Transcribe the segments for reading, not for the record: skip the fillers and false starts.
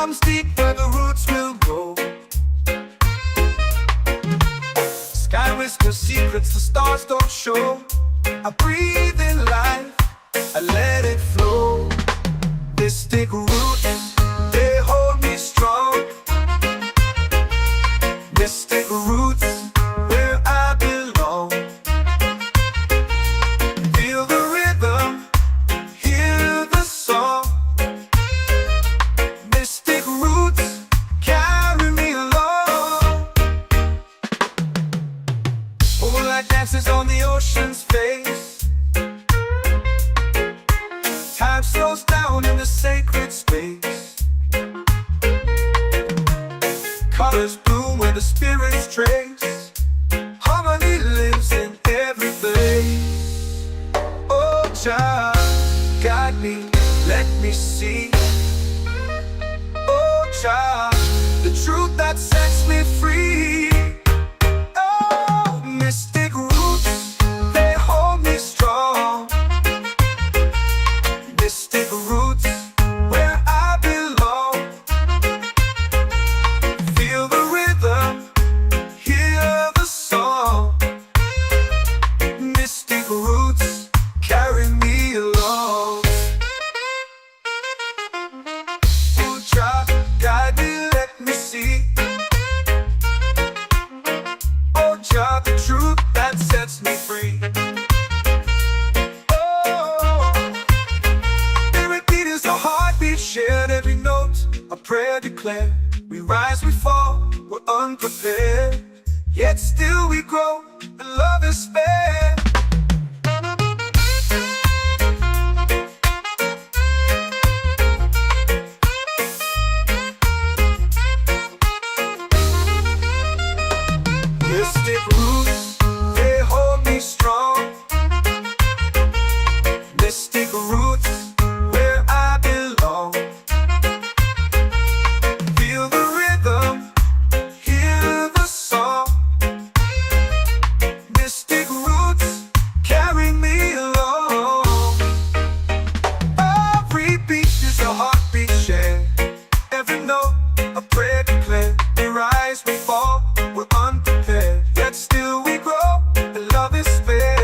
comes deep where the roots will go. Sky whispers secrets the stars don't show. I breathe in life, I let it flow. Mystic roots, they hold me strong. Mystic roots, where I belong. Feel the rhythm, hear the song. Mystic roots, carry me along. Moonlight dances on the ocean's face. Time slows down in the sacred space. Colors bloom where the spirits trace. Harmony lives in every place. Oh, child, guide me, let me see. Oh, child, the truth that sets me free. Oh, mystic roots, they hold me strong. Mystic roots, where I belong. Feel the rhythm, hear the song. Mystic roots, carry me along. Oh, child, guide me, let me see. Oh, child, the truth that sets me free. Shared every note, a prayer declared. We rise, we fall, we're unprepared. Yet still we grow, and love is spared. Mystic roots, they hold me strong. Mystic roots, where I belong. Feel the rhythm, hear the song. Mystic roots, carry me along. Every beat is a heartbeat shared. Every note, a prayer declared. We rise, we fall, we're unprepared. Yet still we grow, and love is fair.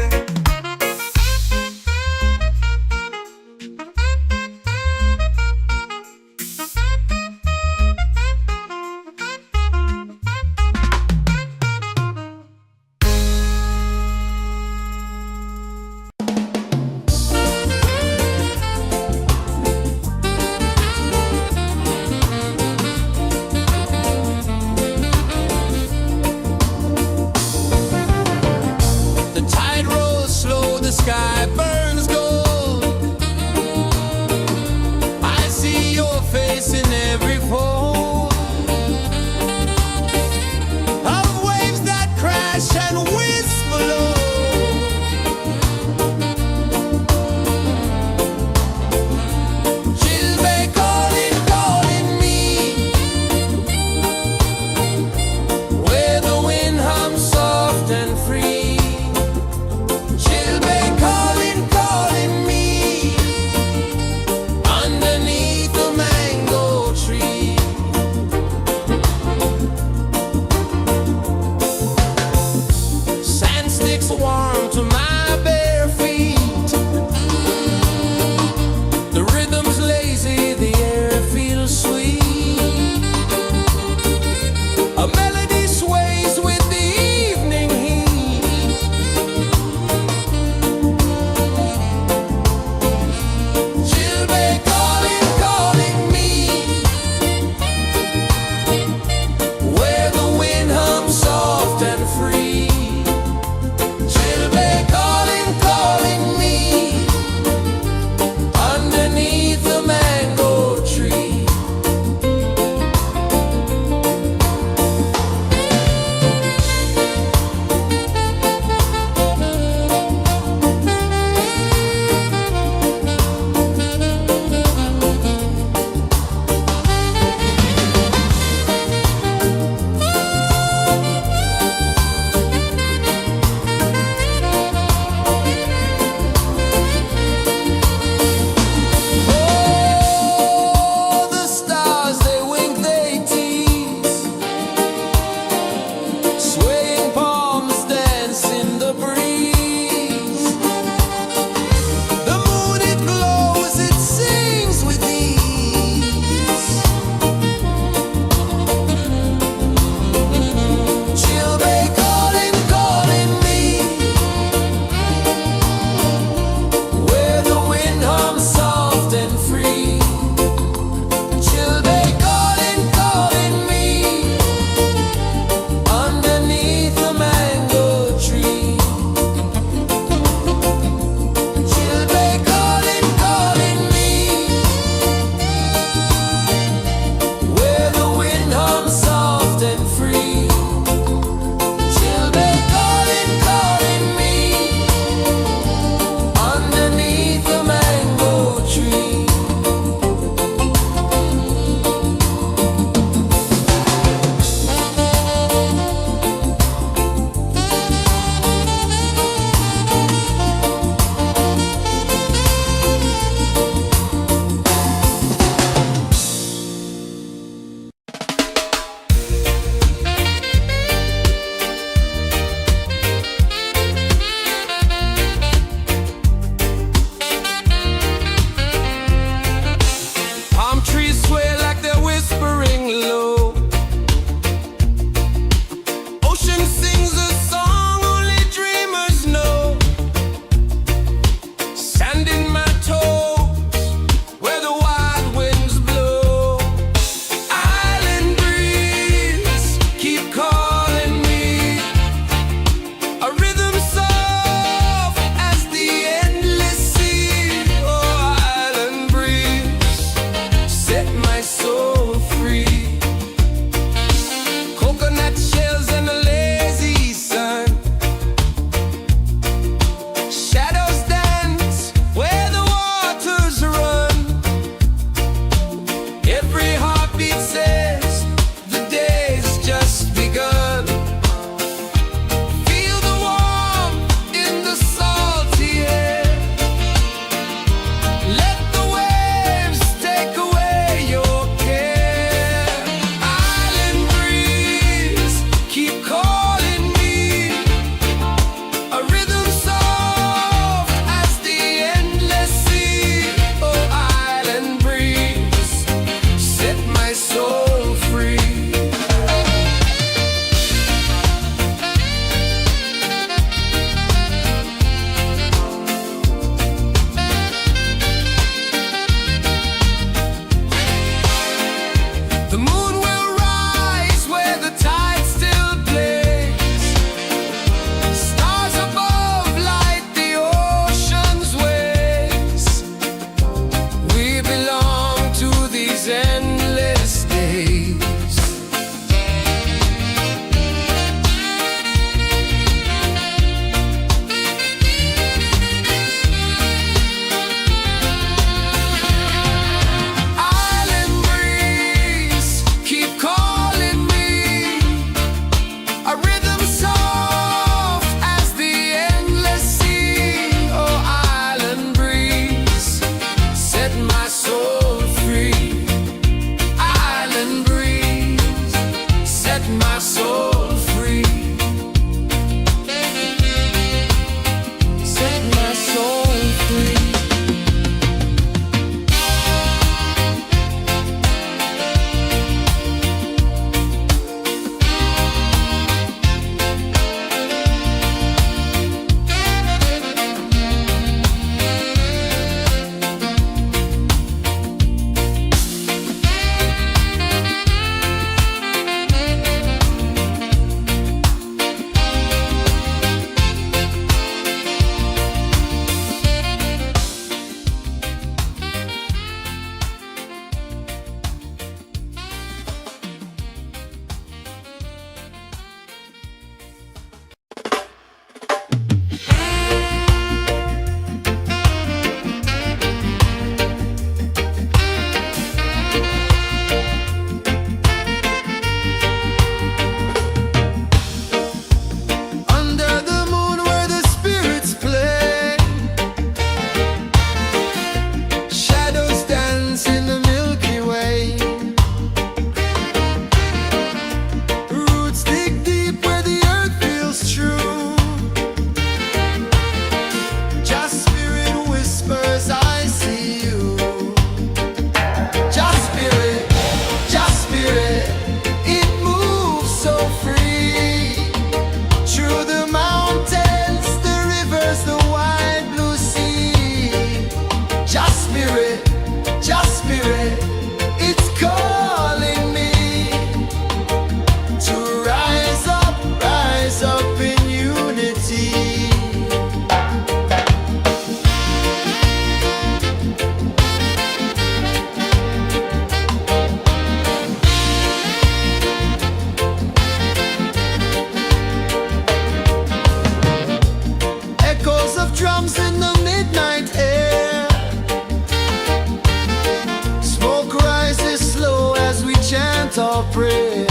for prayer.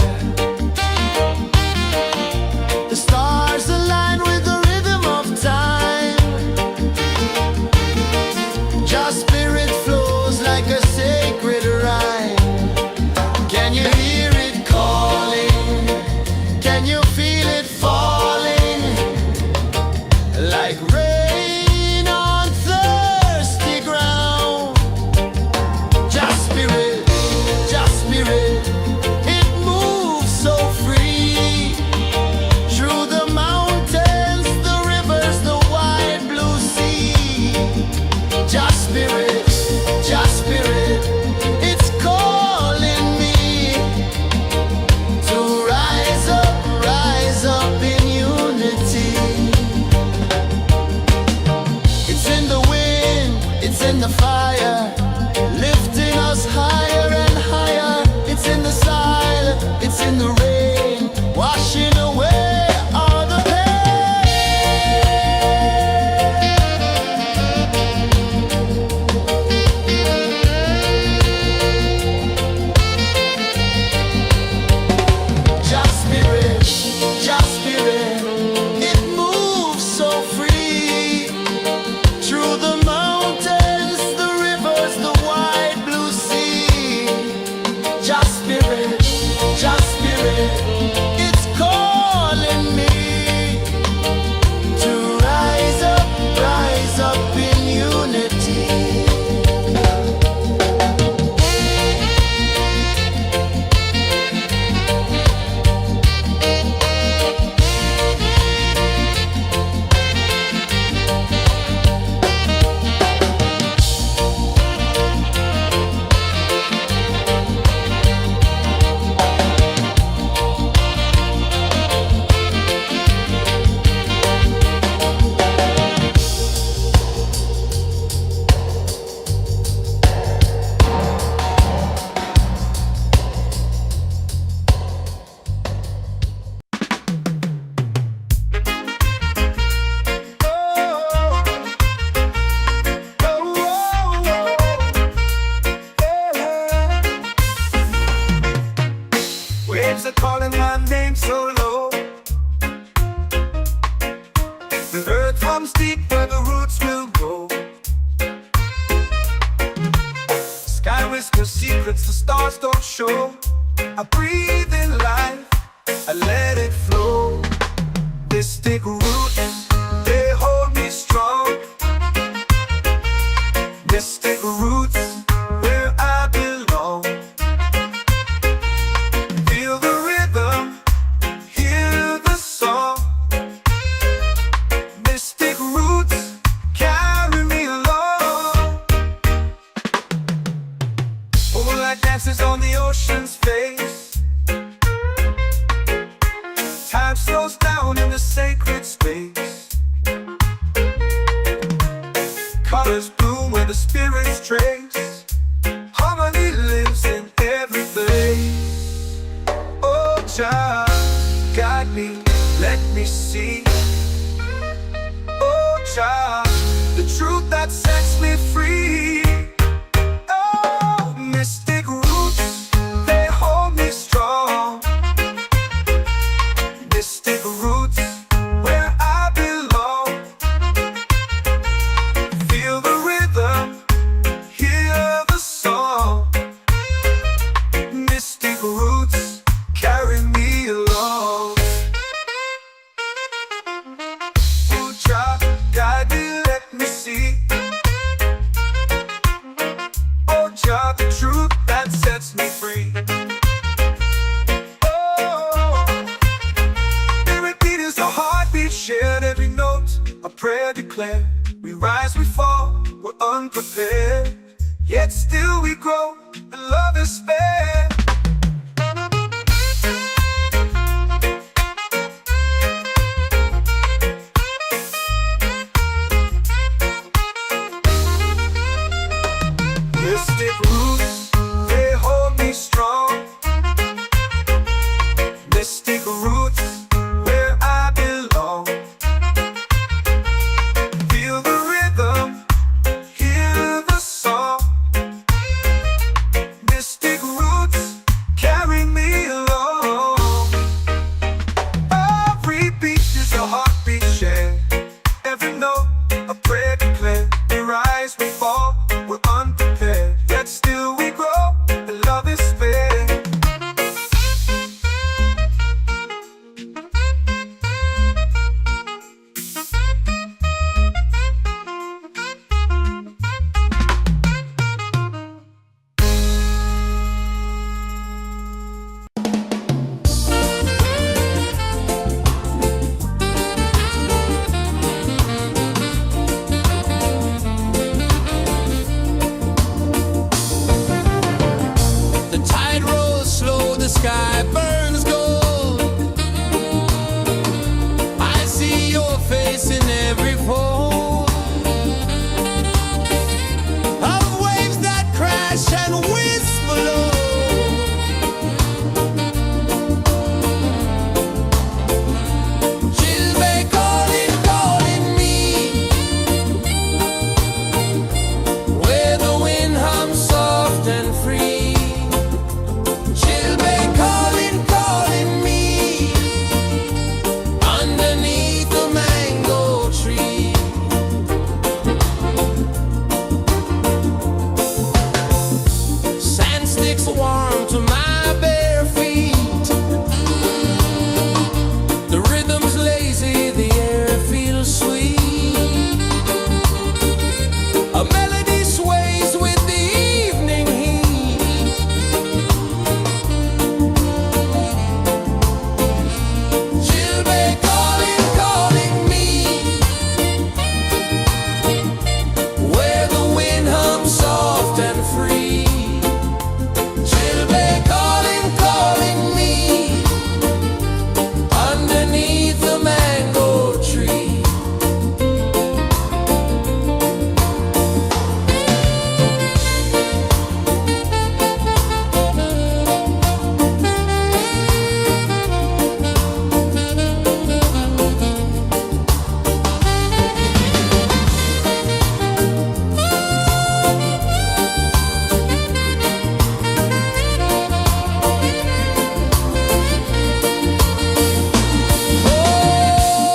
The stars align with the rhythm of time. Just spirit flows like a sacred rhyme. Can you hear it calling? Can you feel it falling? Like rain on thirsty ground. Just spirit, it moves so free. Through the mountains, the rivers, the wide blue sea. Just spirit, it's calling me to rise up in unity. It's in the wind, it's in the fire, lifting us higher and higher. It's in the silence, it's in the rain, washing away all the pain. Just spirit, it moves so free. Through the mountains, the rivers, the wide blue sea. Just spirit, it's calling me to rise up in unity. Waves are calling my name so low. The earth runs deep where the roots will grow. Sky whispers secrets the stars don't show. I breathe in life, I let it flow. Mystic roots, they hold me strong. Mystic roots, where I belong. Feel the rhythm, hear the song. Mystic roots, carry me along. Moonlight dances on the ocean's face. Time slows down in the sacred space. Colors bloom where the spirits trace. Harmony lives in every place. Oh, child, guide me, let me see. Oh, child, the truth that sets me free. Oh, mystic roots, they hold me strong. Mystic roots, where I belong. Feel the rhythm, hear the song. Mystic roots, carry me along. Oh, child, guide me, let me see. Oh, child, the truth that sets me free. Oh, spirit beat is the heartbeat, shared every note, a prayer declared. We rise, we fall, we're unprepared, yet still we grow, and love is spared. Mystic roots, they hold me strong. Mystic roots, where I belong. Feel the rhythm, hear the song. Mystic sky burns gold. I see your face in every fold of waves that crash and whisper low. Chilbay calling, calling me, where the wind hums soft and free. Chilbay calling, calling me, underneath the mango tree. Sand sticks warm to my bare feet. The rhythm's lazy, the air feels sweet. A melody sways with the evening heat. Chilbay calling, calling me, where the wind hums soft and free. Chilbay calling, calling me, underneath the mango tree.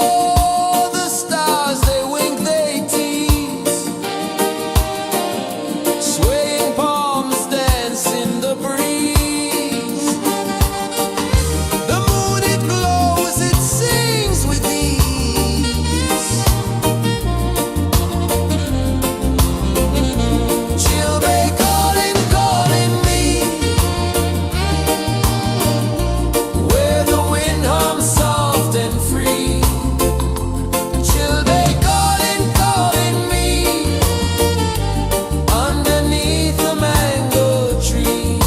Oh, the stars, they wink, they tease. Swaying palms dance in the breeze. The moon, it glows, it sings with ease. Chilbay calling, calling me, where the wind hums soft and free. Chilbay calling, calling me, underneath the mango tree.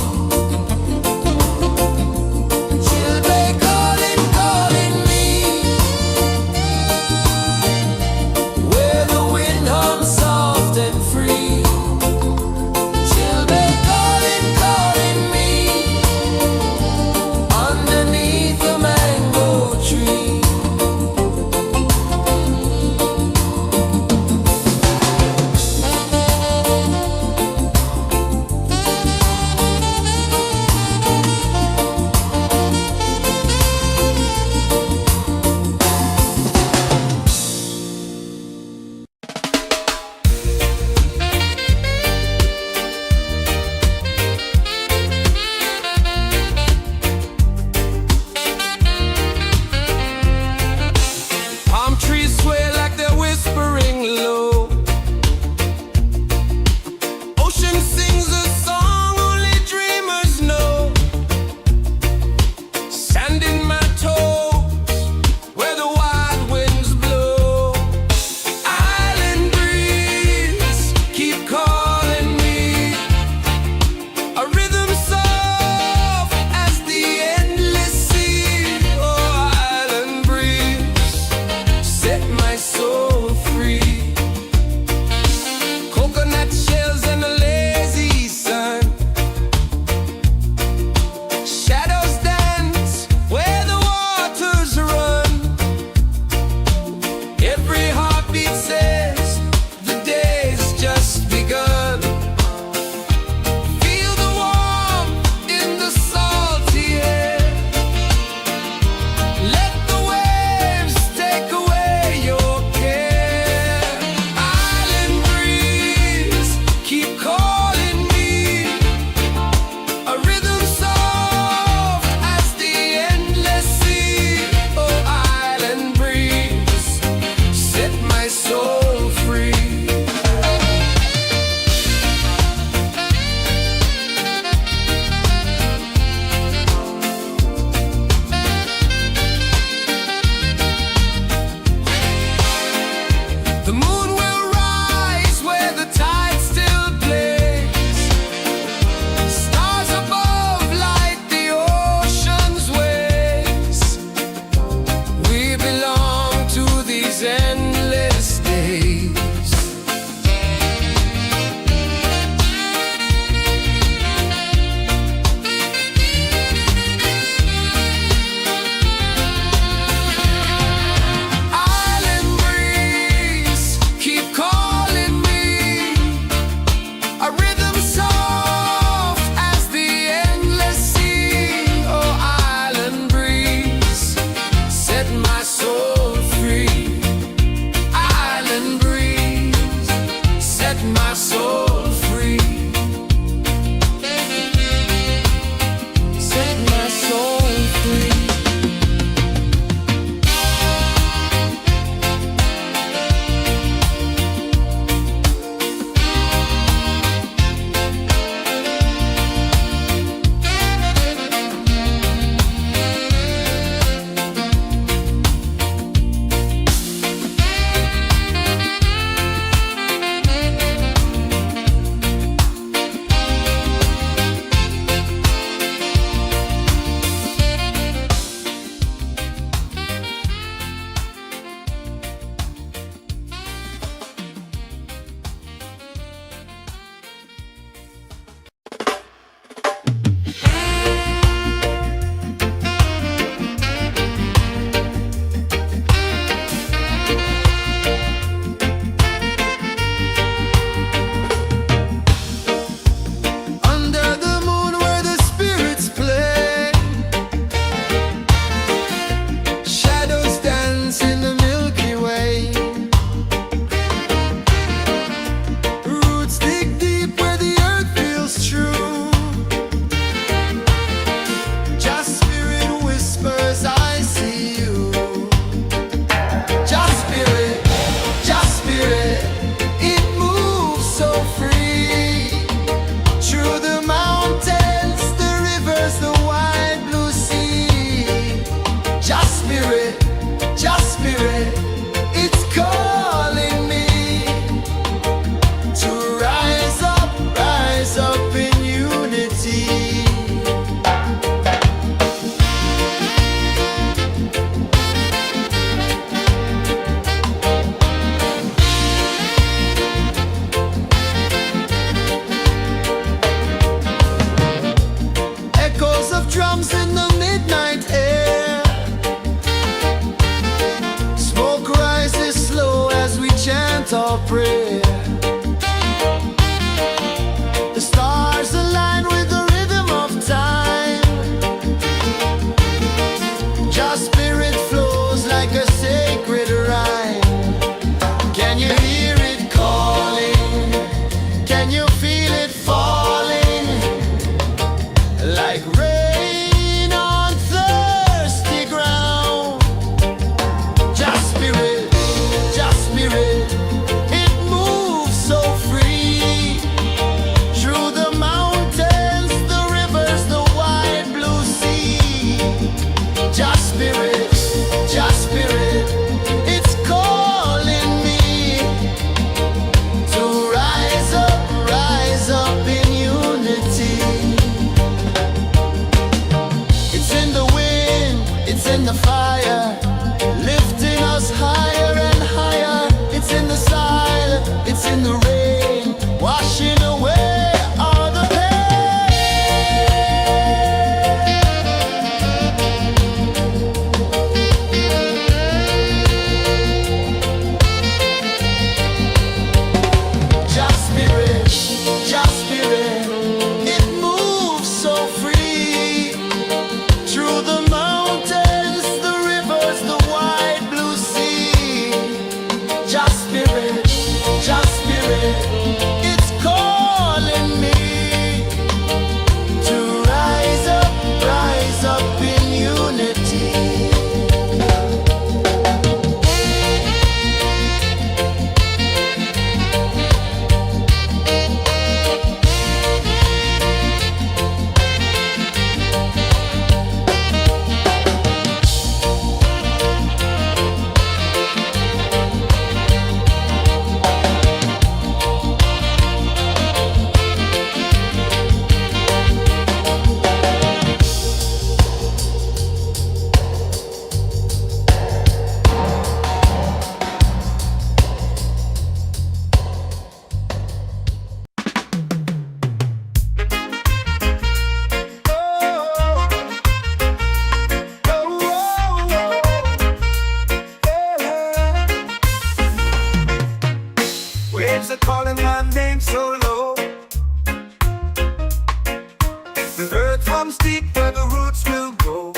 The earth comes deep where the roots will grow.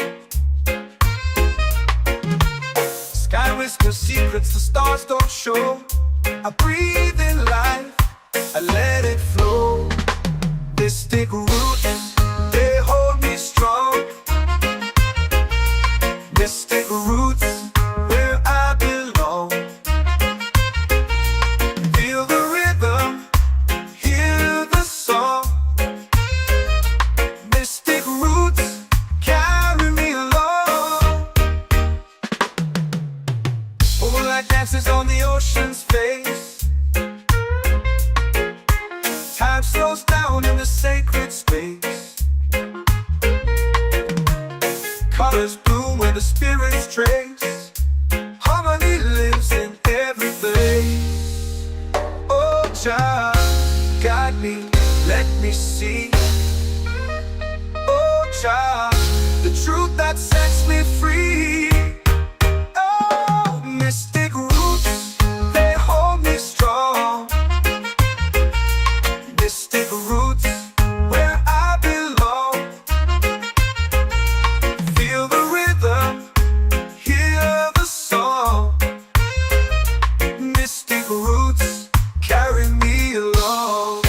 Sky whispers secrets the stars don't show. I breathe in life, I let it flow. Mystic roots, they hold me strong. Mystic roots, where I belong. Feel the rhythm, hear the song. Mystic roots, carry me along. Moonlight dances on the ocean's face. Time slows down in the sacred space. Colors bloom where the spirits trace. Harmony lives in every place. Oh, Jah, guide me, let me see. Oh, Jah, the truth that sets me free. Oh, mystic roots, they hold me strong. Mystic roots, where I belong. Feel the rhythm, hear the song. Mystic roots, carry me along.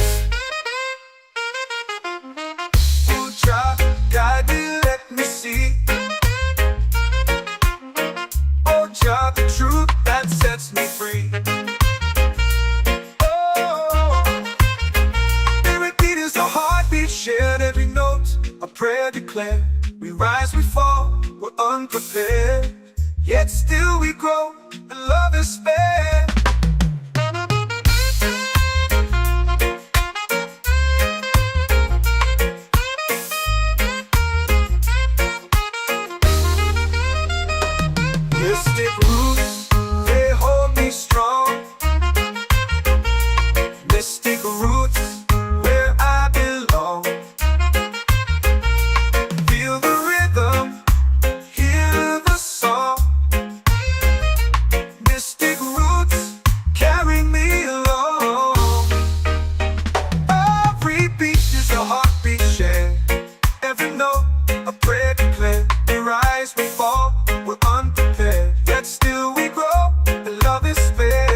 Oh, Jah, guide me, let me see. Oh, Jah, the truth that sets me free. Shared every note, a prayer declared. We rise, we fall, we're unprepared. Yet still we grow, and love is spared. Mystic roots, they hold me strong. Mystic roots, where I belong. Feel the rhythm, hear the song. Mystic roots, carry me along. Every beat is a heartbeat shared. Every note, a prayer declared. We rise, we fall, we're unprepared. Yet still we grow, and love is spared.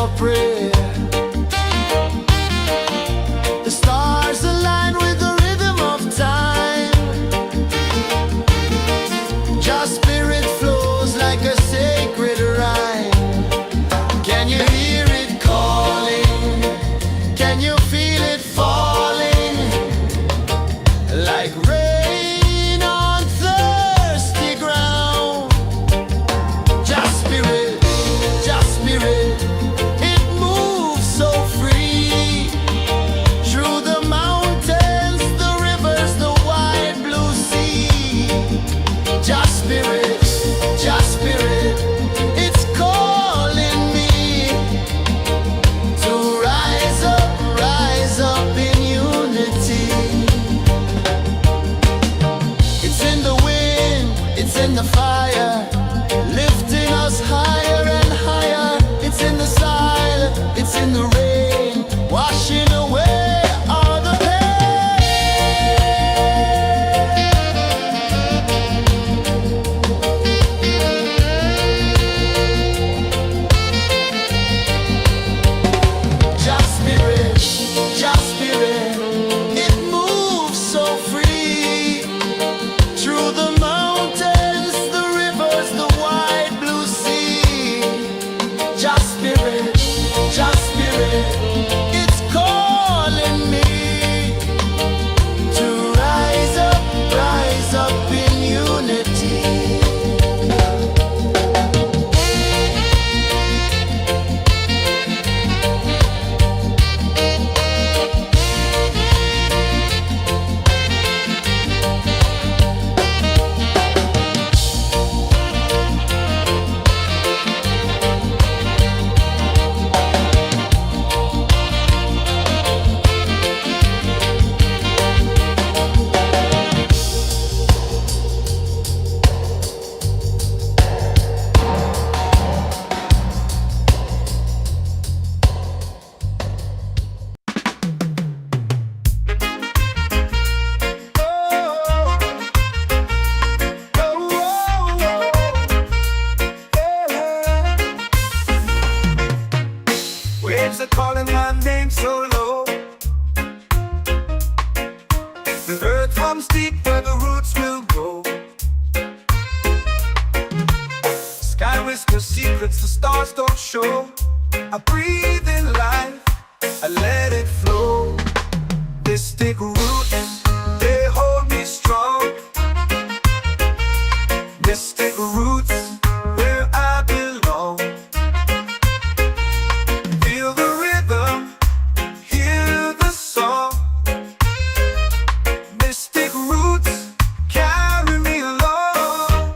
of prayer. The stars align with the rhythm of time. Your spirit flows like a sacred rhyme. Can you hear it calling? Can you feel it falling? Like rain on thirsty ground. Just spirit, it moves so free. Through the mountains, the rivers, the wide blue sea. Just spirit, it's calling me to rise up in unity. It's in the wind, it's in the fire, lifting us higher and higher. It's in the silence, it's in the rain, washing away all the Just spirit, it moves so free. Through the mountains, the rivers, the wide blue sea. Just spirit, it's calling me to rise up in unity. Waves are calling my name so low. The earth comes deep where the roots will grow. Sky whispers secrets the stars don't show. I breathe in life, I let it flow. Mystic roots, they hold me strong. Mystic roots, where I belong. Feel the rhythm, hear the song. Mystic roots, carry me along.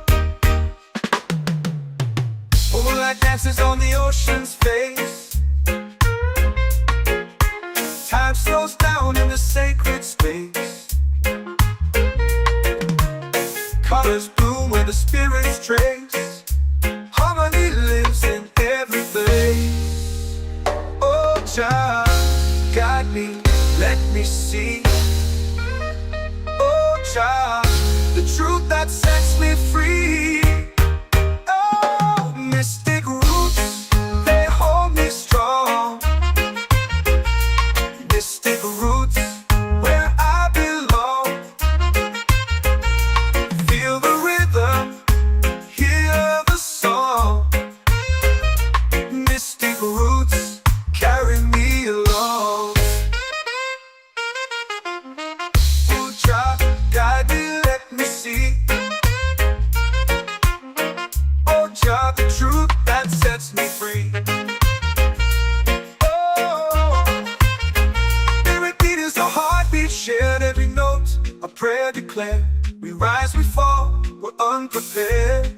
Moonlight dances on the ocean's face. Time slows down in the sacred space. Colors bloom where the spirits trace. Harmony lives in every place. Oh, child, guide me, let me see. Oh, child, the truth that sets me free. Oh, mystic roots, they hold me strong. Mystic roots, where I belong. Feel the rhythm, hear the song. Mystic roots, carry me along. Oh, child, guide me, let me see. Oh, child, the truth that sets me free. Shared every note, a prayer declared. We rise, we fall, we're unprepared.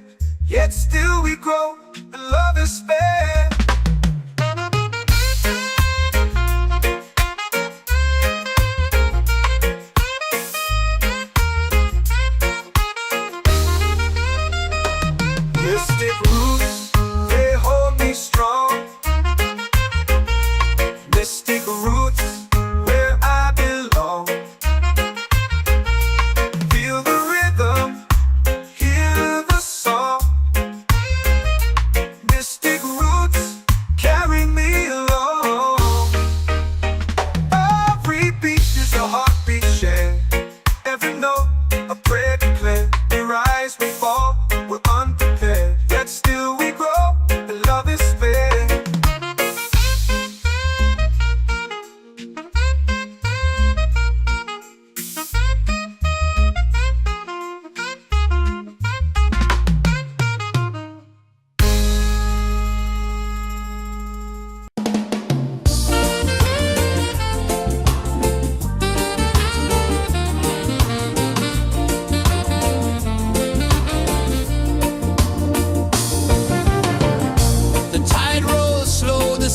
Yet still we grow, and love is spared. Mystic roots, they hold me strong. Mystic roots, where I belong. Feel the rhythm, hear the song.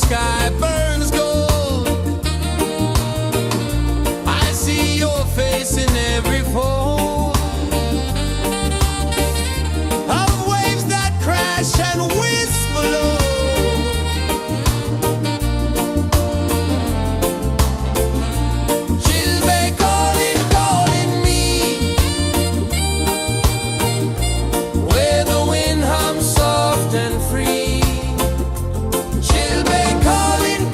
sky burns gold. I see your face in every fold of waves that crash and whisper low. She'll be calling, calling me where the wind hums soft and free. She'll be calling,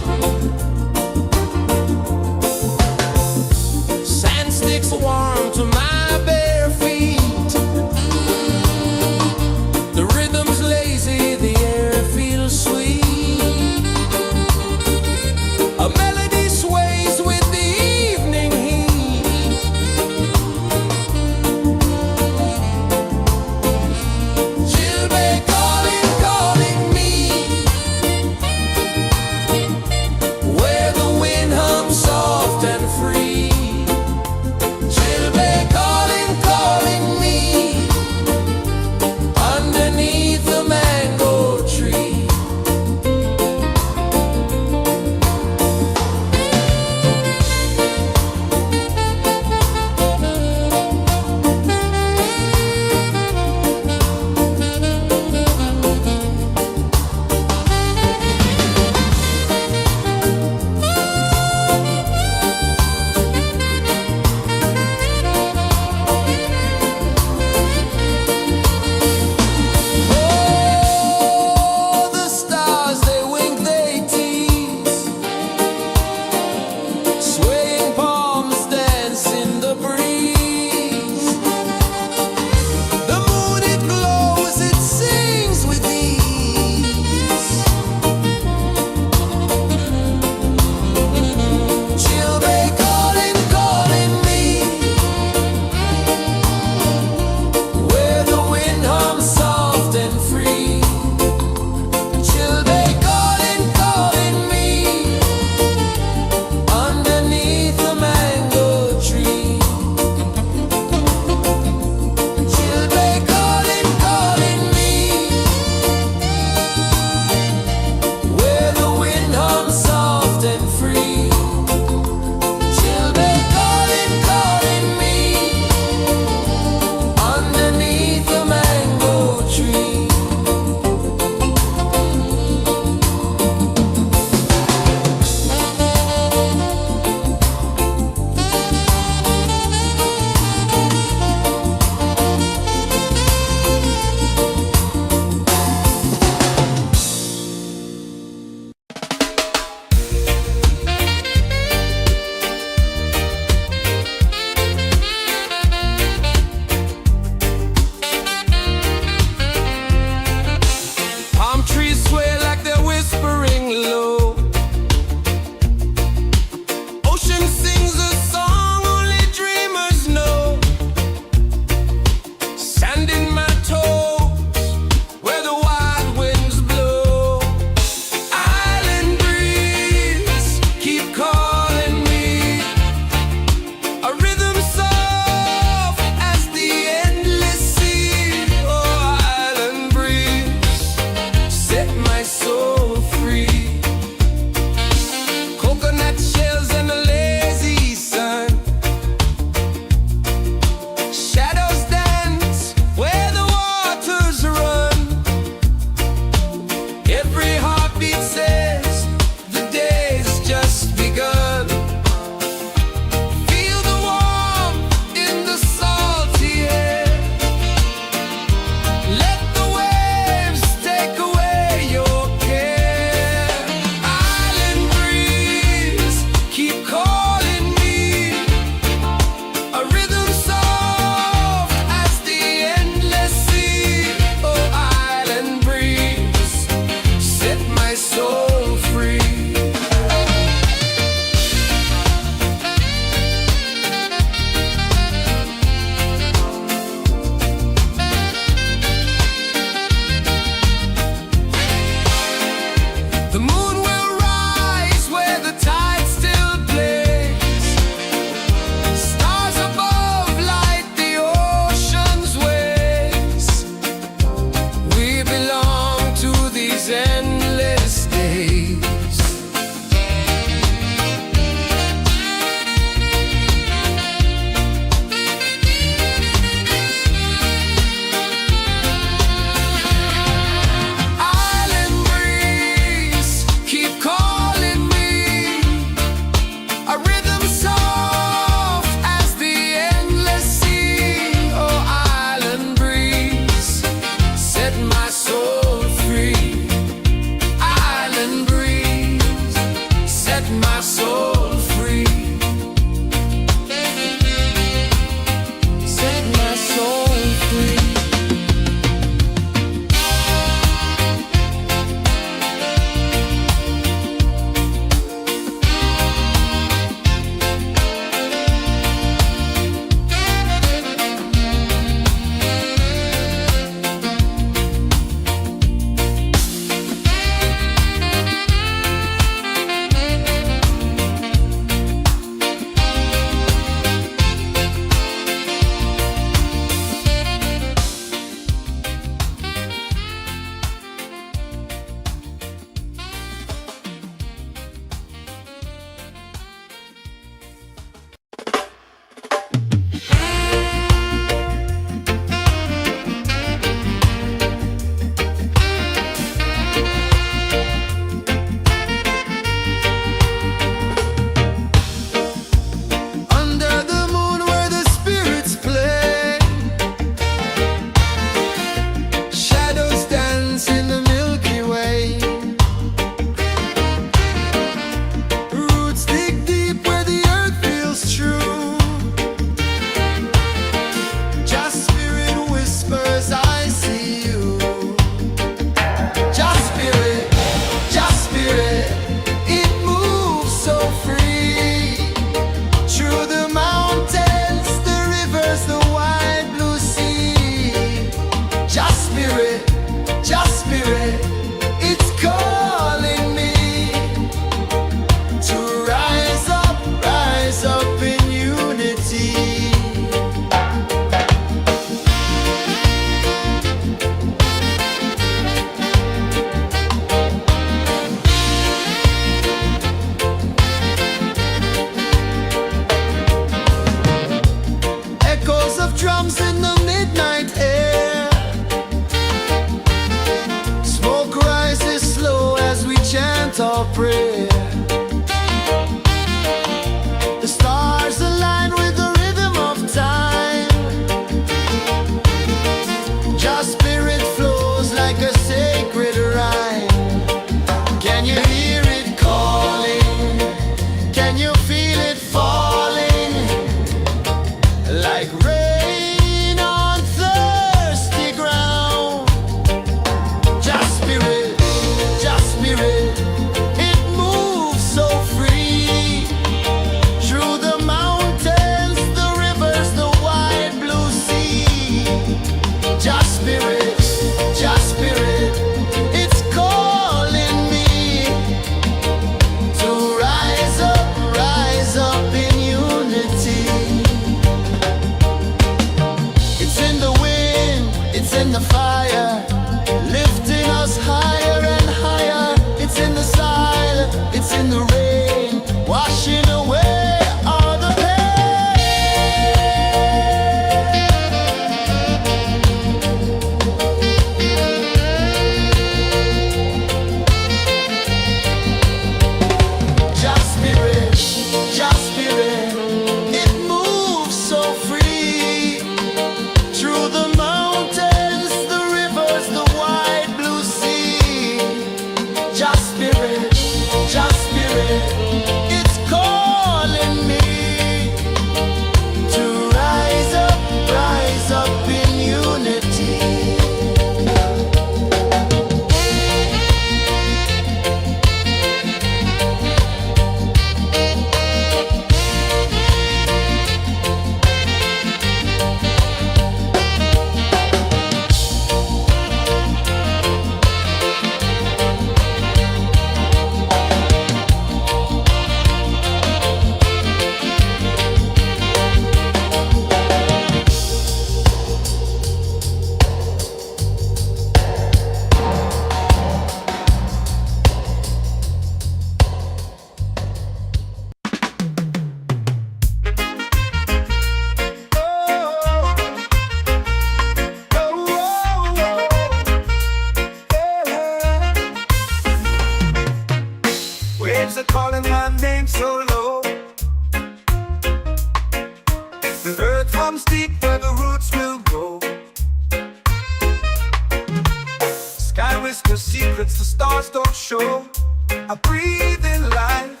secrets the stars don't show. I breathe in life,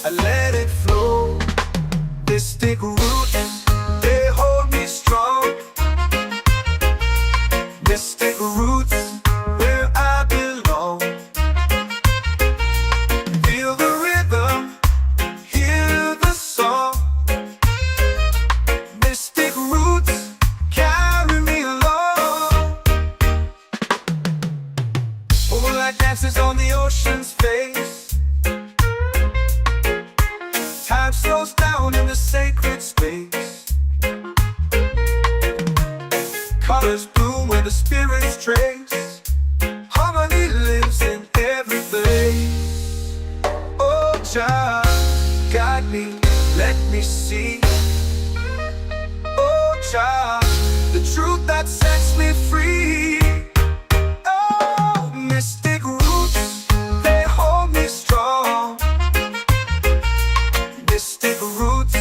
I let it flow. Mystic roots, they hold me strong. Mystic roots, where I belong. Feel the rhythm, hear the song. Mystic roots, carry me along. Moonlight dances on the ocean's face. Time slows down in the sacred space. Colors bloom where the spirits trace. Harmony lives in every place. Oh, Jah, guide me, let me see. Oh, Jah, the truth that sets me free. Oh, mystic roots, they hold me strong. Mystic roots,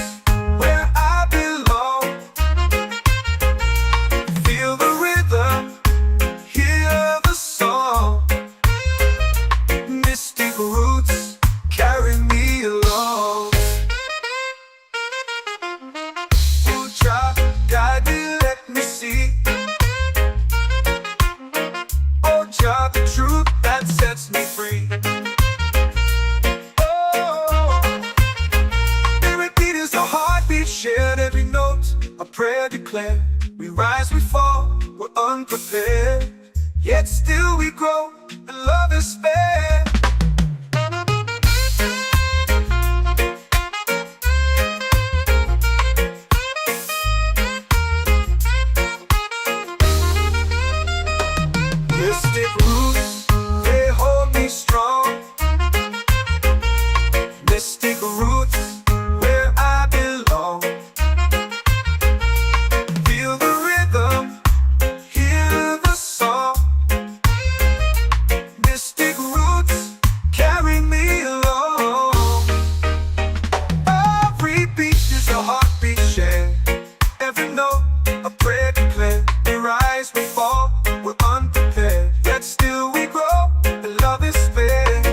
where I belong. Feel the rhythm, hear the song. Mystic roots, carry me along. Oh, Jah, guide me, let me see. Oh, Jah, the truth that sets me free. Shared every note, a prayer declared. We rise, we fall, we're unprepared. Yet still we grow, and love is spared. Mystic roots, they hold me strong. Mystic roots, where I belong. Feel the rhythm, hear the song. Mystic roots, carry me along. Every beat is a heartbeat shared. Every note, a prayer declared. We rise, we fall, we're unprepared. Yet still we grow, and love is spared.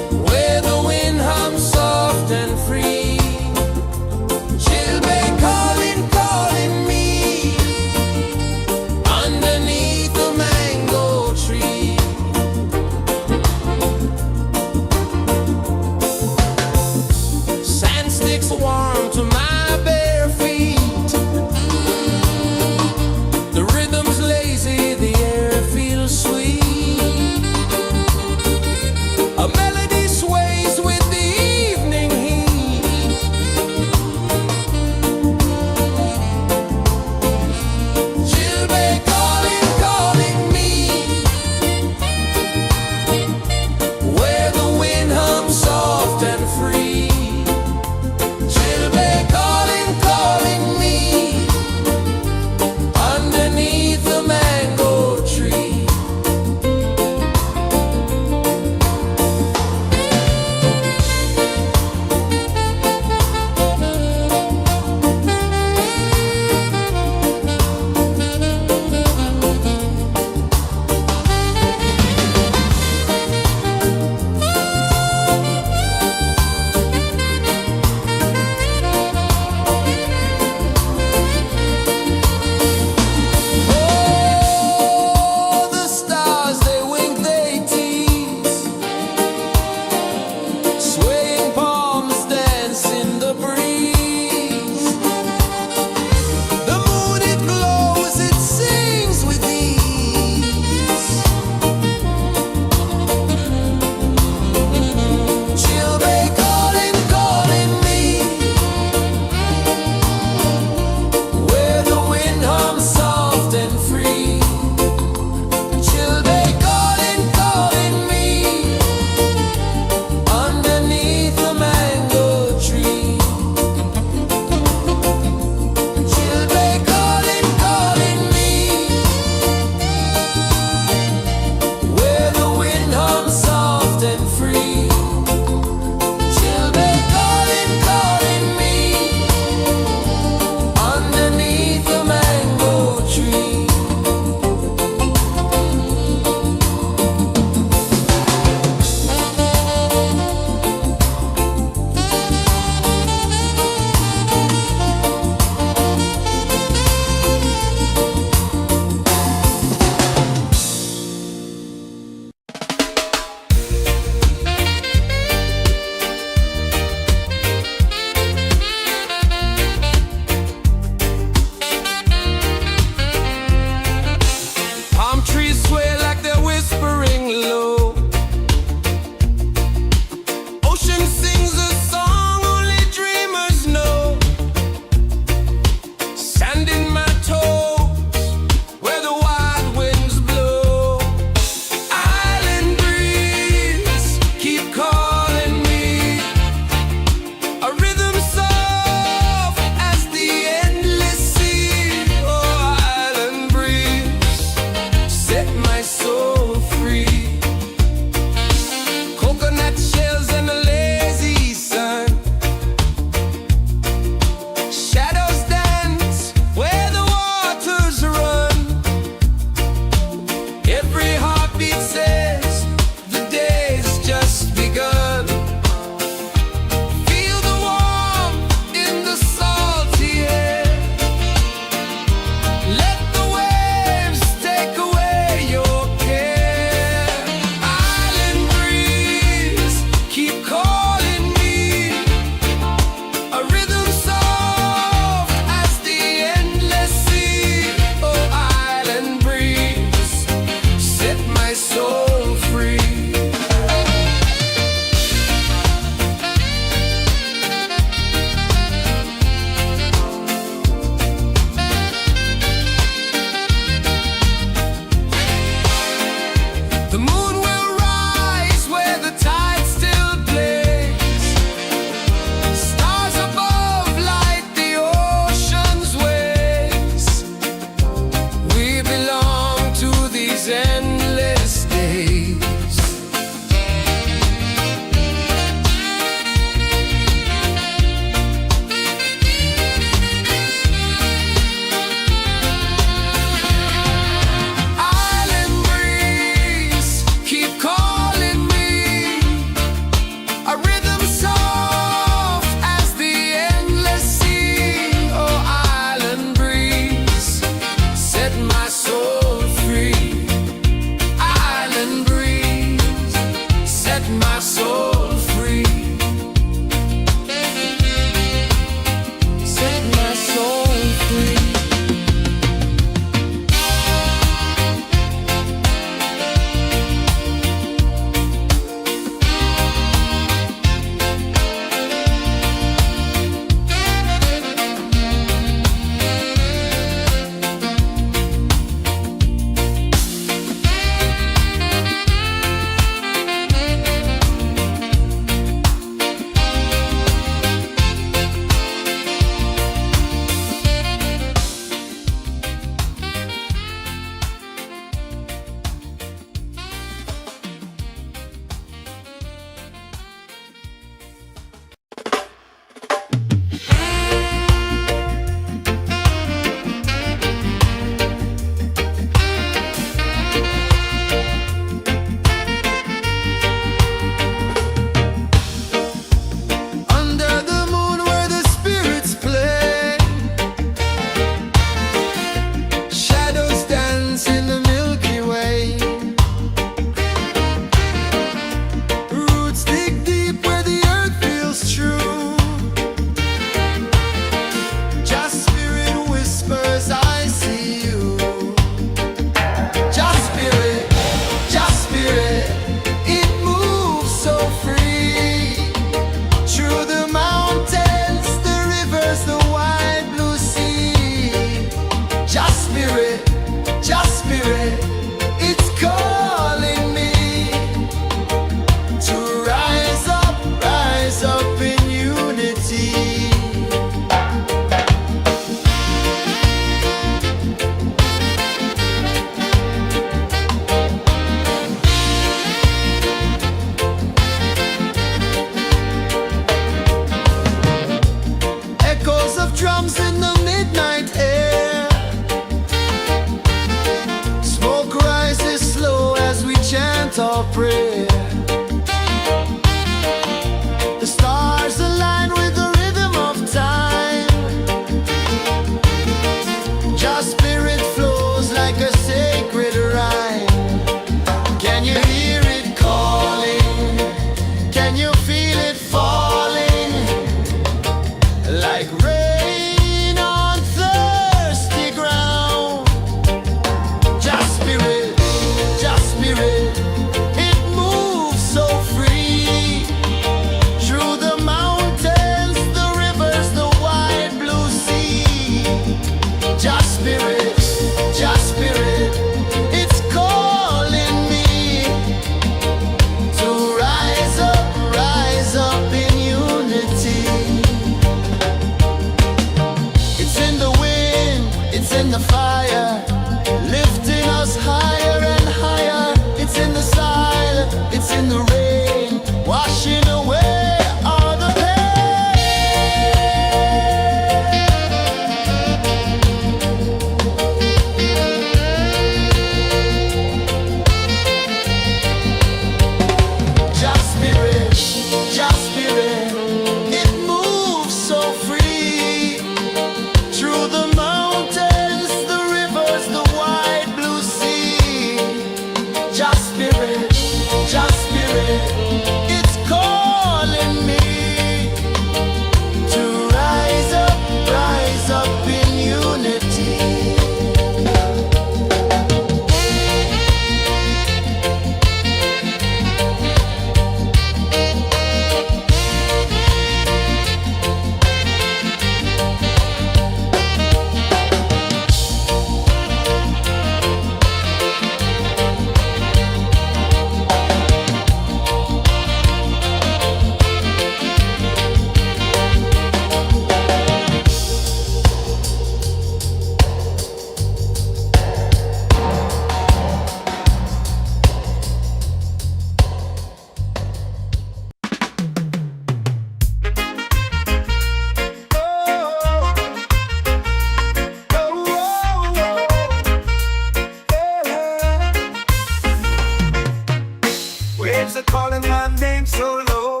are calling my name so low.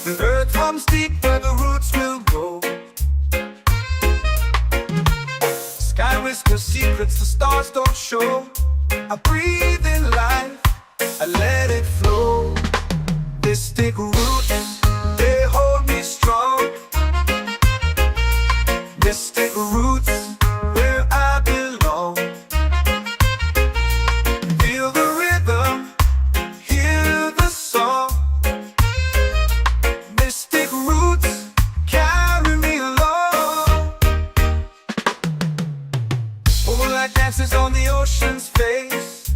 The earth hums deep where the roots will go. Sky whispers secrets the stars don't show. I breathe in life, I let it flow. Mystic roots, they hold me strong. Mystic roots, where I belong. Feel the rhythm, hear the song. Mystic roots, carry me along. Moonlight dances on the ocean's face.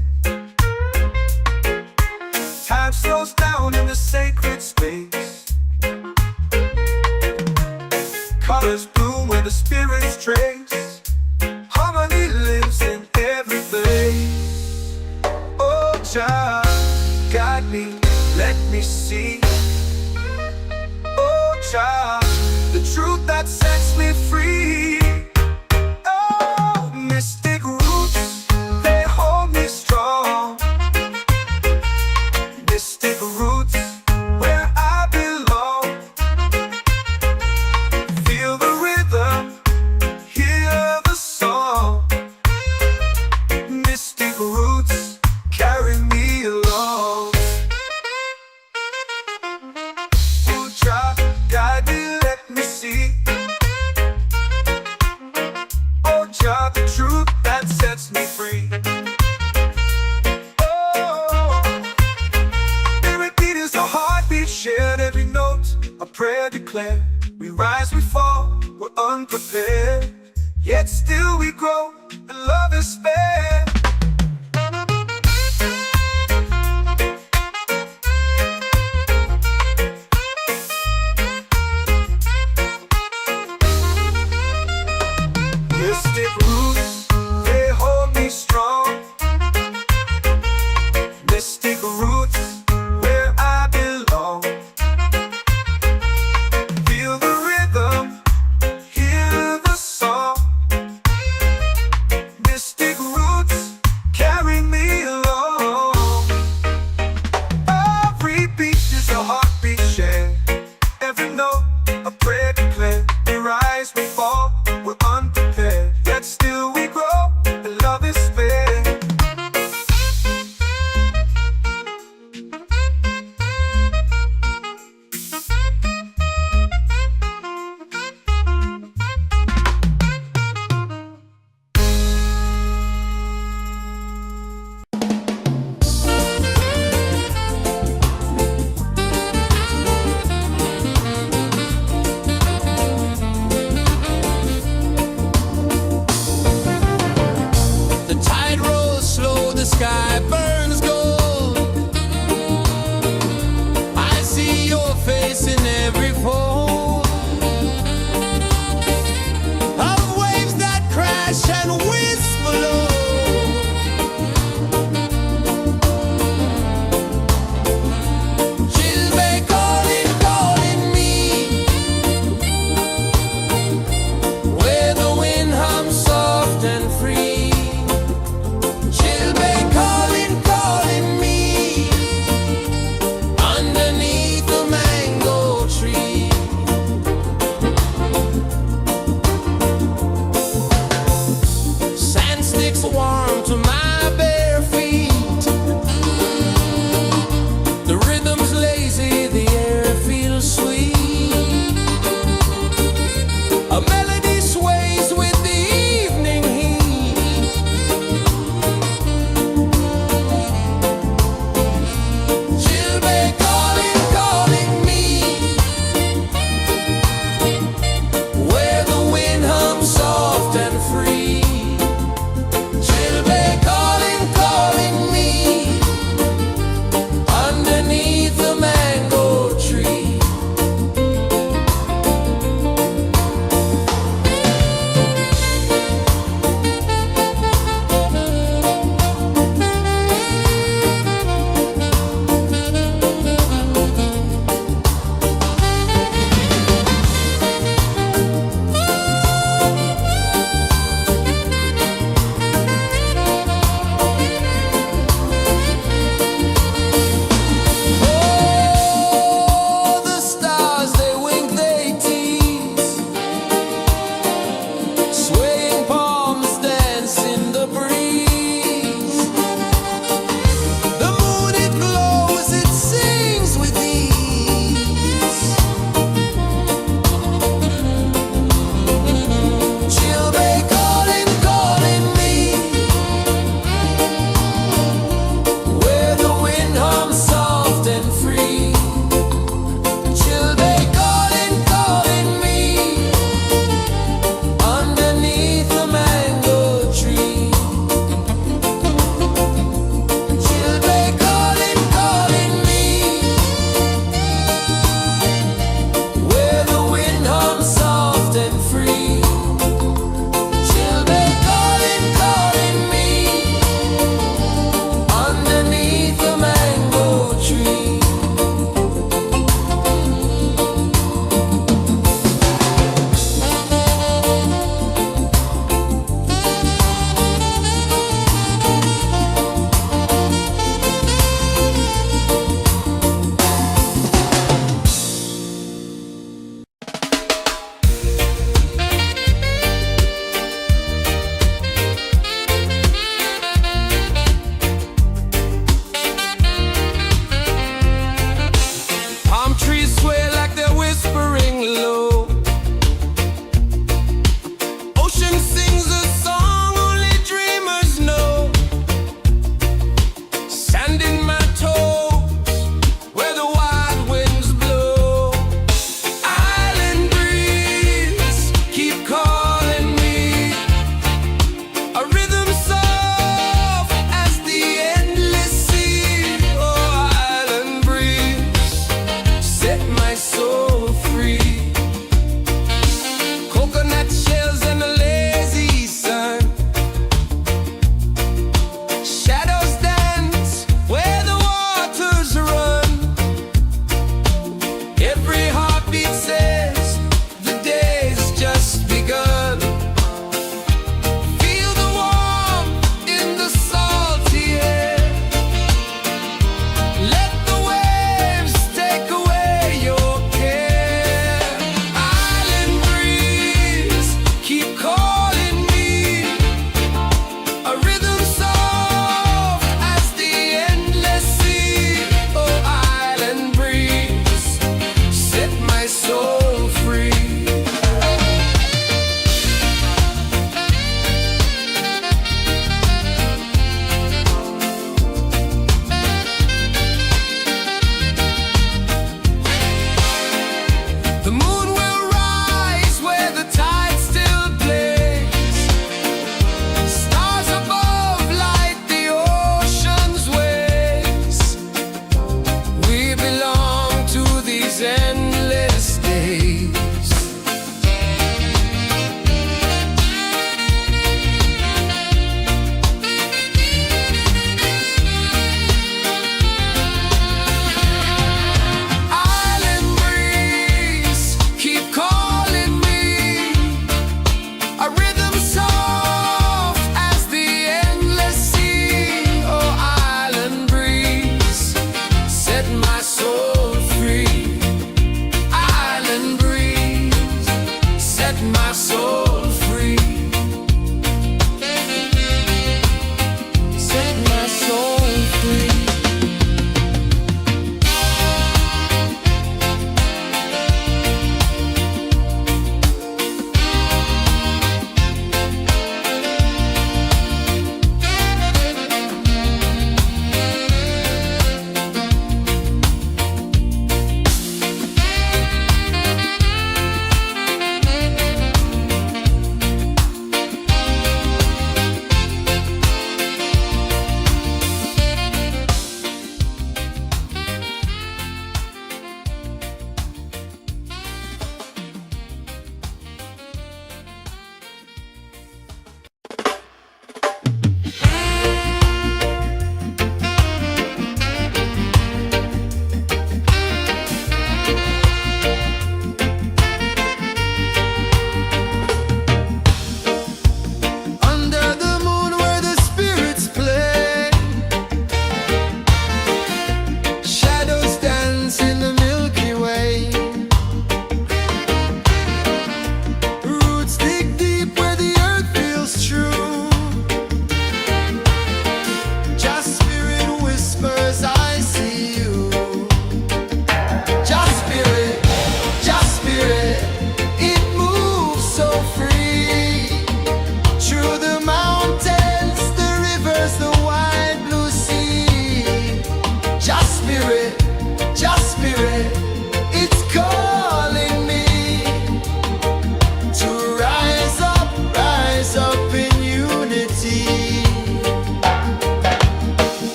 Time slows down in the sacred space. Colors bloom where the spirits trace. Harmony lives in every place. Oh, Jah, guide me, let me see. Oh, Jah, the truth that sets me free. Oh, mystic roots, they hold me strong. Mystic roots, where I belong. Feel the rhythm, hear the song. Mystic roots, carry me along. Oh, Jah, guide me, let me see. Oh, Jah, the truth that sets me free. Shared every note, a prayer declared. We rise, we fall, we're unprepared. Yet still we grow, and love is spared. Mystic roots, they hold me strong. Mystic roots, where I belong. Feel the rhythm, hear the song. Mystic roots,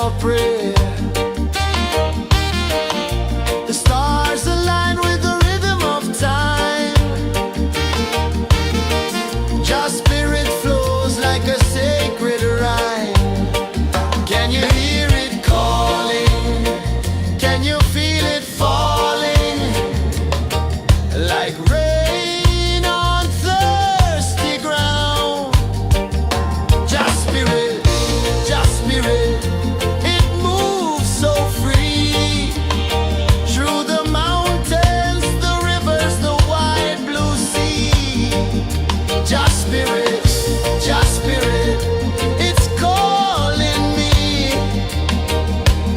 of prayer. The stars align with the rhythm of time. Your spirit flows like a sacred rhyme. Can you hear it calling? Can you feel it falling? Like rain on thirsty ground. Just spirit, it moves so free. Through the mountains, the rivers, the wide blue sea. Just spirit, it's calling me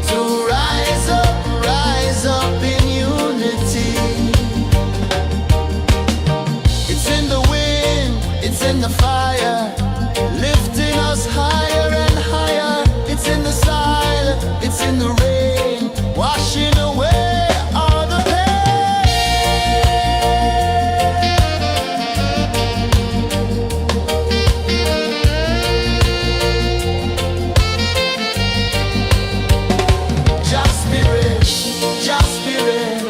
to rise up in unity. It's in the wind, it's in the fire, lifting us higher and higher. It's in the silence, it's in the rain, washing away all the pain. Just spirit,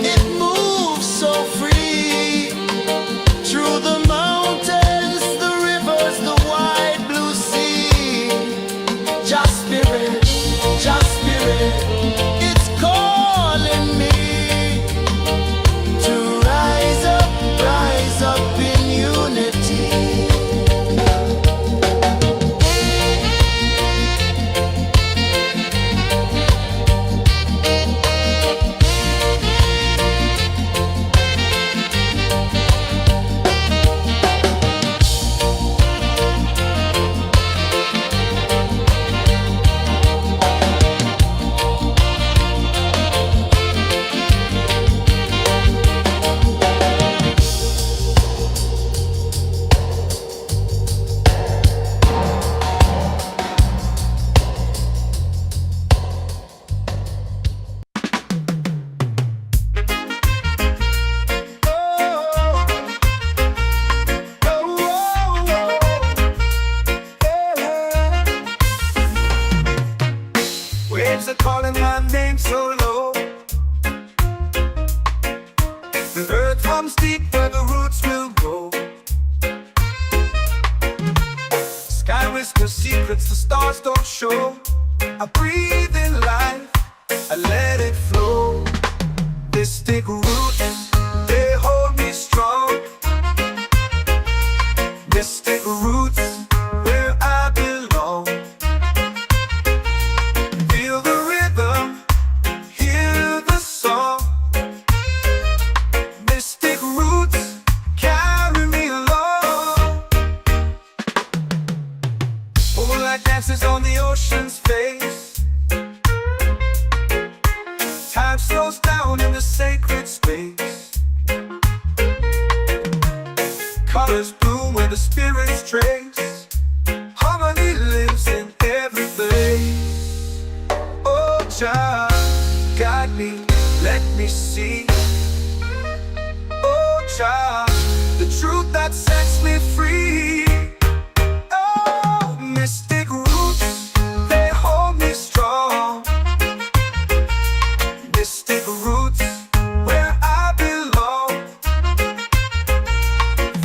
it moves so free. Through the mountains, the rivers, the wide blue sea. Just spirit, it's calling me to rise up in unity. Waves are calling my name so low. The earth hums deep where the roots will grow. Sky whispers secrets the stars don't show. I breathe in life, I let it flow. Mystic roots, they hold me strong. Mystic roots, where I belong. Feel the rhythm, hear the song. Mystic roots, carry me along. Moonlight dances on the ocean's face. Time slows down in the sacred space. Colors bloom where the spirits trace. Harmony lives in every place. Oh, child, guide me, let me see. Oh, child, the truth that sets me free. Oh, mystic roots, they hold me strong. Mystic roots, where I belong.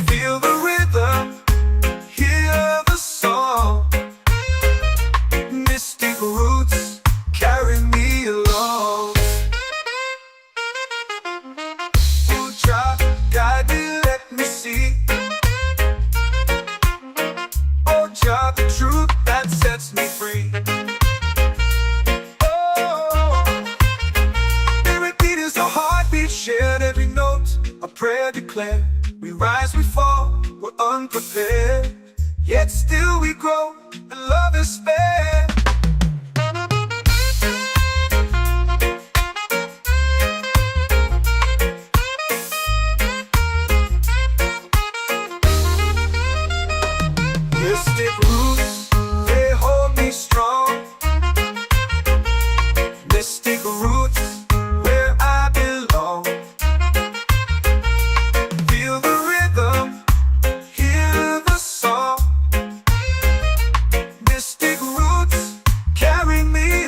Feel the rhythm, hear the song. Mystic roots, carry me along. Oh, child, guide me, let me see. Oh, child, the truth that sets me free. Shared every note, a prayer declared. We rise, we fall, we're unprepared. Yet still we grow, and love is spared. Mystic roots, they hold me strong. Mystic roots, where I belong. Feel the rhythm, hear the song. Mystic roots, carry me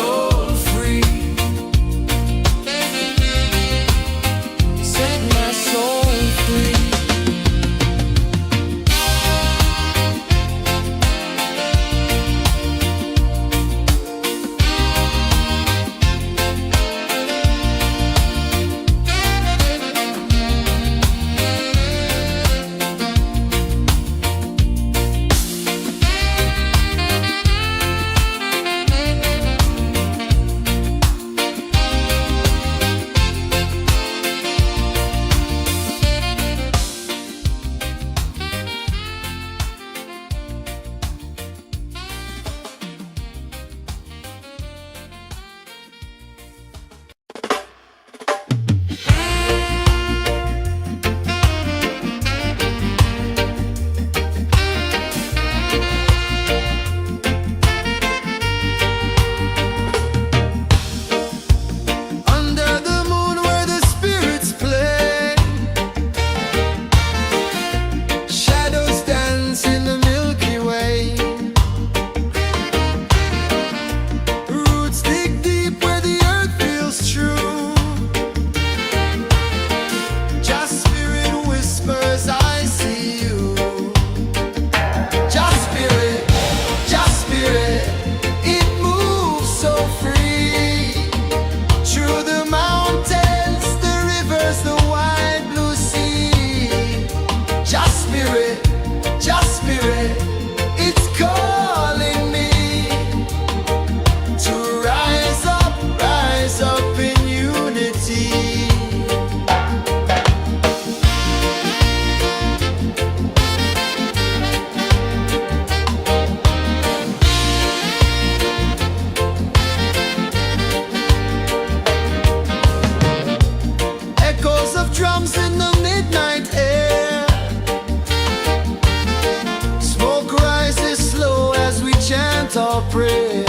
soul free. Set my soul free. Drums in the midnight air. Smoke rises slow as we chant our prayer.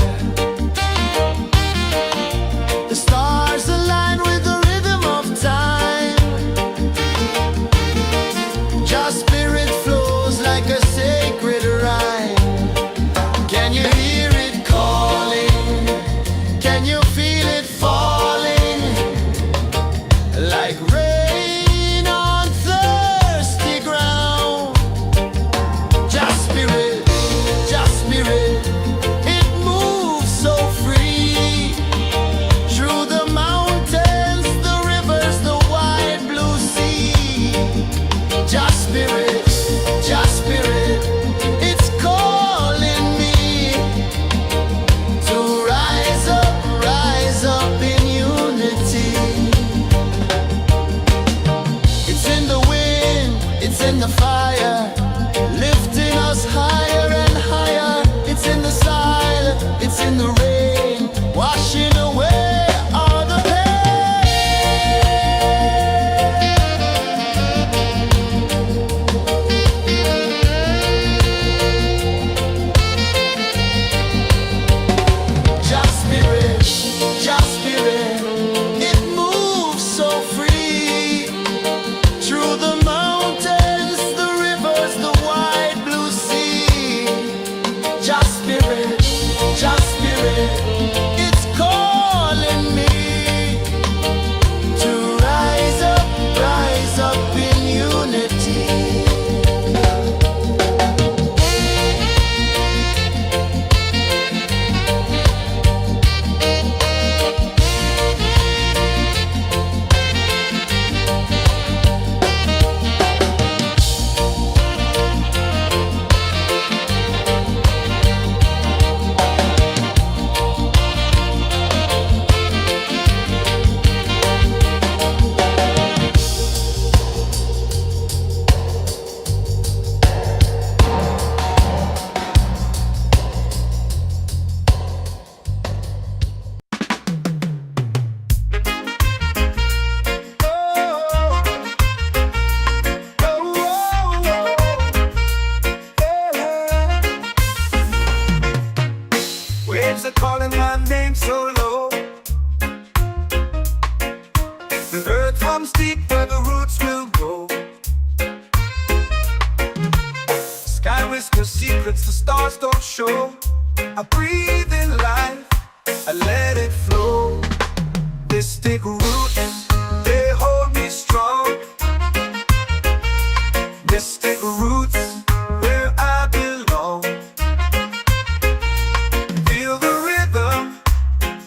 The stars align with the rhythm of time. Your spirit flows like a sacred rhyme. Can you hear it calling? Can you feel it falling? Like rain the fire, lifting us higher and higher. It's in the silence, it's in the rain, washing away all the Just spirit, it moves so free through the mountains. It's calling me to rise up in unity. Waves are calling my name so low. The earth hums deep where the roots will go. Sky whispers secrets the stars don't show. I breathe in life, I let Mystic roots, they hold me strong. Mystic roots, where I belong. Feel the rhythm,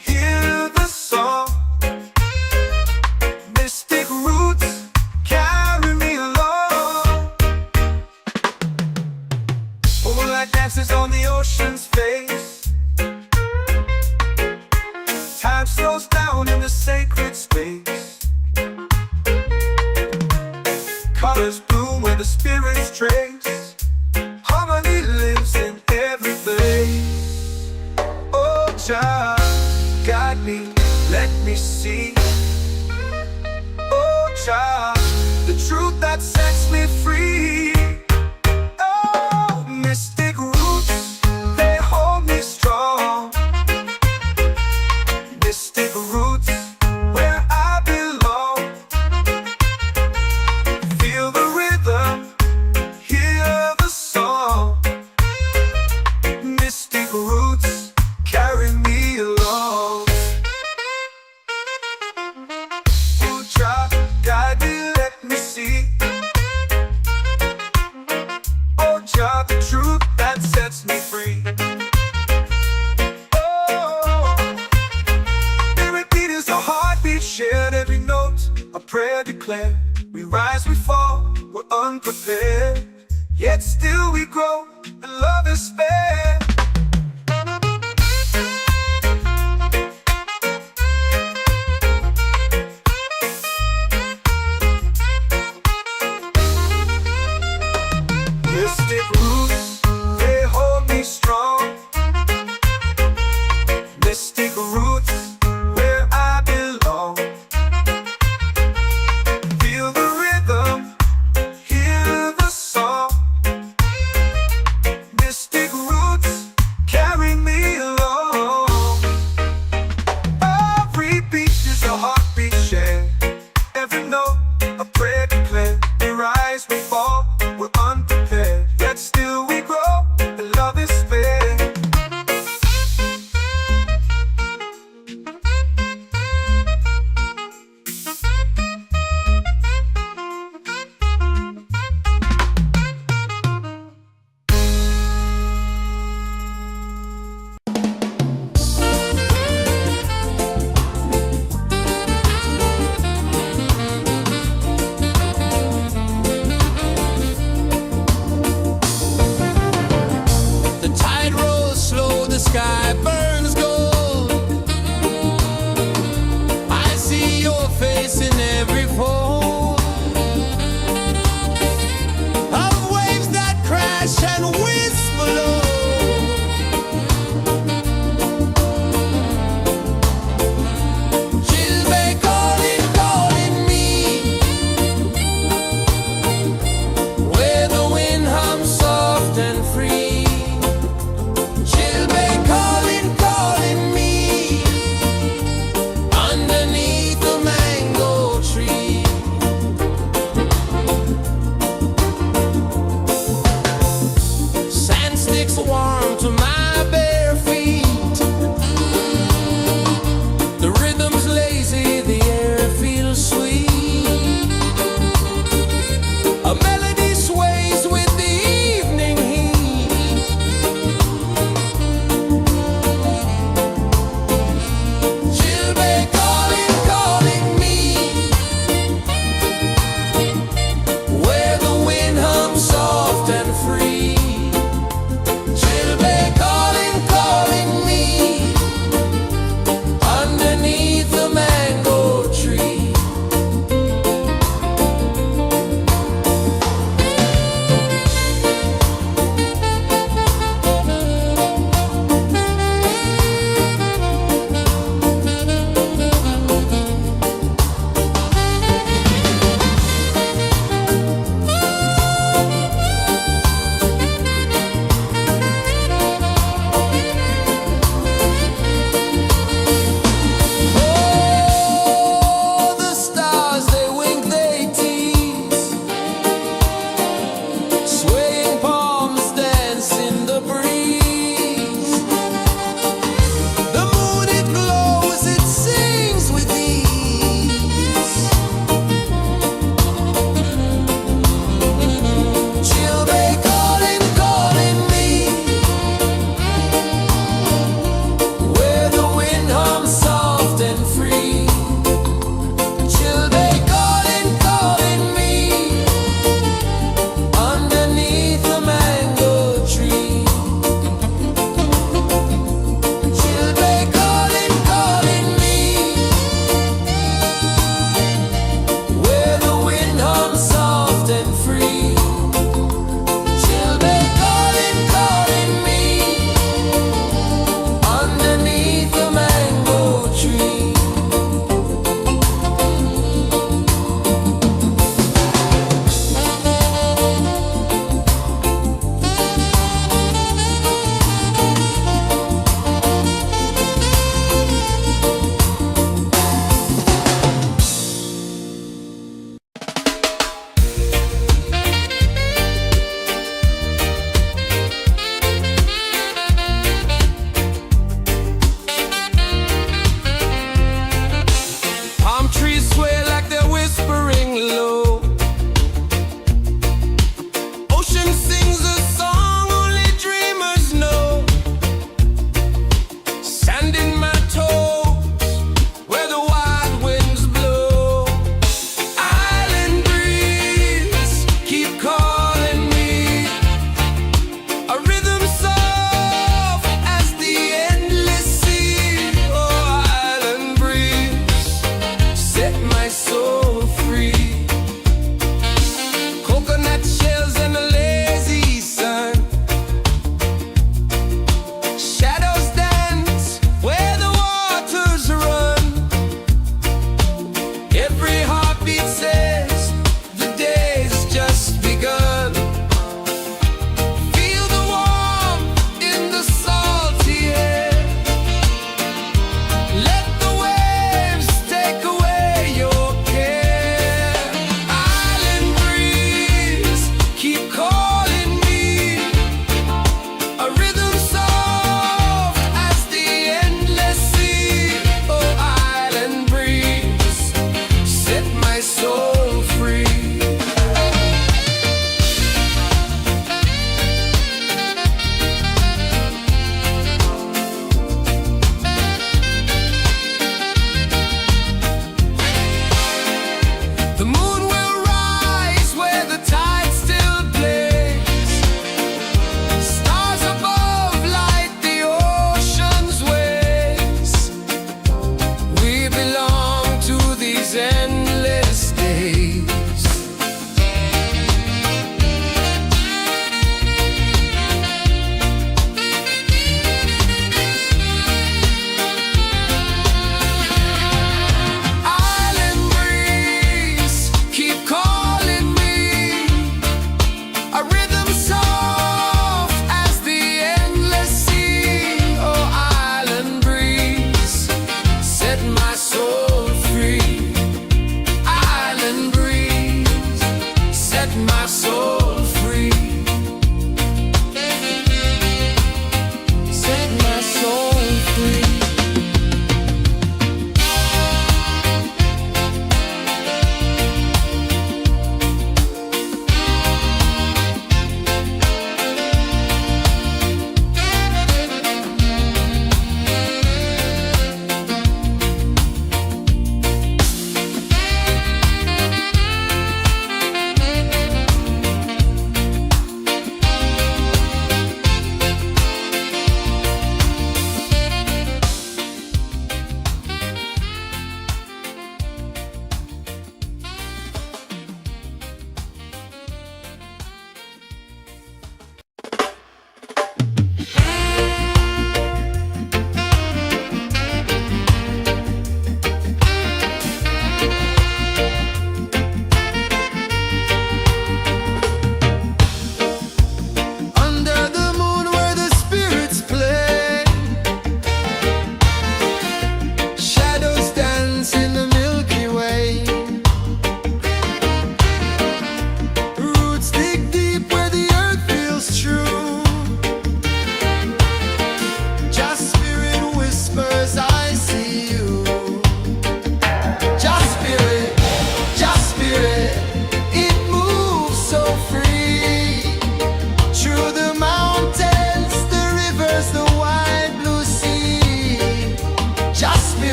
hear the song. Mystic roots, carry me along. Moonlight dances on the ocean's face. Time slows down in the sacred space. Colors bloom where the spirits trace. Harmony lives in every place. Oh, Jah, guide me, let me see. Oh, Jah, the truth that sets me free. Oh, mystic roots, they hold me strong. Mystic roots, where I belong. Feel the rhythm, hear the song. Mystic roots, carry me along. Oh, Jah, guide me, let me see. Oh, Jah, the truth that sets me free. A heartbeat shared, every note a prayer declared. We rise, we fall, we're unprepared, yet still we grow, and love is spared. Mystic roots, they hold me strong. Mystic roots, where I belong. Feel the rhythm, hear the song. Mystic roots,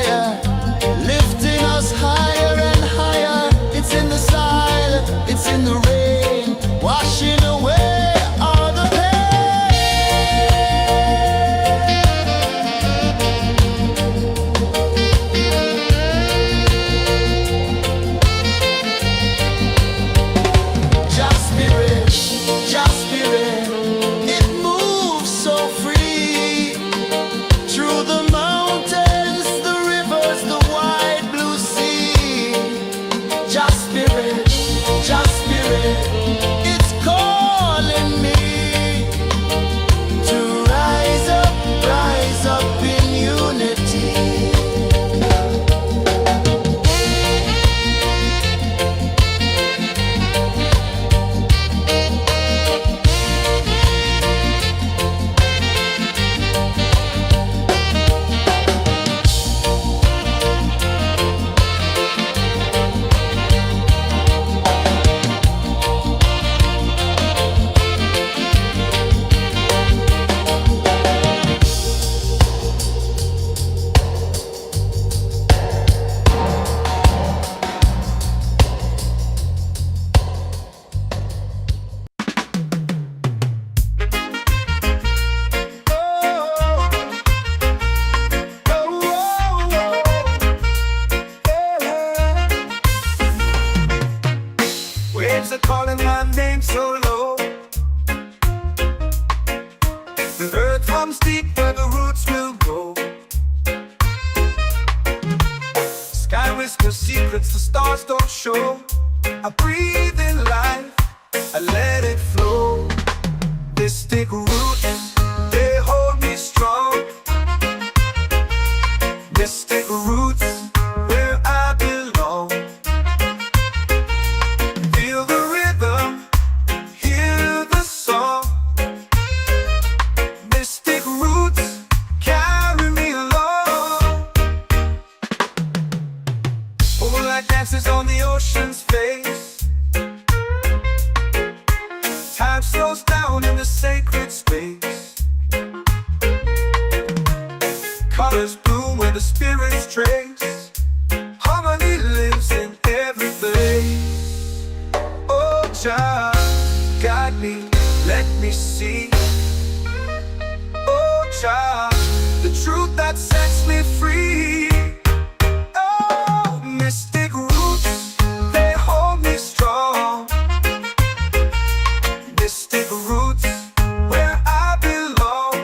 fire, lifting us higher and higher. It's in the silence, it's in the rain, washing away all the Just spirit, just spirit, it moves so free through the mountains, the rivers, the wide blue sea. Just spirit, it's calling me to rise up in unity. Waves are calling my name so low. The earth hums deep where the roots will go. Sky whispers secrets the stars don't show. I breathe in life, I let it flow. This thick roots, they hold me strong. This thick roots, where I belong. Feel the rhythm, hear the song. Mystic roots carry me along. Moonlight dances on the ocean's face. Time slows down in the sacred space. Colors bloom where the spirits trace. Harmony lives in every place. Oh, Jah, guide me, let me see. Oh, Jah, the truth that sets me free. Oh, mystic roots, they hold me strong. Mystic roots, where I belong.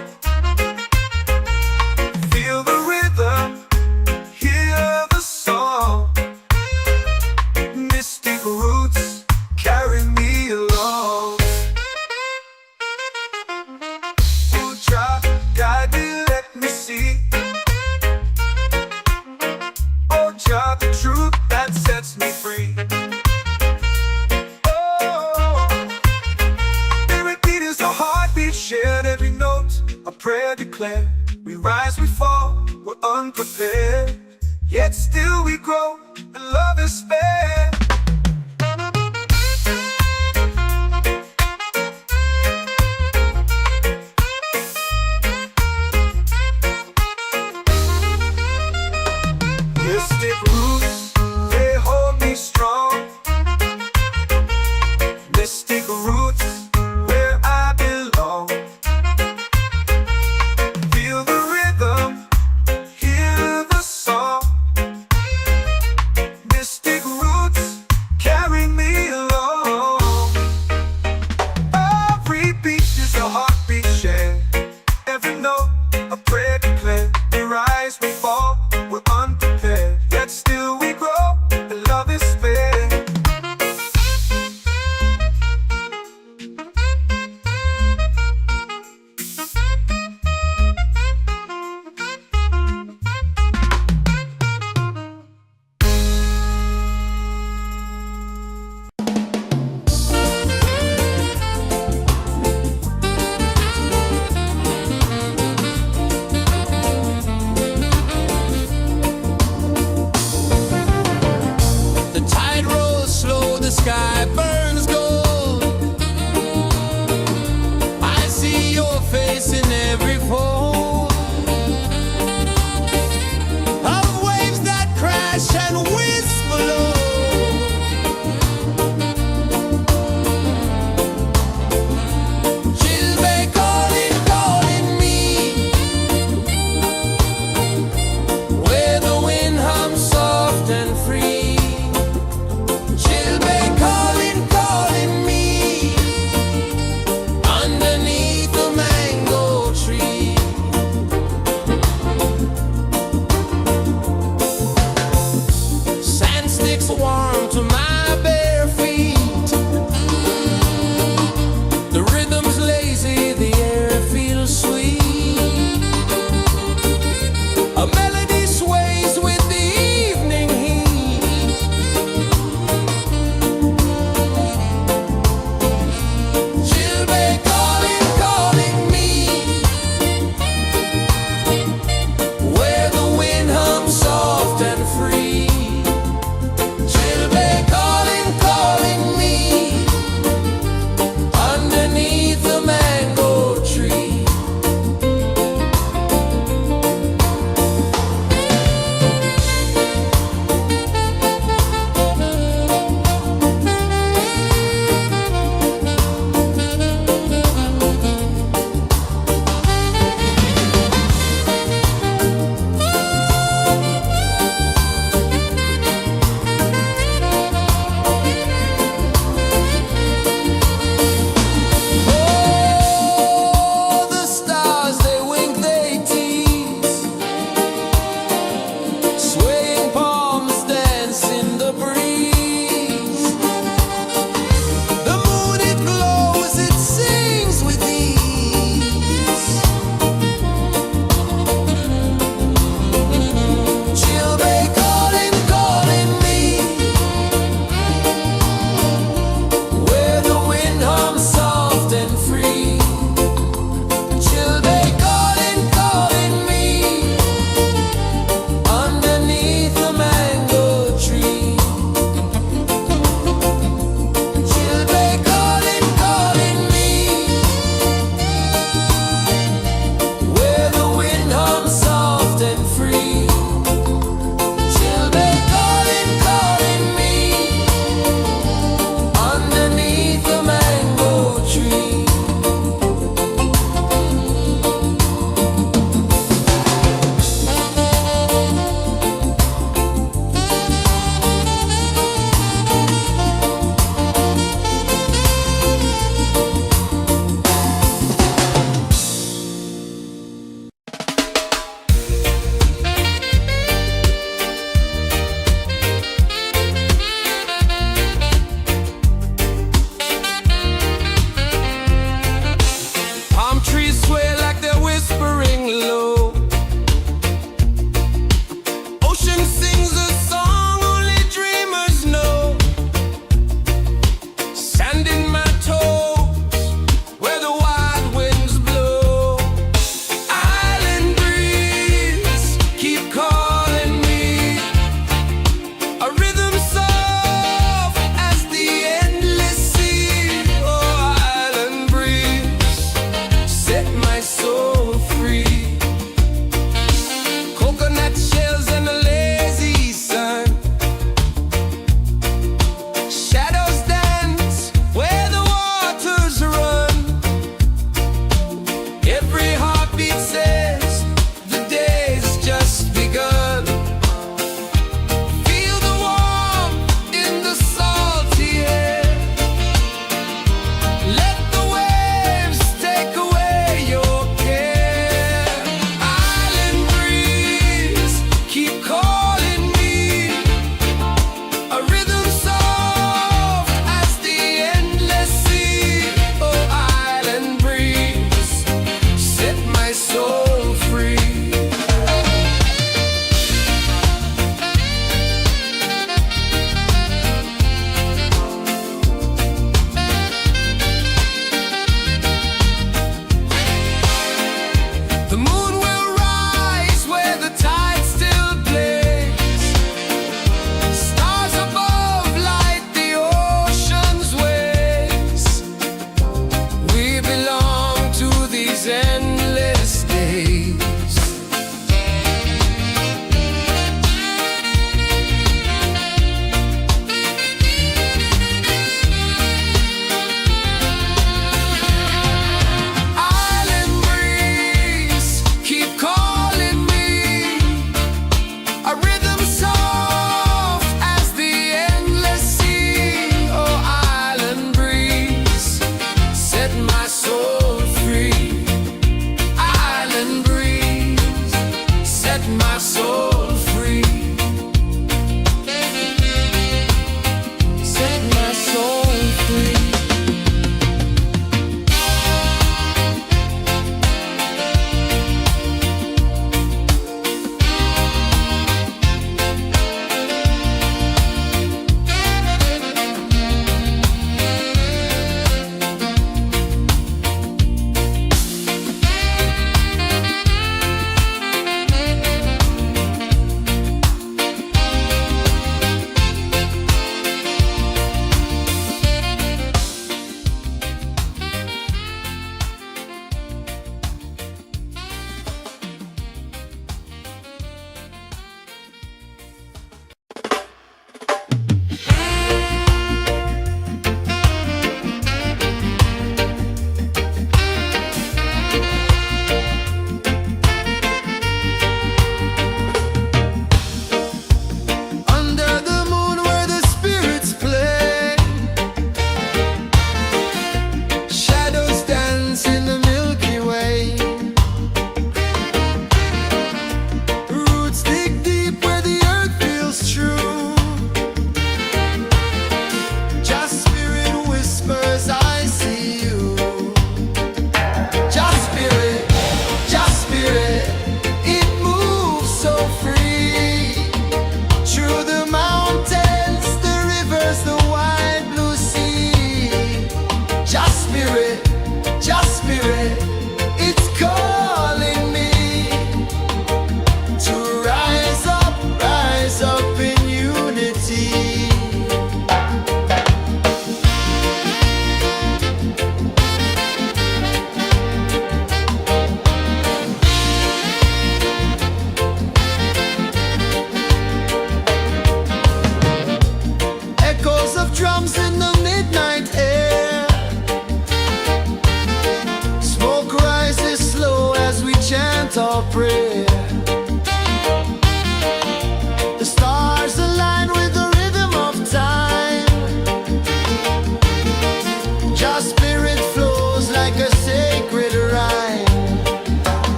Feel the rhythm, hear the song. Mystic roots carry me along. Oh, Jah, guide me, let me see. Oh, Jah, the truth that sets me free. Oh, spirit beat is a heartbeat shared, every note a prayer declared. We rise, we fall, we're unprepared, yet still we grow, and love is spared. Mystic roots, they hold me strong. Mystic roots, where I belong. Feel the rhythm, hear the song. Mystic roots carry me along. Every beat is a heartbeat shared, every note a prayer declared. We rise, we fall, we're unprepared, yet hush and whisper low. Chilbay calling, calling me, where the wind hums soft and free. Chilbay calling, calling me, underneath the mango tree.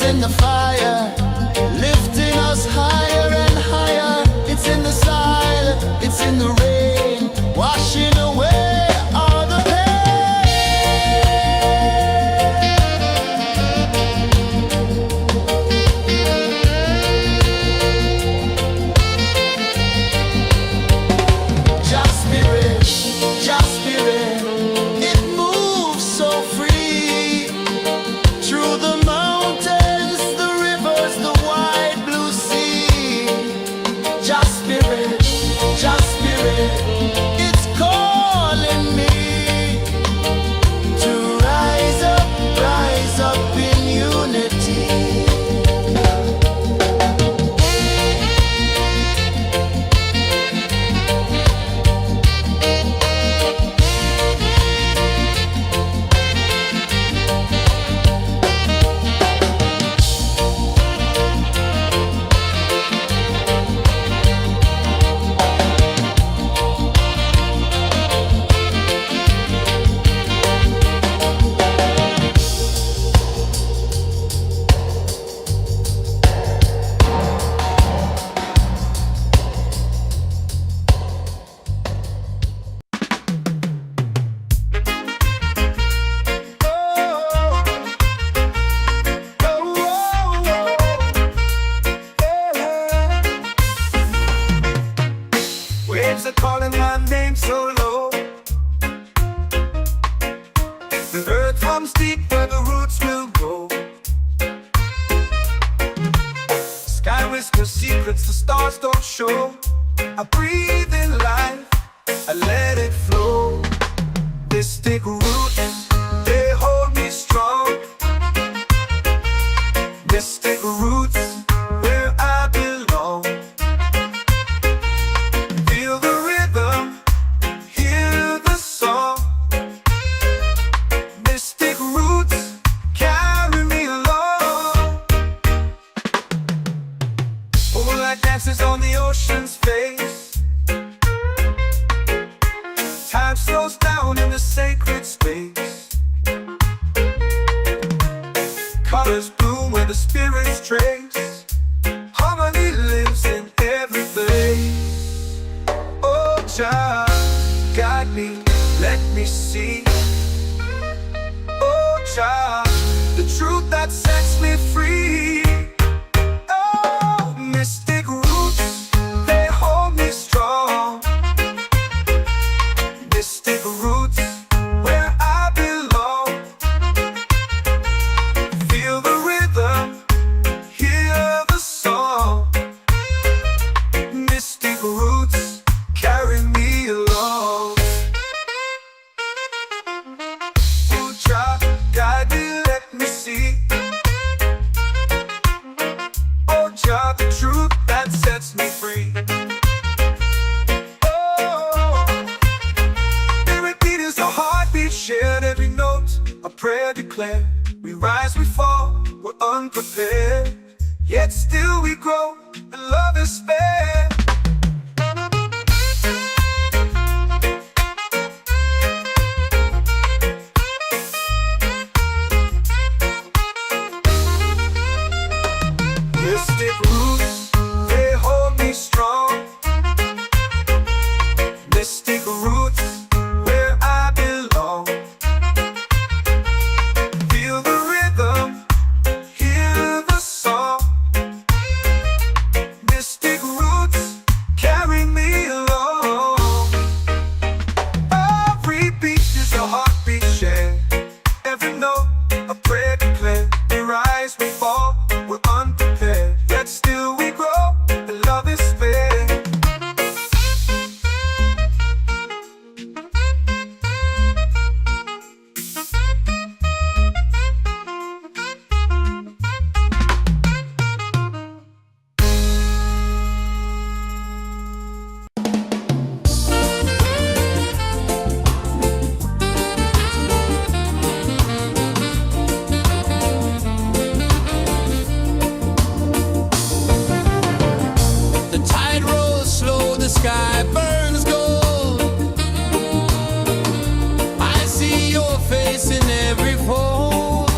in the fire, lifting us higher and higher. It's in the silence, it's in the rain, washing away all the pain. Just spirit, just spirit, it moves so free through the mountains, the rivers, the wide blue sea. Just spirit, it's calling me to rise up in unity. Waves are calling my name so low. The earth hums deep where the roots will grow. Sky whispers secrets the stars don't show. I breathe in life, I let it flow. Mystic roots, they hold me strong. Mystic roots, where I belong. Feel the rhythm, hear the song. Mystic roots, carry me along. Moonlight dances on the ocean's face. Time slows down in the sacred space. Colors bloom where the spirits trace. Harmony lives in every place. Oh, child, guide me, let me see. Oh, child, the truth that sets me free. Oh, mystic roots, they hold me strong. Mystic roots, where I belong. Feel the rhythm, hear the song. Mystic roots, carry me along. Oh, child, guide me, let me see. Oh, child, the truth that sets me free. Oh, spirit beat is a heartbeat shared, every note a prayer declared. We rise, we fall, we're unprepared, yet still we grow, and love is spared. Mystic roots, they hold me strong. Mystic roots, where I belong. Feel the rhythm, hear the song. Mystic roots, carry me along. Every beat is a heartbeat shared, every note a prayer declared. We rise, we fall, we're unprepared, yet still we grow, and love is spared. The tide rolls slow, the sky burns gold. I see your face in every fold.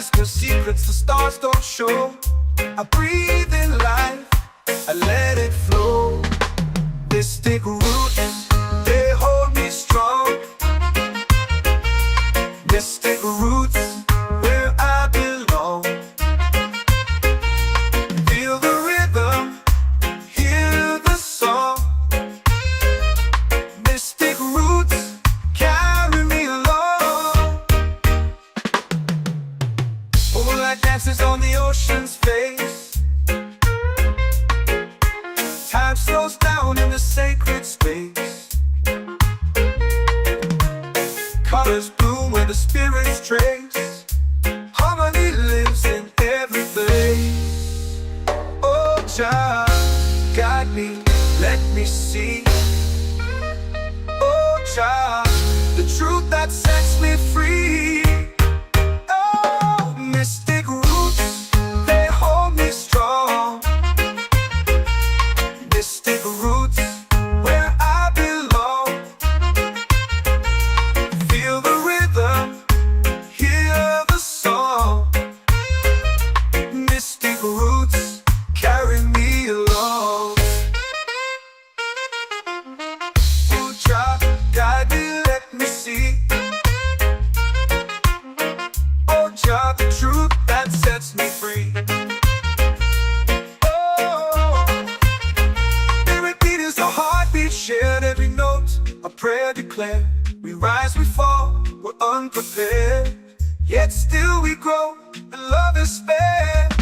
whisper secrets the stars don't show. I breathe in life, I let it flow. Mystic roots, they hold me strong. Mystic roots, where I belong. Feel the rhythm, hear the song. Mystic roots, carry me along. Moonlight dances on the ocean's face. Time slows down in the sacred space. Colors bloom where the spirits trace. Harmony lives in every place. Oh, Jah, guide me, let me see. Oh, Jah, the truth that sets me free. Oh, mystic roots, they hold me strong. Mystic roots, where I belong. Feel the rhythm, hear the song. Mystic roots, carry me along. Oh, Jah, guide me, let me see. Oh, Jah, the truth that sets me free. Shared every note, a prayer declared. We rise, we fall, we're unprepared. Yet still we grow, and love is spared.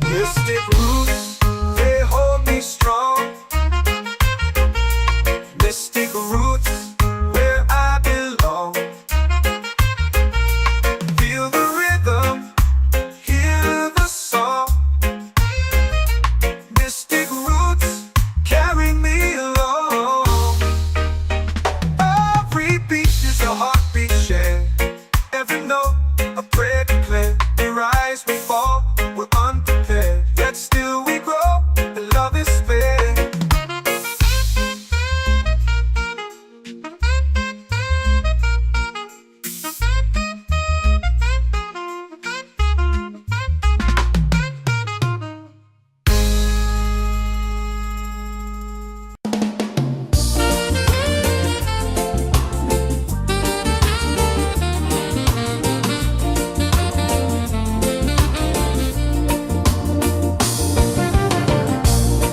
Mystic roots, they hold me strong. Mystic roots, where I belong. Feel the rhythm, hear the song. Mystic roots, carry me along. Every beat is a heartbeat shared. Every note, a prayer declared. We rise, we fall, we're unprepared. Yet still we grow, and love is spared.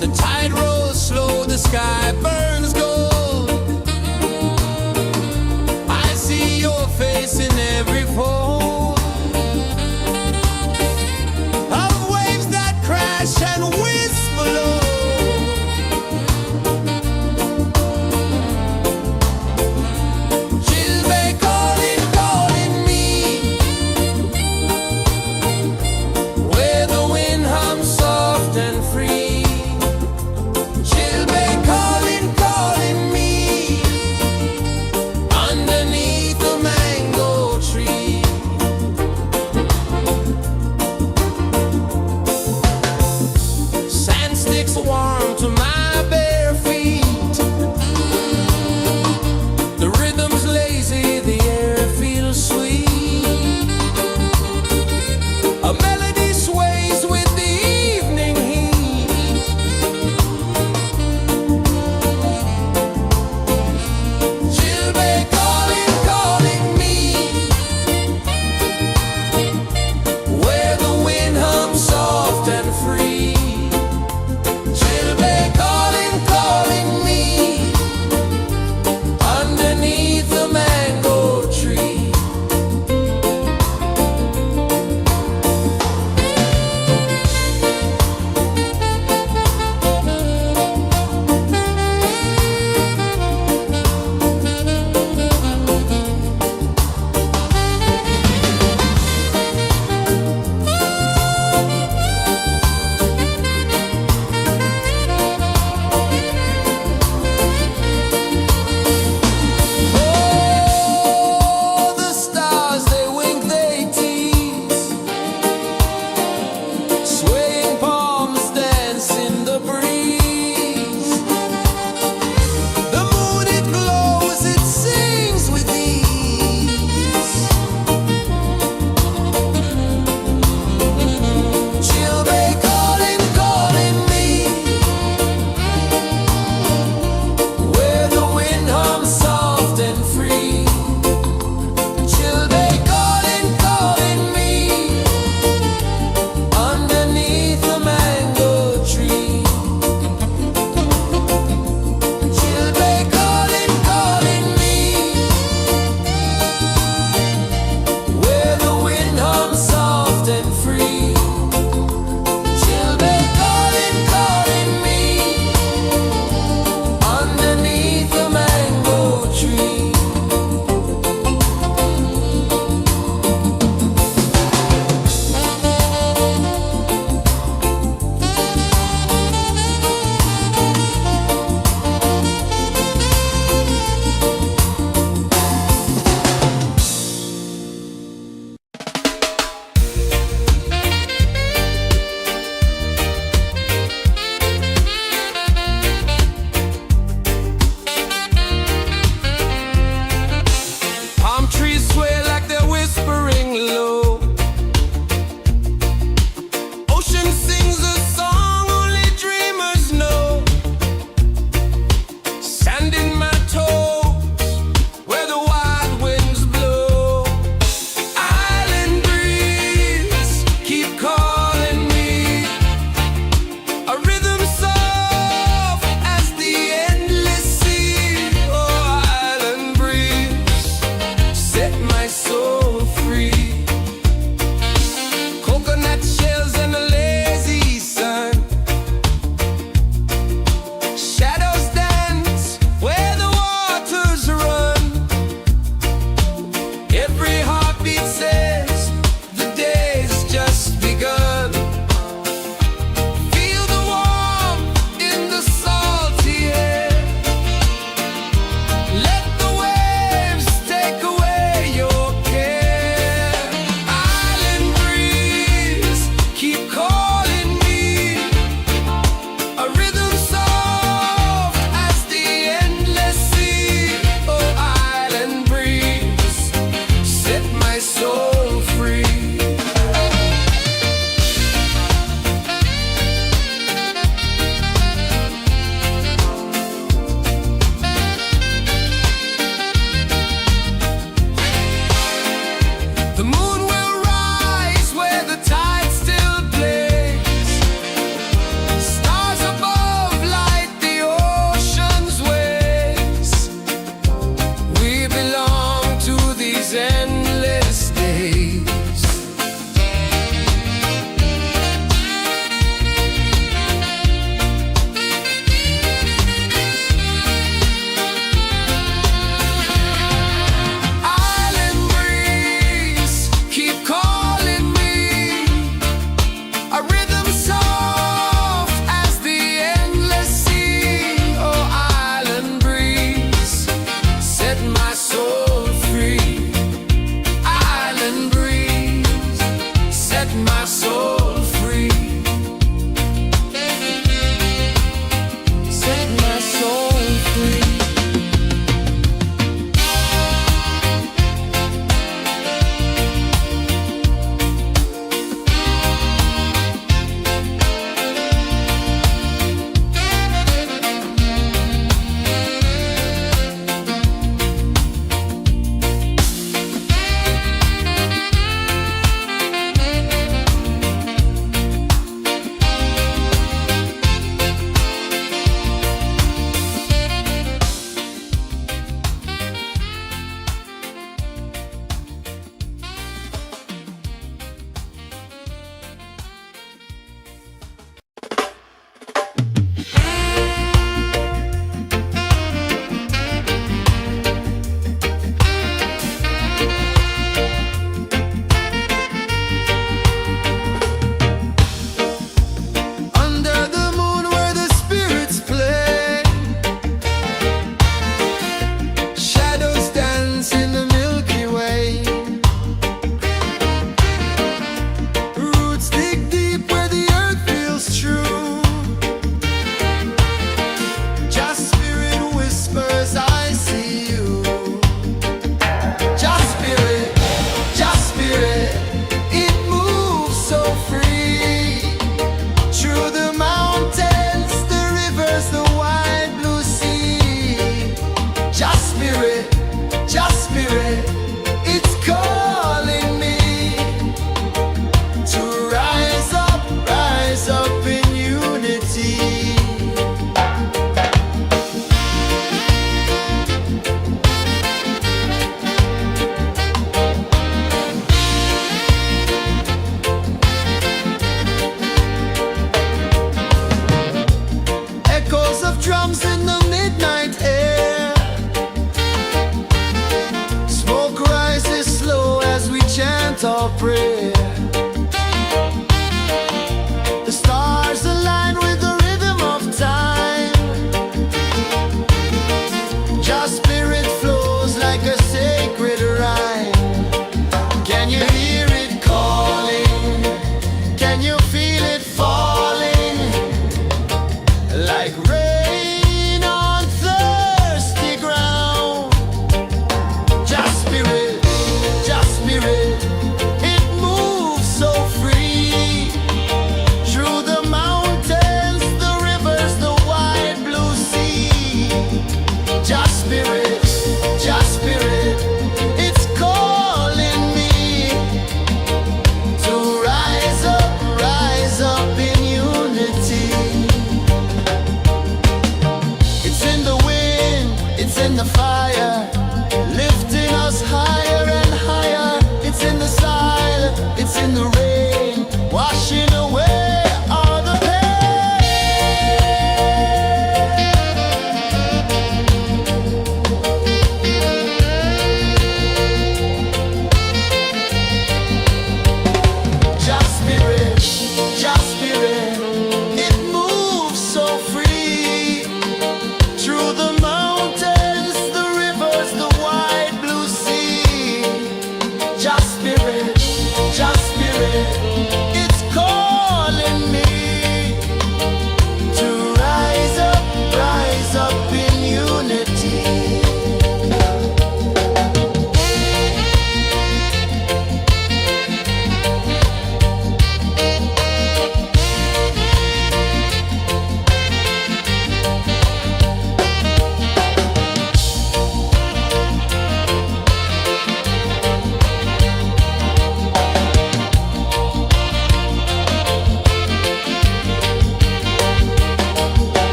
The tide rolls slow, the sky burns gold. I see your face in every fold of waves that crash and whisper low. She'll be calling, calling me, where the wind hums soft and free. She'll be calling,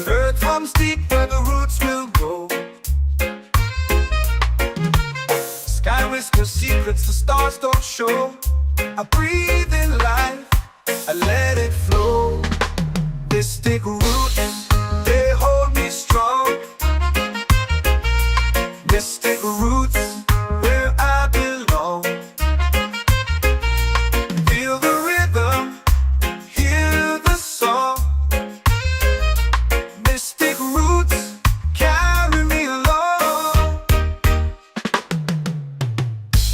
earth comes deep where the roots will grow. Sky whispers secrets the stars don't show. I breathe in life, I let it flow. Mystic roots, they hold me strong. Mystic roots, where I belong. Feel the rhythm, hear the song. Mystic roots, carry me along.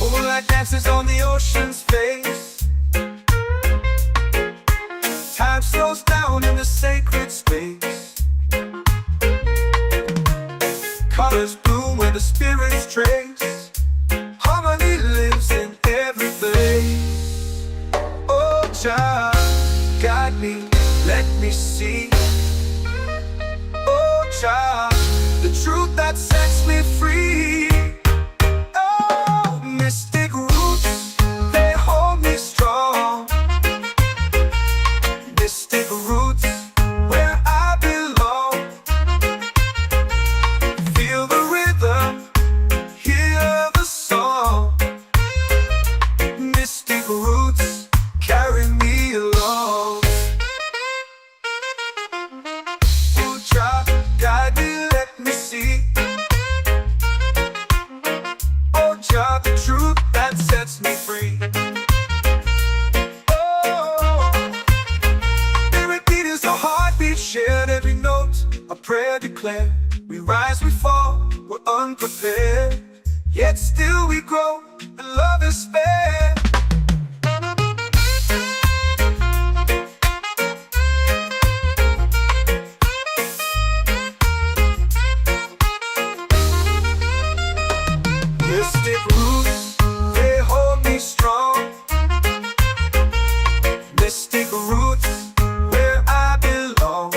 Moonlight dances on the ocean's face. Time slows down in the sacred space. Colors bloom where the spirits trace. Harmony lives in every place. Oh, child, guide me, let me see. Oh, child, the truth that sets me free. Oh, mystic roots, they hold me strong. Mystic roots, where I belong. Feel the rhythm, hear the song. Mystic roots, carry me along. Oh, child, guide me, let me see. Oh, child, the truth that sets me free. Oh, spirit beat is a heartbeat shared, every note a prayer declared. We rise, we fall, we're unprepared, yet still we grow, and love is spared. Mystic roots, they hold me strong. Mystic roots, where I belong.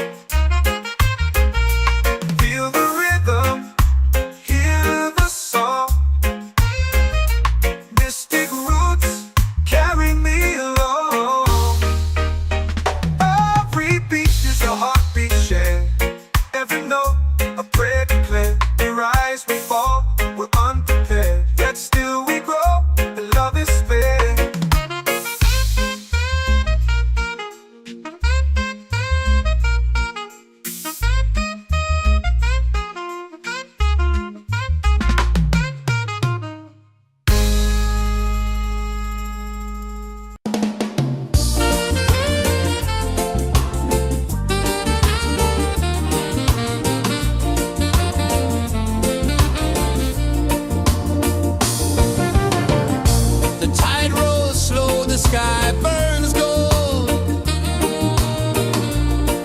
Feel the rhythm, hear the song. Mystic roots, carry me along. Every beat is a heartbeat shared, every note a prayer declared. We rise, we fall, we're unprepared, yet still we grow, and love is spared. The tide rolls slow, the sky burns gold.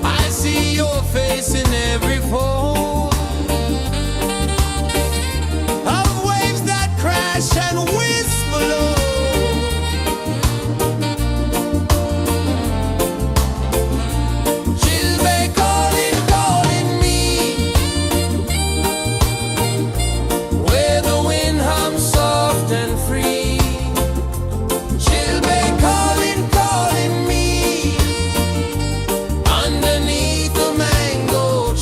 I see your face in every fold of waves that crash and whisper low. She'll be calling, calling me, where the wind hums soft and free. She'll be calling, calling me, underneath the mango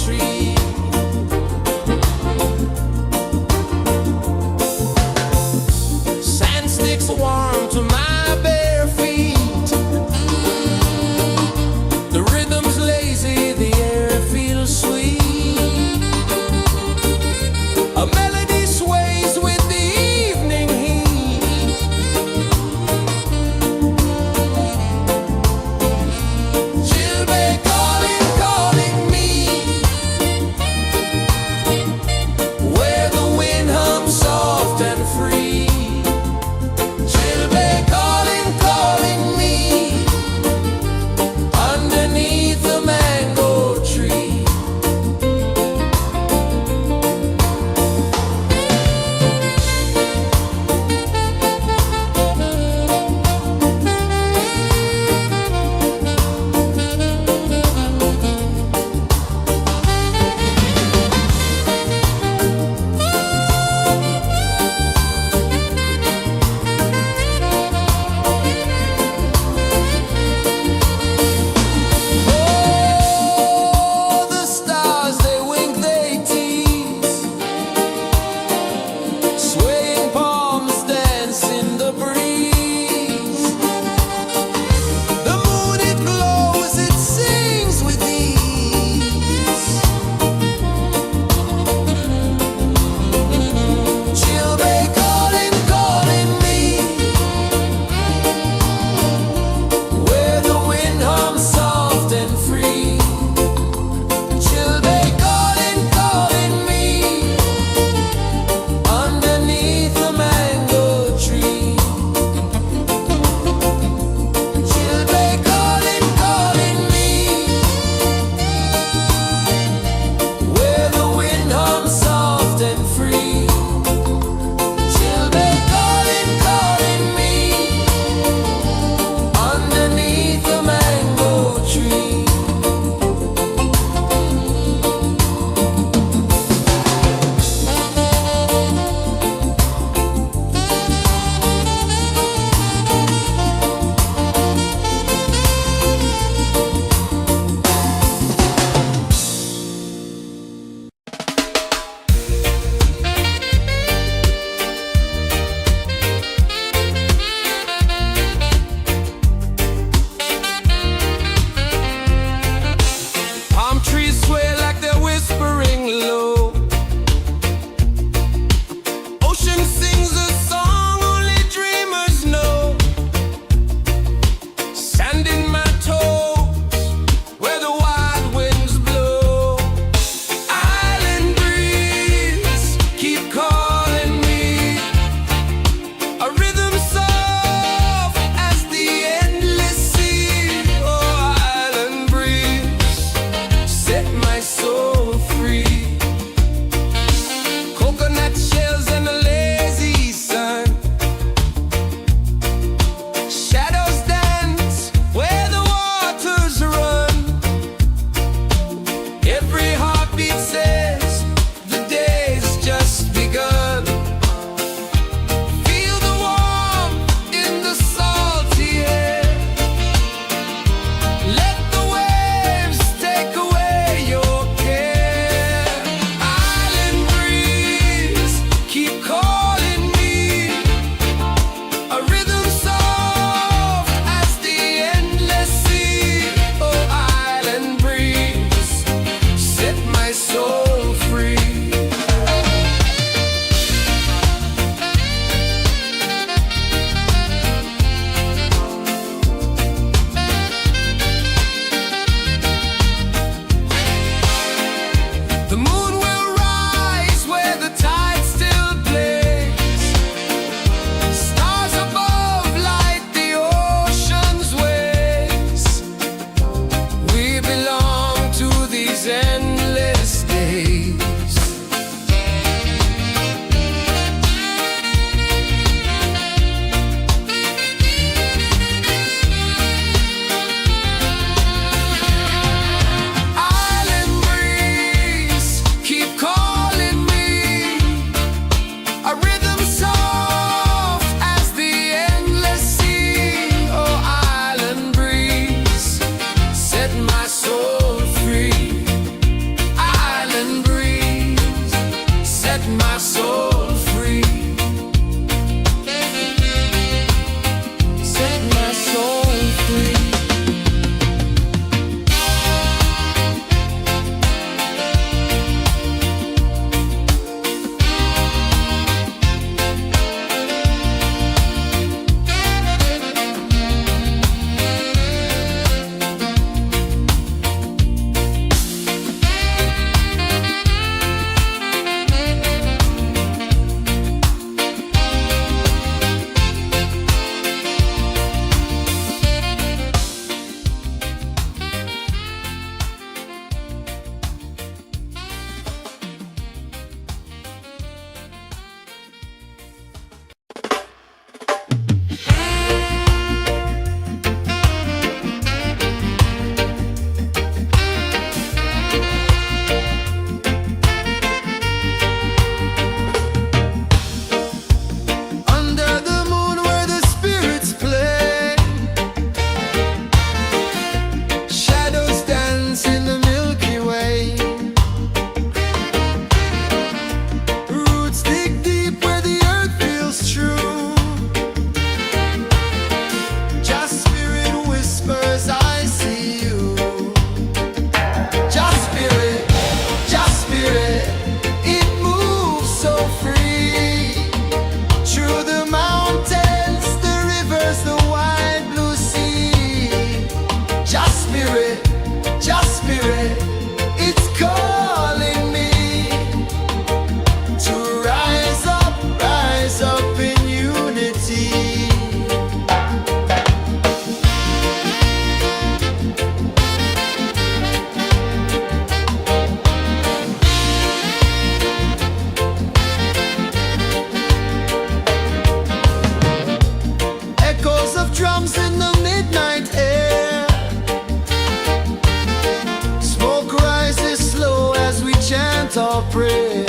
your prayer.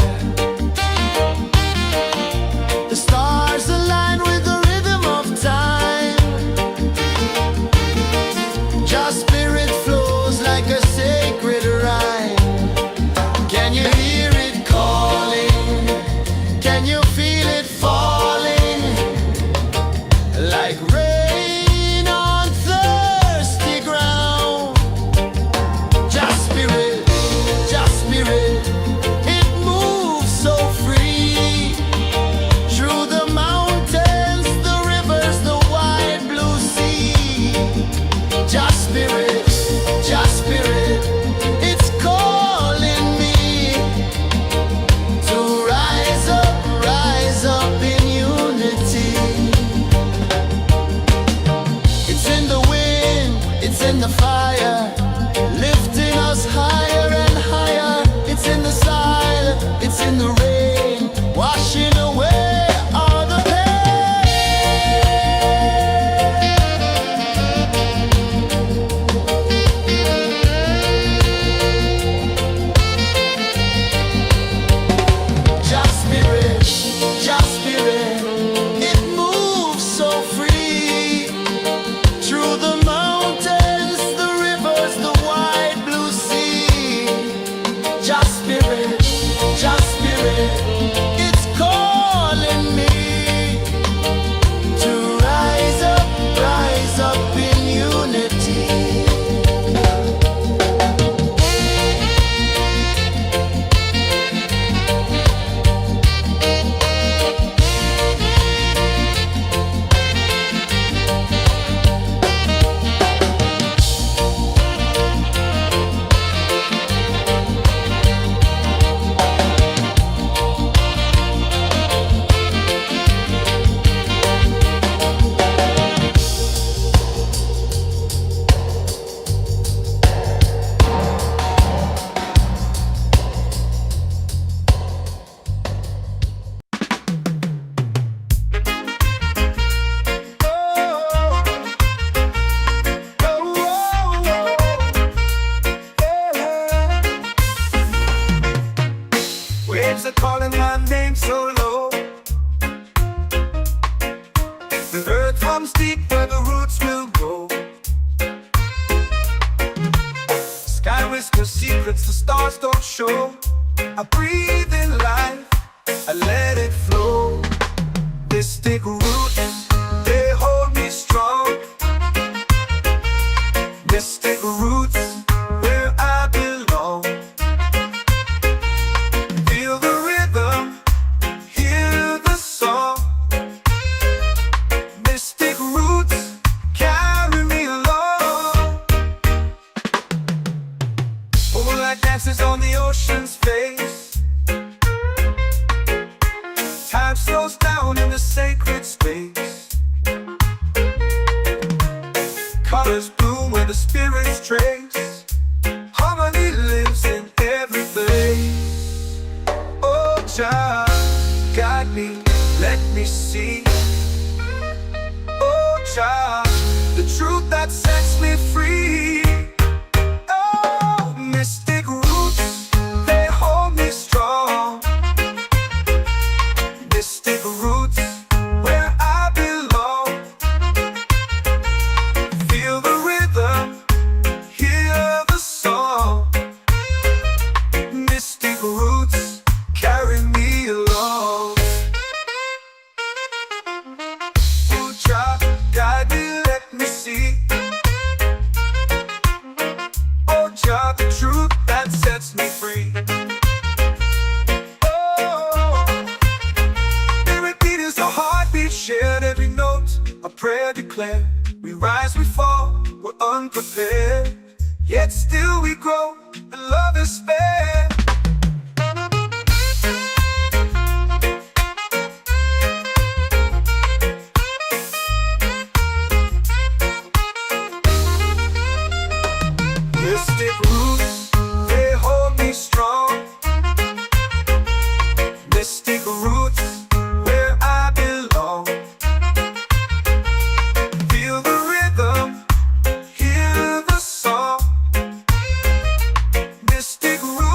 The stars align with the rhythm of time. Your spirit flows like a sacred rhyme. Can you hear it calling? Can you feel it falling? Like rain on thirsty ground. Just spirit, it moves so free. Through the mountains, the rivers, the wide blue sea. Just spirit, it's calling me to rise up in unity. It's in the wind, it's in the fire, lifting us higher and higher. It's in the silence, it's in the rain, washing away all the Just spirit, it moves so free. Through the mountains, the rivers, the wide blue sea. Just spirit, it's calling me to rise up in unity. Waves are calling my name so low. The earth comes deep where the roots will grow. Sky whispers secrets the stars don't show. I breathe in life, I let it flow. Mystic roots, they hold me strong. Mystic roots, where I belong. Feel the rhythm, hear the song. Mystic roots, carry me along. Moonlight dances on the ocean's face. Time slows down in the sacred space. Colors bloom where the spirits trace. Harmony lives in every place. Oh, Jah, guide me, let me see. Oh, Jah, the truth that sets me free. Oh, mystic roots, they hold me strong. Mystic roots, where I belong. Feel the rhythm, hear the song. Mystic roots, carry me along. Oh, Jah, guide me, let me see. Oh, Jah, the truth that sets me free. Oh, spirit beat is a heartbeat shared, every note a prayer declared. We rise, we fall, we're unprepared, yet still we grow, and love is spared. Mystic roots, they hold me strong. Mystic roots, where I belong. Feel the rhythm, hear the song. Mystic roots.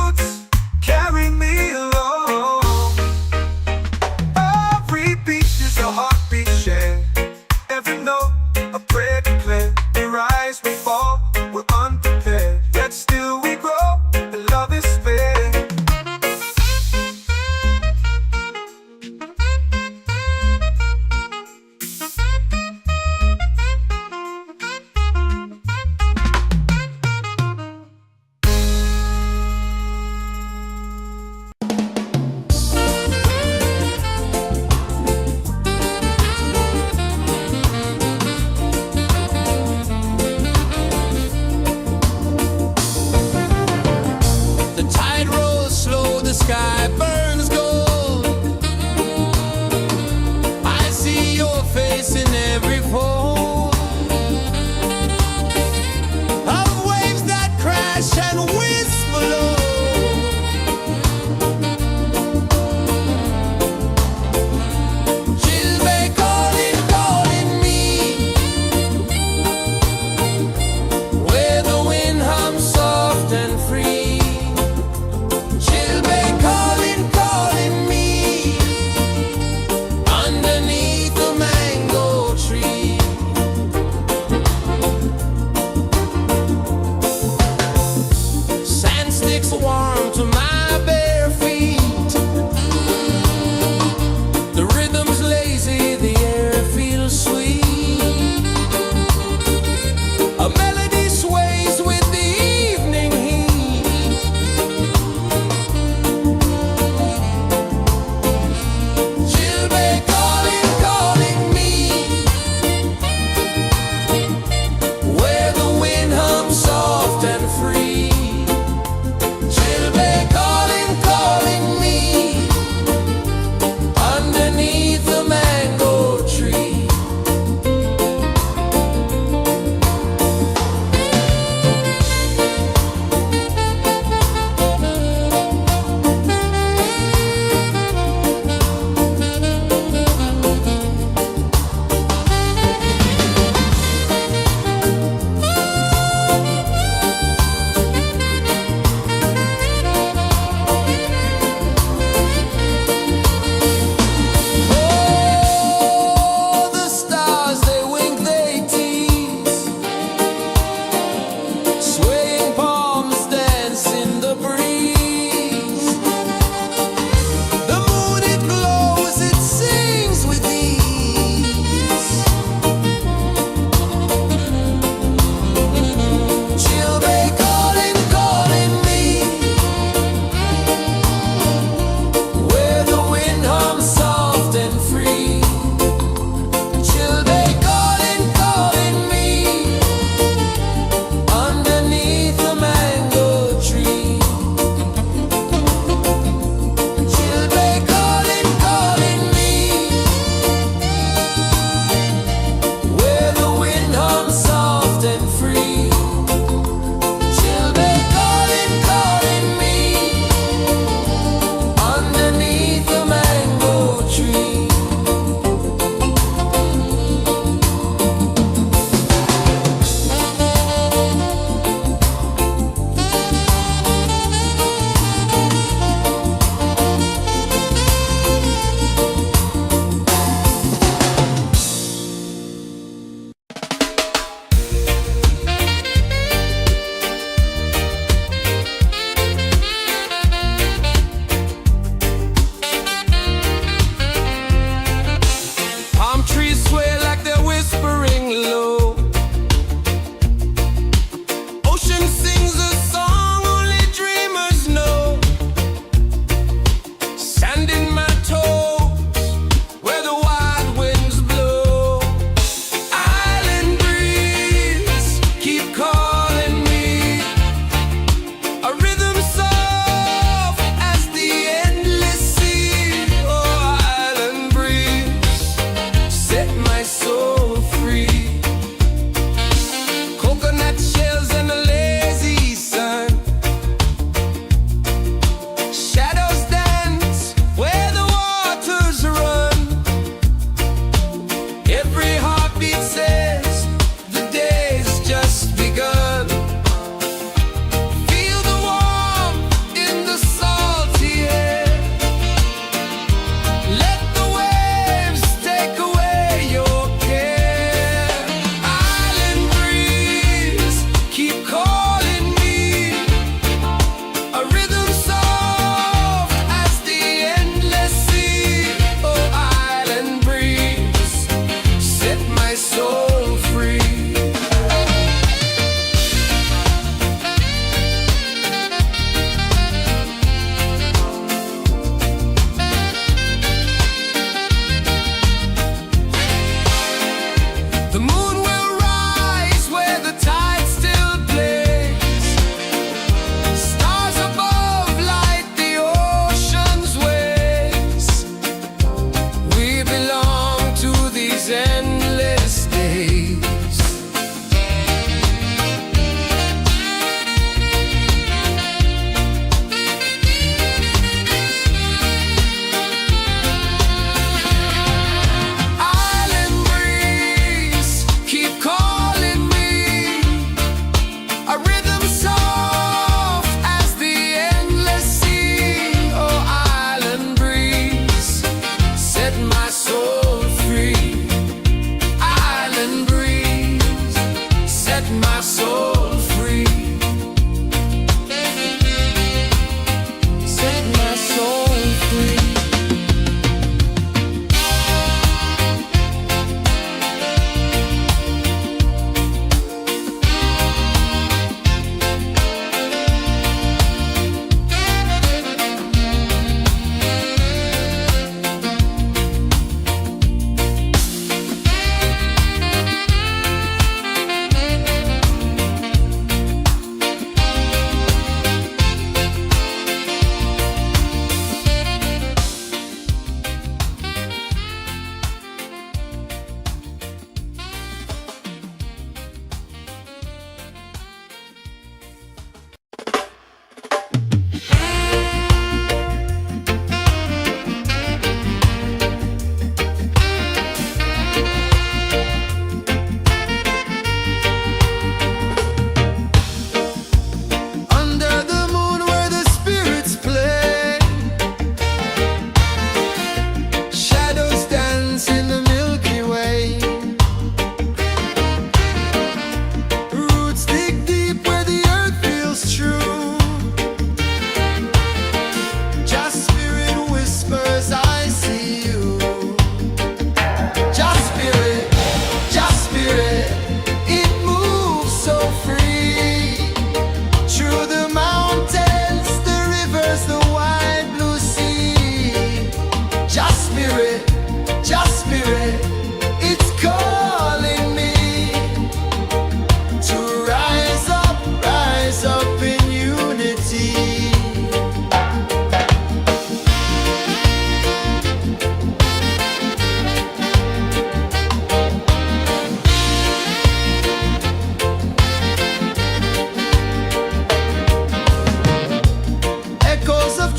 the sky burns gold. I see your face in every fold of waves that crash and whisper low. She'll be calling, calling me where the wind hums soft and free. She'll be calling, calling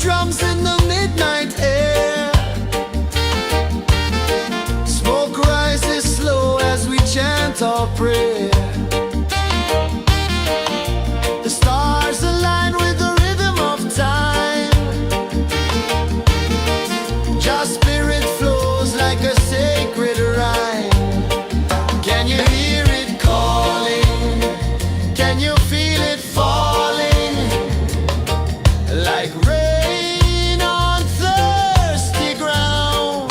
drums in the midnight air. Smoke rises slow as we chant our prayer. The stars align with the rhythm of time. Your spirit flows like a sacred rhyme. Can you hear it calling? Can you feel it falling? Like rain on thirsty ground.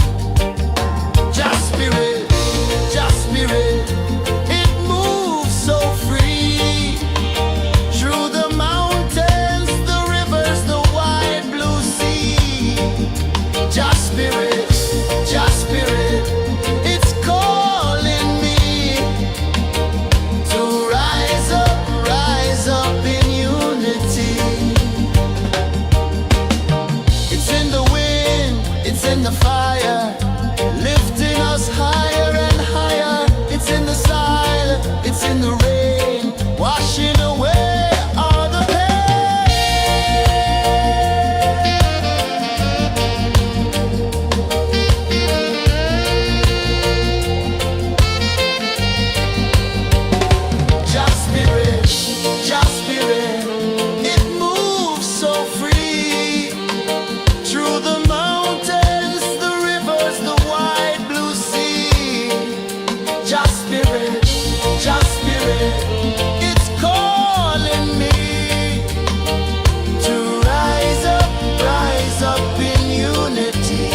Just spirit, it moves so free. Through the mountains, the rivers, the wide blue sea. Just spirit, it's calling me to rise up in unity. It's in the wind, it's in the fire, lifting us higher and higher. It's in the silence, it's in the rain, washing away all the Just spirit, it moves so free. Through the mountains, the rivers, the wide blue sea. Just spirit, it's calling me to rise up in unity.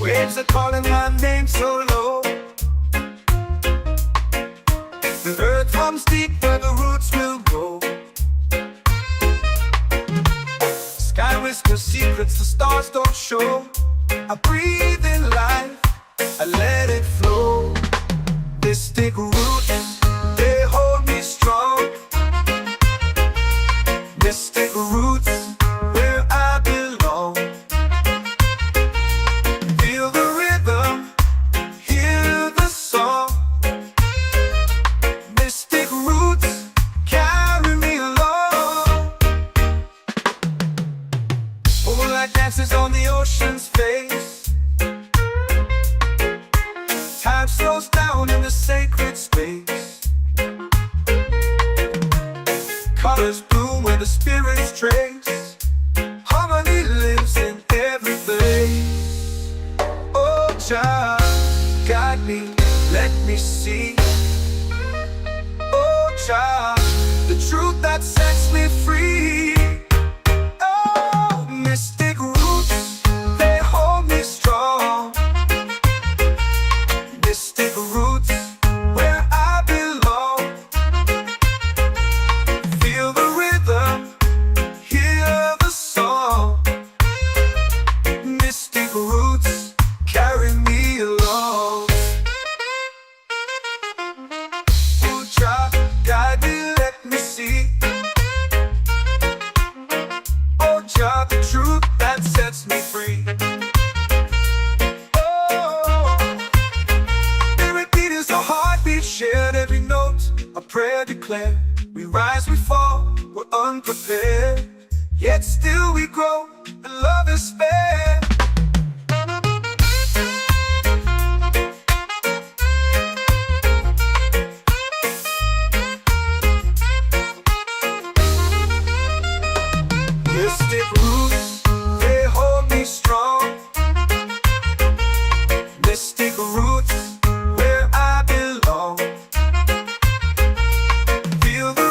Waves are calling my name so low. The earth hums deep where the roots will go. Sky whispers secrets the stars don't show. I breathe in life, I let it flow. Mystic roots, they hold me strong. Mystic roots, where I belong. Feel the rhythm, hear the song. Mystic roots, carry me along. Moonlight dances on the ocean's face. Time slows down in the sacred space. Colors bloom where the spirits trace. Harmony lives in every place. Oh, child, guide me, let me see. Oh, child, the truth that sets me free. Oh, mystic roots, they hold me strong. Mystic roots, where I belong. Feel the rhythm, hear the song. Mystic roots, carry me along. Oh, child, guide me, let me see. Oh, child, the truth that sets me free. Oh, every beat is a heartbeat shared, every note a prayer declared. We rise, we fall, we're unprepared, yet still we grow, and love is spared. Mystic roots, they hold me strong. Mystic roots, where I belong. Feel the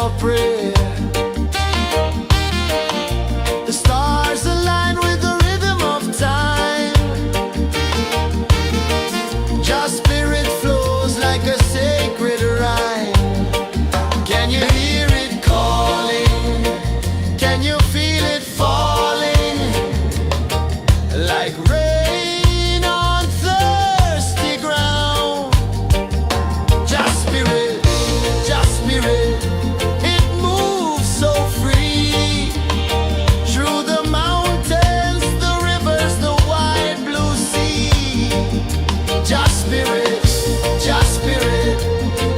your prayer. The stars align with the rhythm of time. Your spirit flows like a sacred rhyme. Can you hear it calling? Can you feel it falling? Like rain on thirsty ground. Just spirit, it moves so free. Through the mountains, the rivers, the wide blue sea. Just spirit,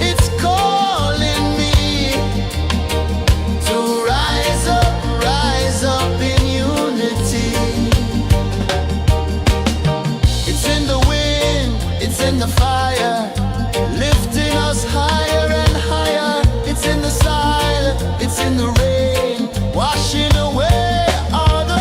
it's calling me to rise up in unity. It's in the wind, it's in the fire, lifting us higher and higher. It's in the silence, it's in the rain, washing away all the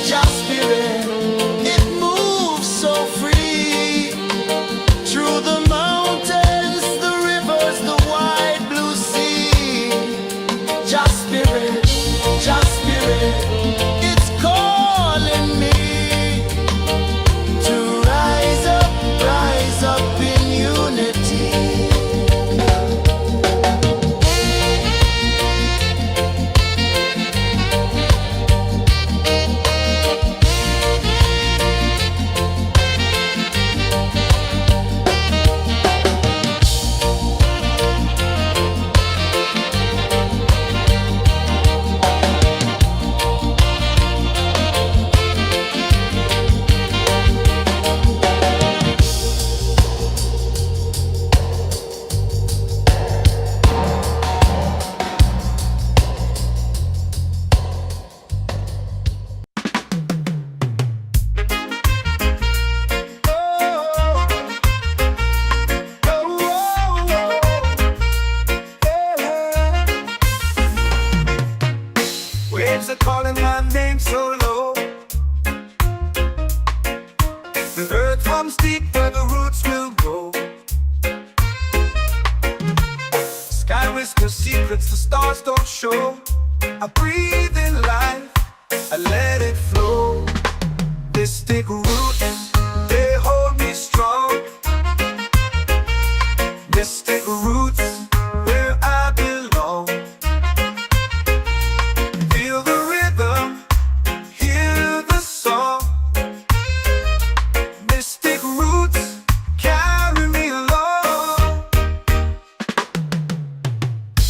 Just spirit, it moves so free. Through the mountains, the rivers, the wide blue sea. Just spirit, it's calling me to rise up in unity. Waves are calling my name so low. The earth runs deep where the roots will grow. Sky whispers secrets the stars don't show. I breathe in life, I let it flow. Mystic roots, they hold me strong. Mystic roots, where I belong. Feel the rhythm, hear the song. Mystic roots, carry me along.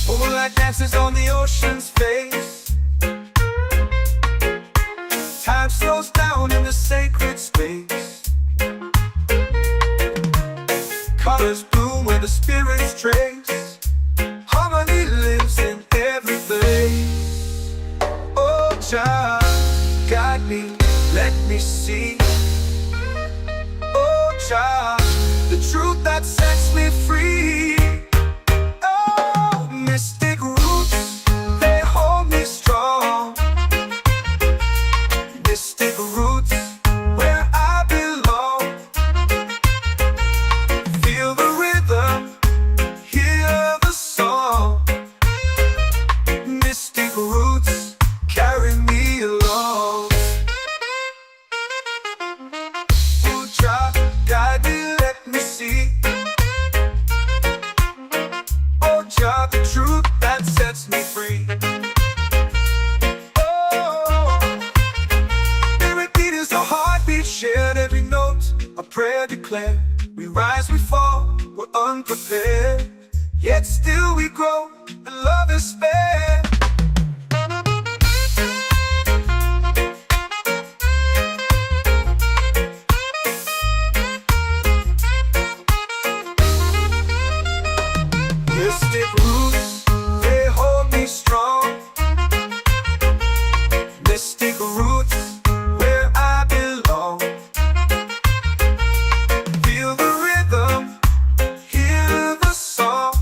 Moonlight dances on the ocean's face. Time slows down in the sacred space. Colors bloom where the spirits trace. Harmony lives in every place. Oh, child, guide me, let me see. Oh, child, the truth that sets me free. Oh, mystic roots, they hold me strong. Mystic roots, where I belong. Feel the rhythm, hear the song. Mystic roots, carry me along. Oh, child, guide me, let me see. Oh, child, the truth that sets me free. Oh, spirit beat is a heartbeat, shared every note, a prayer declared. We rise, we fall, we're unprepared, yet still we grow, and love is spared. Mystic roots, they hold me strong. Mystic roots, where I belong. Feel the rhythm, hear the song.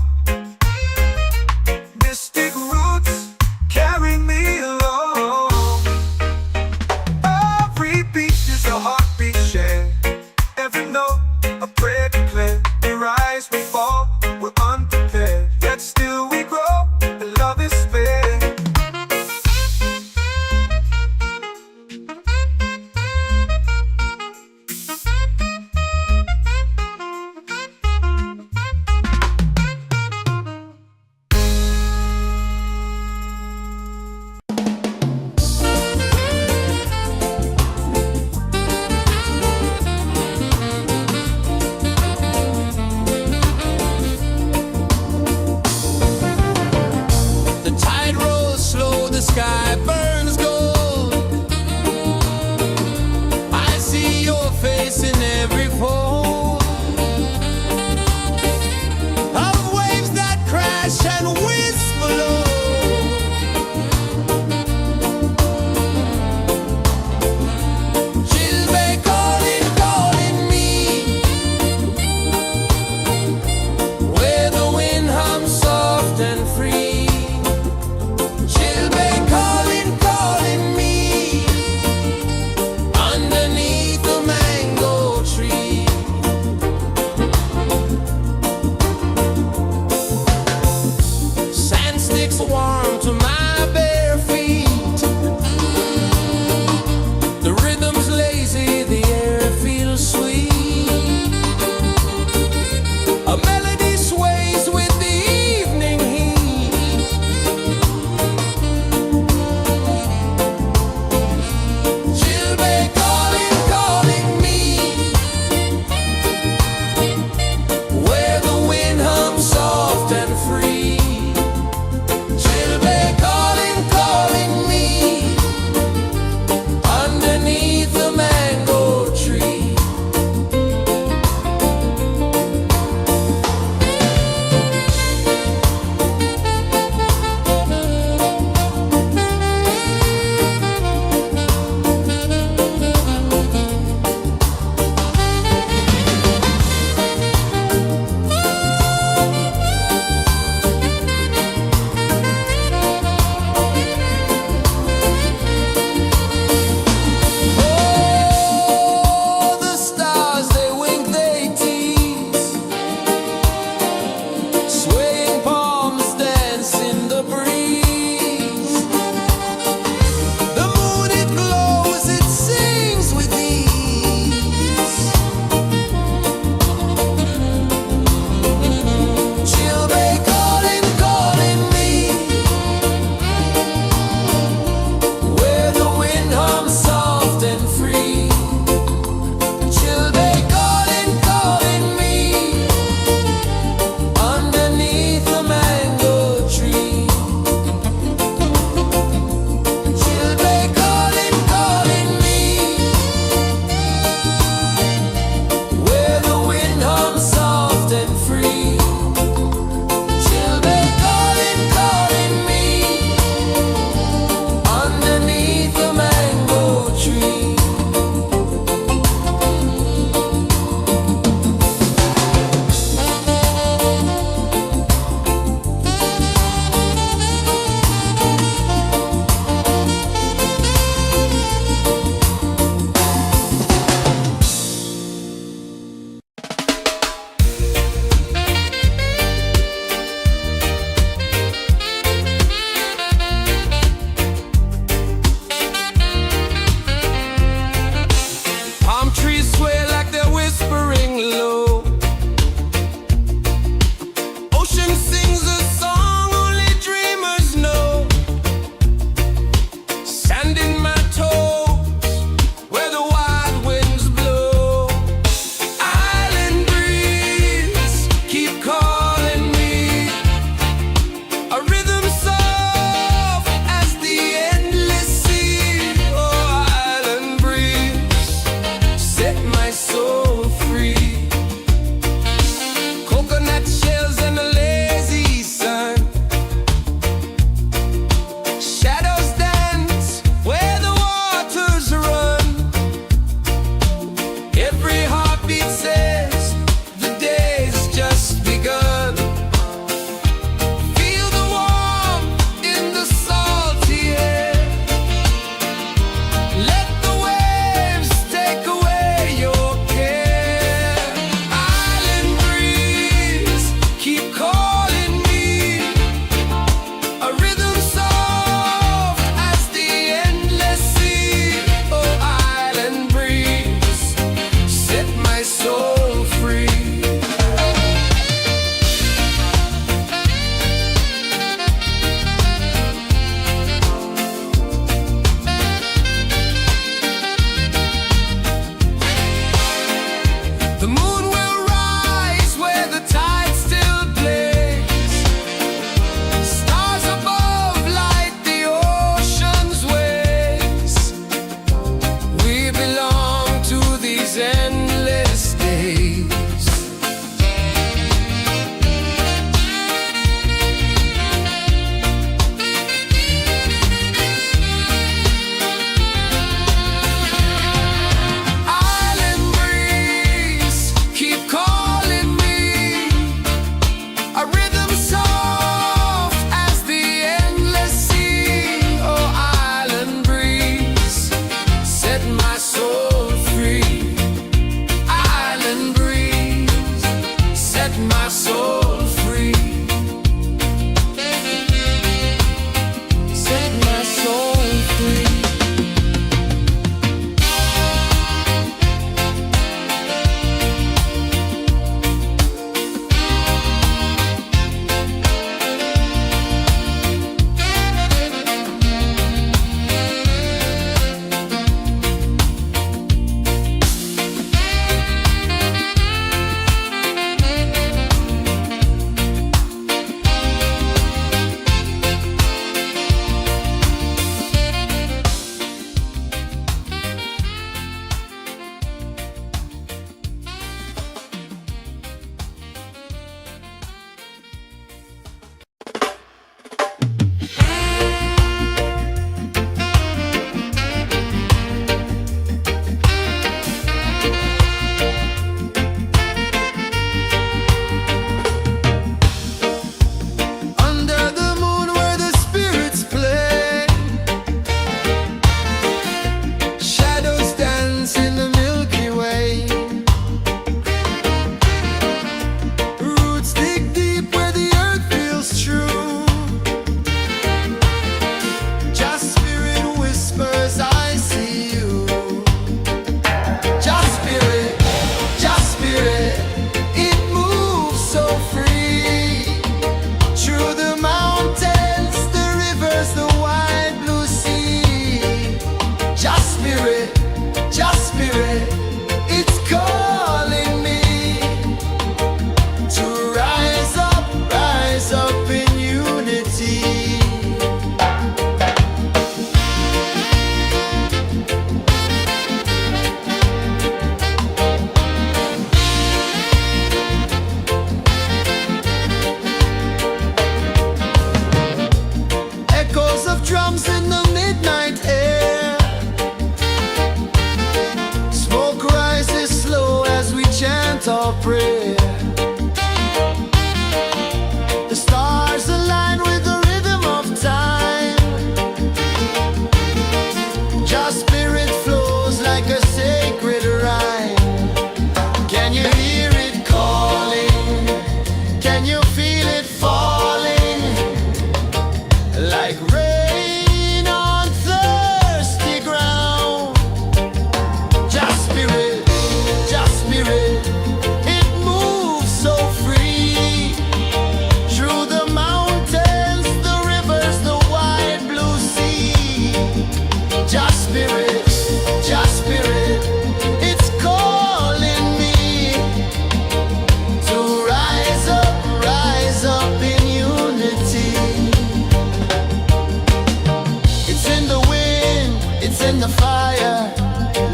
in the fire,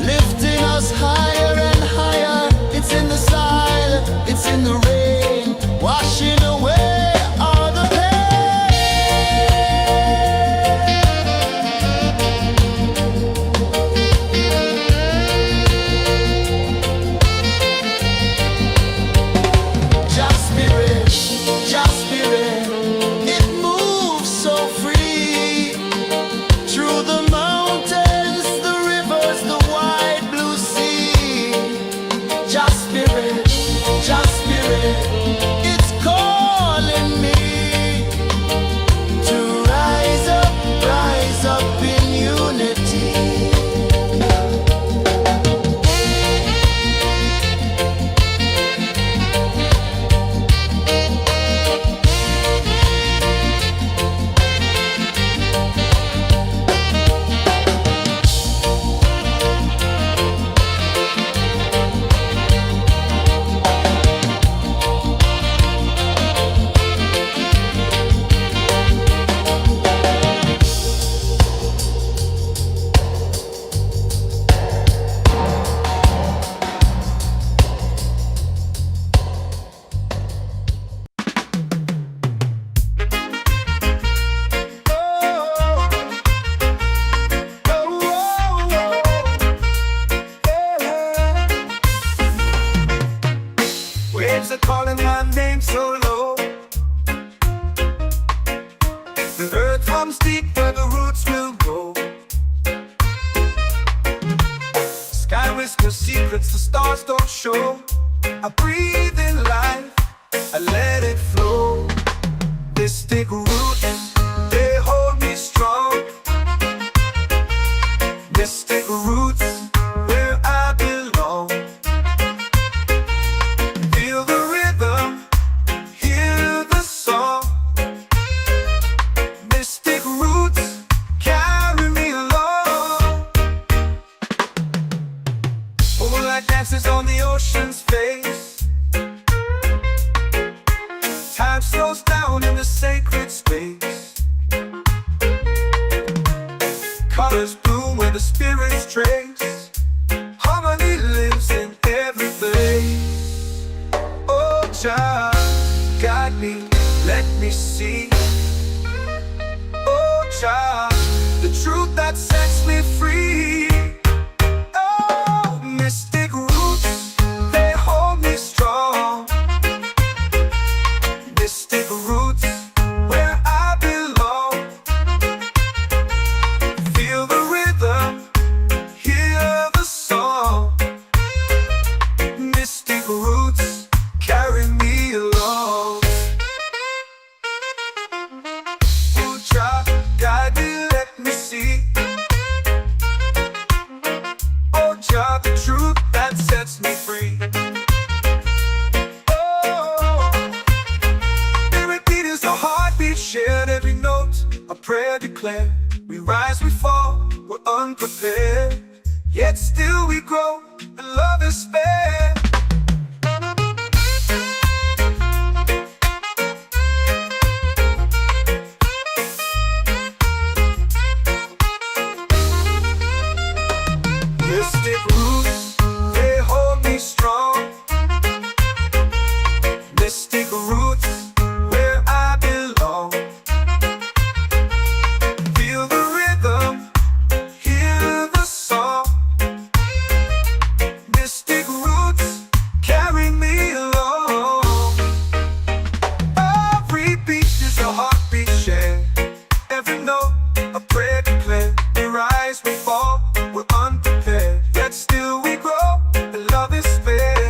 lifting us higher and higher. It's in the silence, it's in the rain, washing away all the pain. Just spirit, just spirit, it moves so free through the mountains, the rivers, the wide blue sea. Just spirit, it's calling me to rise up in unity. Waves are calling my name so low. The earth comes deep where the roots will grow. Sky whispers secrets the stars don't show. I breathe in life, I let it flow. This thick roots, they hold me strong. Mystic roots, where I belong. Feel the rhythm, hear the song. Mystic roots, carry me along. Moonlight dances on the ocean's face. Time slows down in the sacred space. Colors bloom where the spirits trace. Harmony lives in every place. Oh, child, guide me, let me see. Oh, child, the truth that sets me free. Oh, mystic roots, they hold me strong. Mystic roots, where I belong. Feel the rhythm, hear the song. Mystic roots, carry me along. Oh, child, guide me, let me see. Oh, child, the truth that sets me free. Oh, spirit beat is a heartbeat shared, every note a prayer declared. We rise, we fall, we're unprepared, yet still we grow, and love is spared. Mystic roots, they hold me strong. Mystic roots, where I belong. Feel the rhythm, hear the song. Mystic roots, carry me along. Every beat is a heartbeat shared, every note a prayer declared. We rise, we fall, we're unprepared, yet still we grow, and love is spared.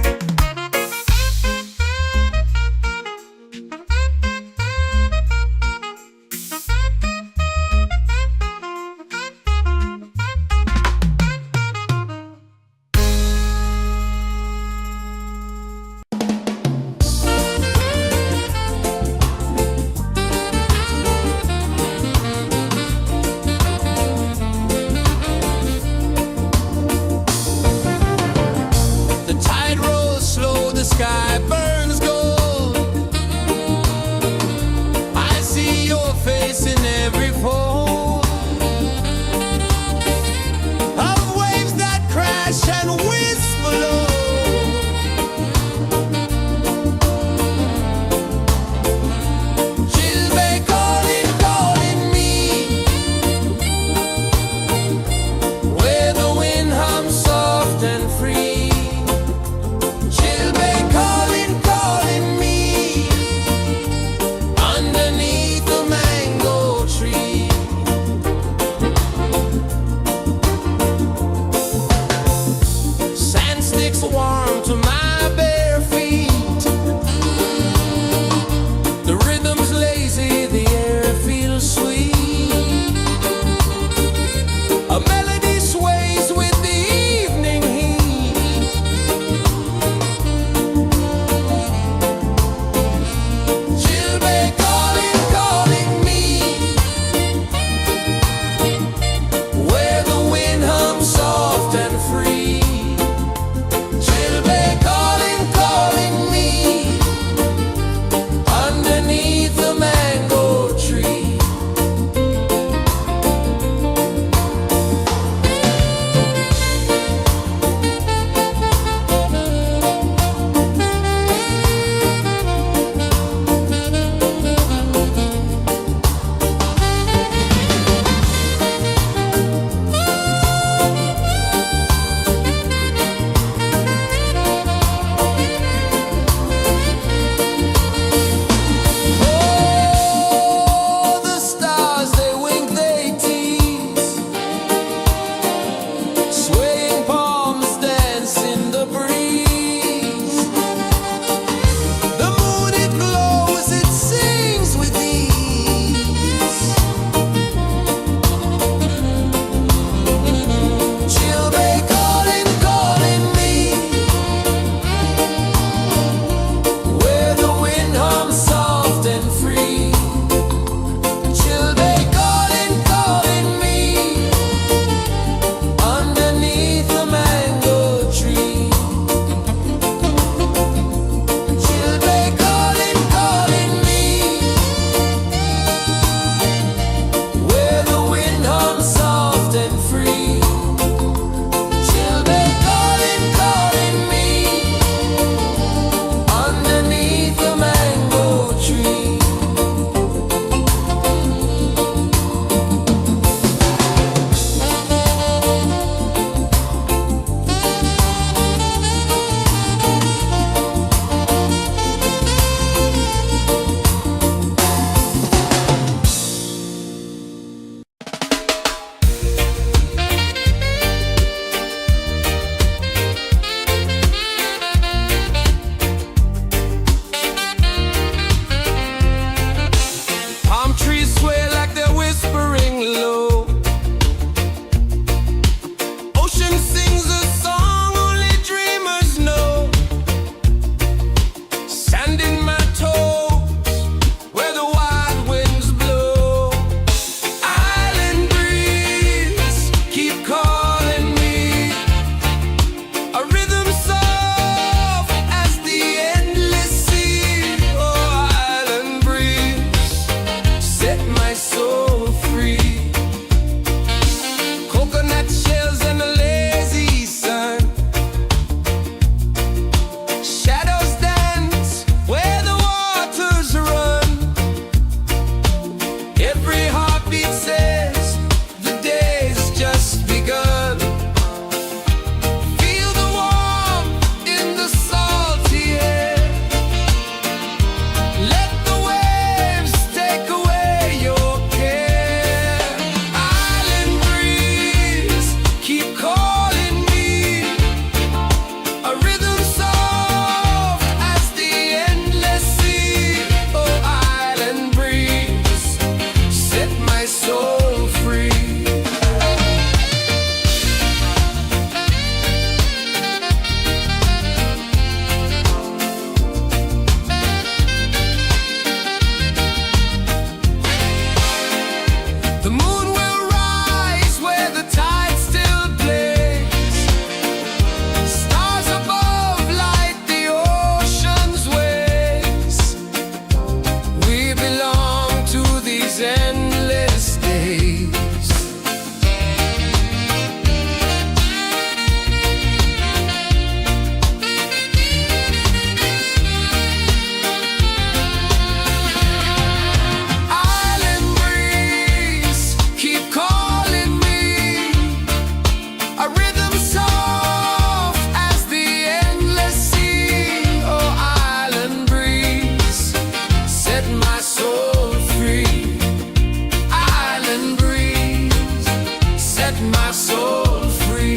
my soul free.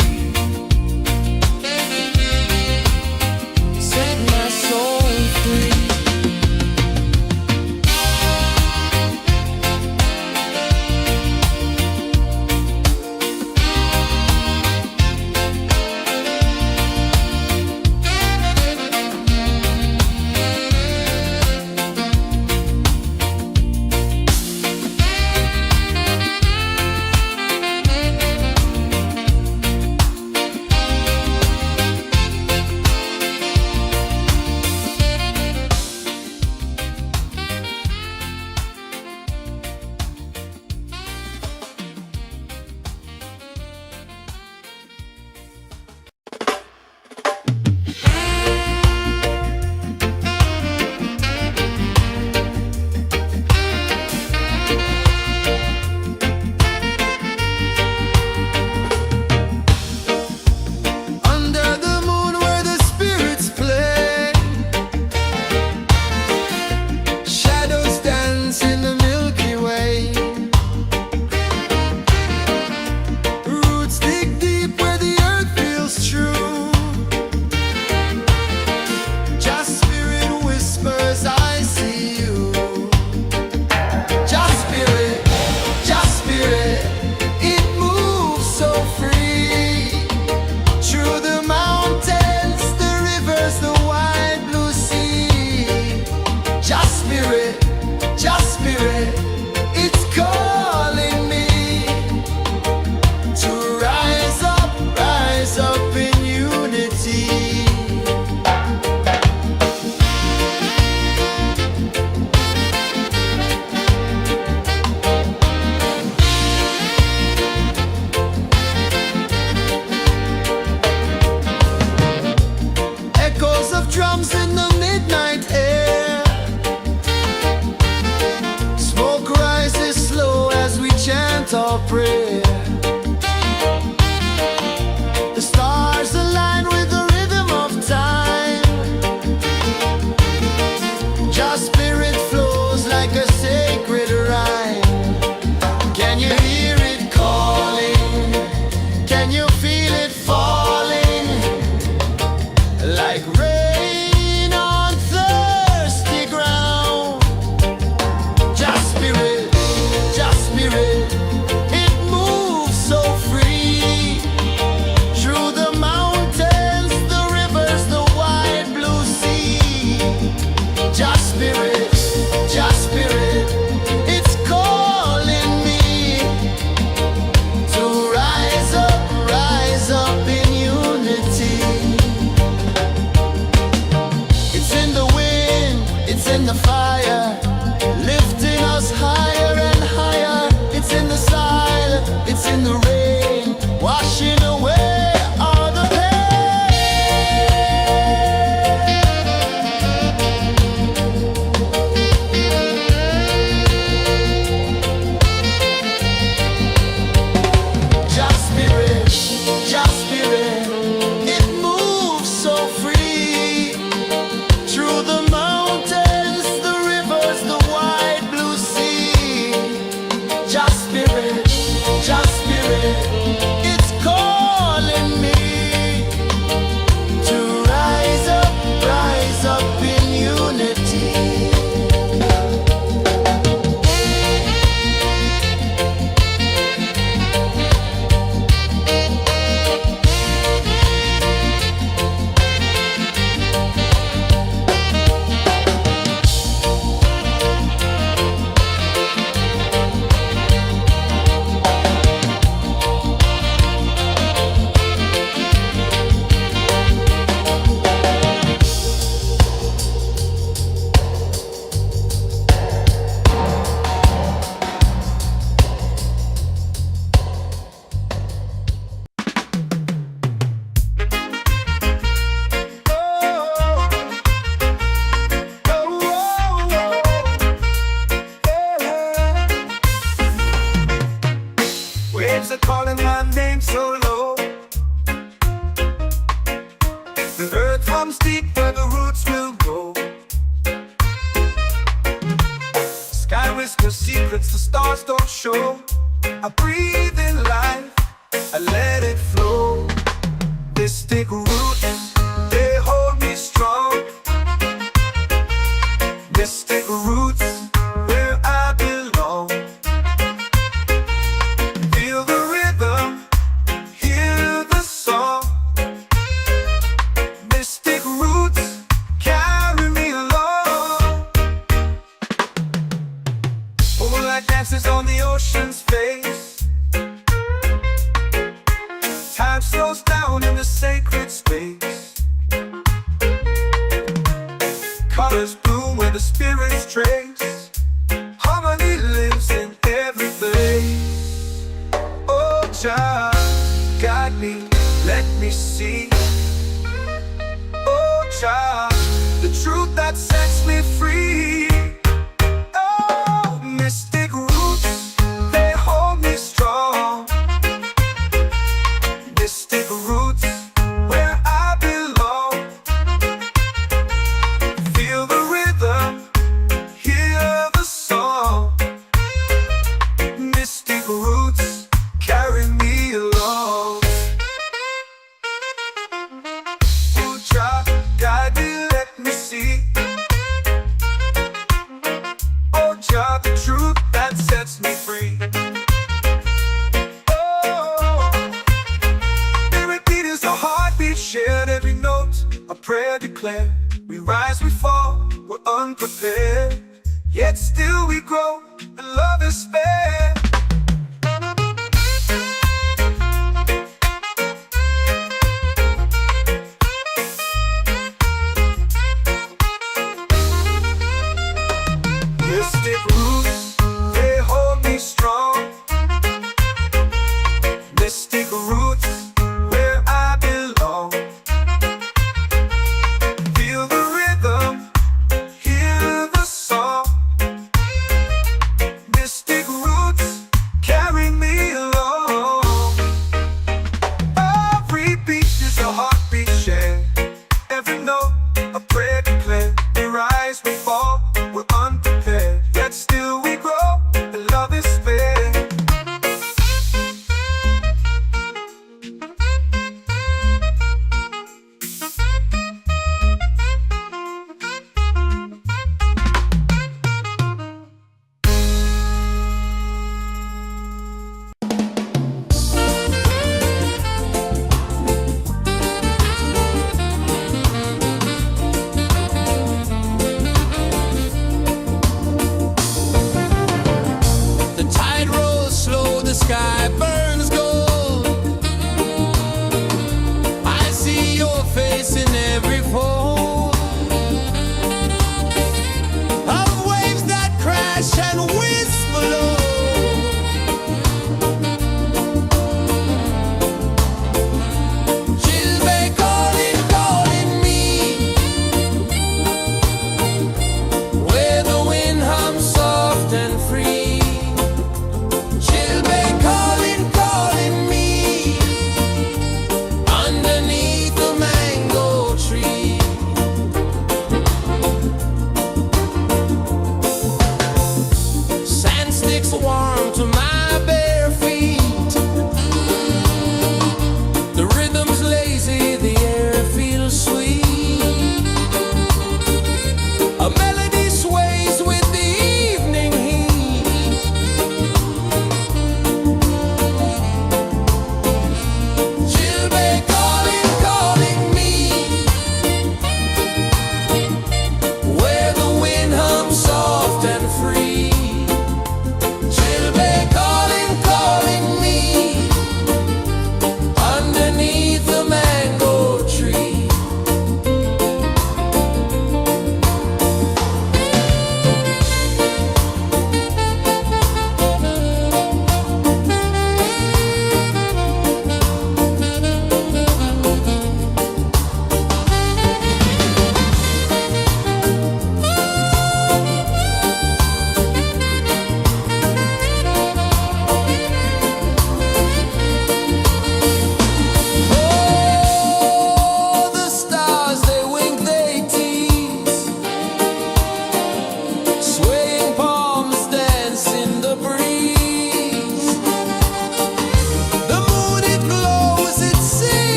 Set my soul free. Under the moon where the spirits play, shadows dance in the Milky Way. Roots dig deep where the earth feels true. Just spirit whispers, I see you. Just spirit, it moves so free. Through the mountains, the rivers, the wide blue sea. Just spirit, it's calling me to rise up in unity. Echoes of drums in the midnight air. Smoke rises slow as we chant our prayer. The stars align with the rhythm of time. Just spirit flows like a sacred rhyme. Can you hear it calling? Can you feel it falling? Like rain on thirsty ground. Just spirit, it moves so free. Through the mountains, the rivers, the wide blue sea. Just spirit, it's calling me to rise up in unity. It's in the wind, it's in the fire, lifting us higher and higher. It's in the silence, it's in the rain, washing away all the pain. Just spirit, it moves so free. Through the mountains, the rivers, the wide blue sea. Just spirit, it's calling me to rise up in unity. Waves are calling my name so low. The earth hums deep where the roots will go. Sky whispers secrets the stars don't show. I breathe in life, I let it flow. Mystic roots, they hold me strong. Mystic roots, where I belong. Feel the rhythm, hear the song. Mystic roots, carry me along. Moonlight dances on the ocean's face. Time slows down in the sacred space. Colors bloom where the spirits trace. Harmony lives in every place. Oh, child, guide me, let me see. Oh, child, the truth that sets me free. Oh, mystic roots, they hold me strong. Mystic roots, where I belong. Feel the rhythm, hear the song. Mystic roots, carry me along. Oh, child, guide me, let me see. Oh, child, the truth that sets me free. Shared every note, a prayer declared. We rise, we fall, we're unprepared. Yet still we grow, and love is spared. Mystic roots, they hold me strong. Mystic roots, where I belong. Feel the rhythm, hear the song. Mystic roots,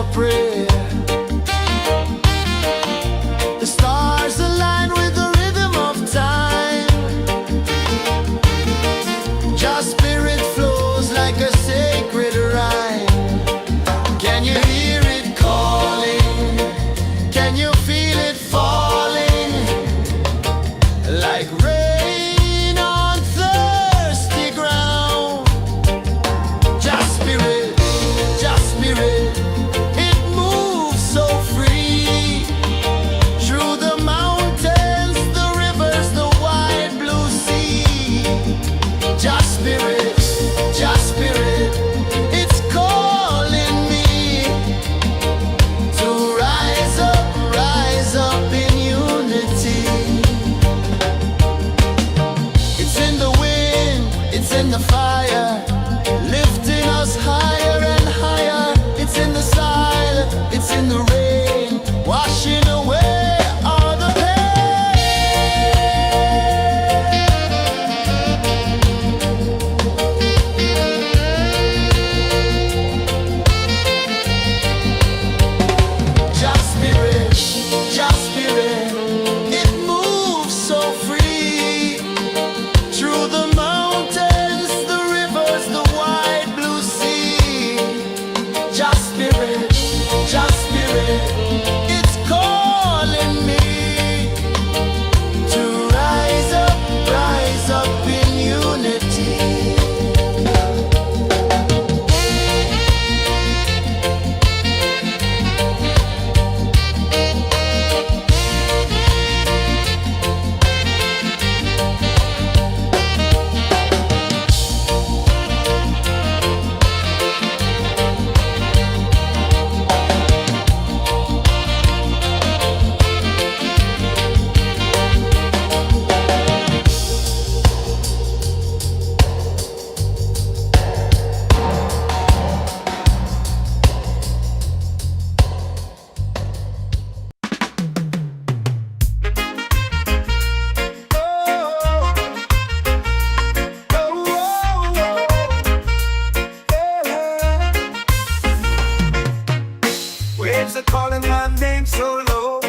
for prayer. The stars align with the rhythm of time. Just spirit flows like a sacred rhyme. Can you hear it calling? Can you feel it falling? Like rain on thirsty ground. Just spirit, it moves so free. Through the mountains, the rivers, the wide blue sea. Just spirit, it's calling me to rise up in unity. It's in the wind, it's in the fire, lifting us higher and higher. It's in the silence, it's in the rain, washing away all the Just spirit, it moves so free. Through the mountains, the rivers, the wide blue sea. Just spirit, it's calling me to rise up in unity. Waves are calling my name so low.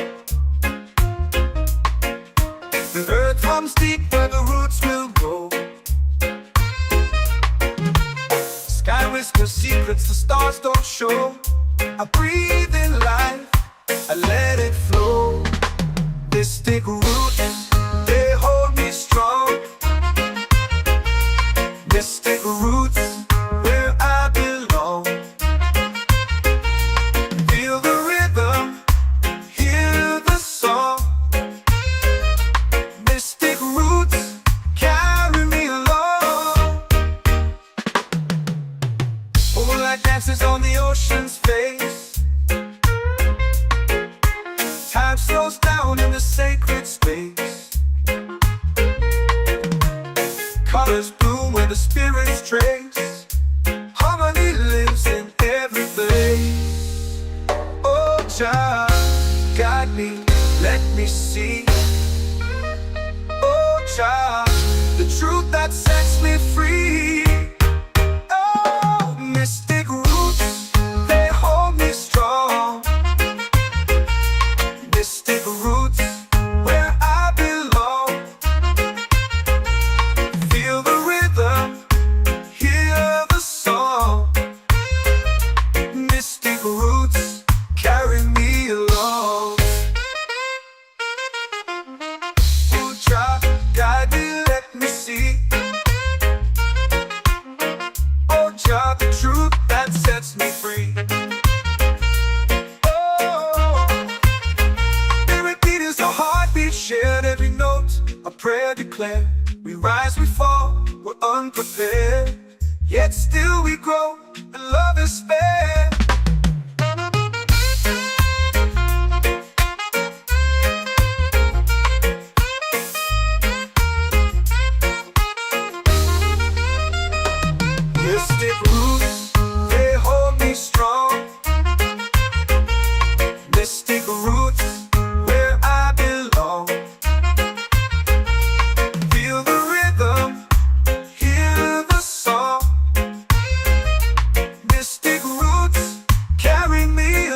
The earth hums deep where the roots will grow. Sky whispers secrets the stars don't show. I breathe in life, I let it flow. Mystic roots, they hold me strong. Mystic roots, where I belong. Feel the rhythm, hear the song. Mystic roots, carry me along. Moonlight dances on the ocean's face. Time slows down in the sacred space. Colors bloom where the spirits trace. Harmony lives in every place. Oh, Jah, guide me, let me see. Oh, Jah, the truth that sets me free. Oh, mystic roots, they hold me strong. Mystic roots, where I belong. Feel the rhythm, hear the song. Mystic roots, carry me along. Oh, Jah, guide me, let me see. Oh, Jah, the truth that sets me free. Oh, spirit beat is a heartbeat, shared every note, a prayer declared. We rise, we fall, we're unprepared, yet still we grow, and love is spared. Mystic roots, they hold me strong. Mystic roots, where I belong. Feel the rhythm, hear the song. Mystic roots, carry me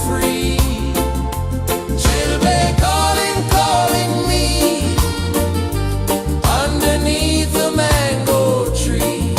free. Jailbird calling, calling me underneath the mango tree.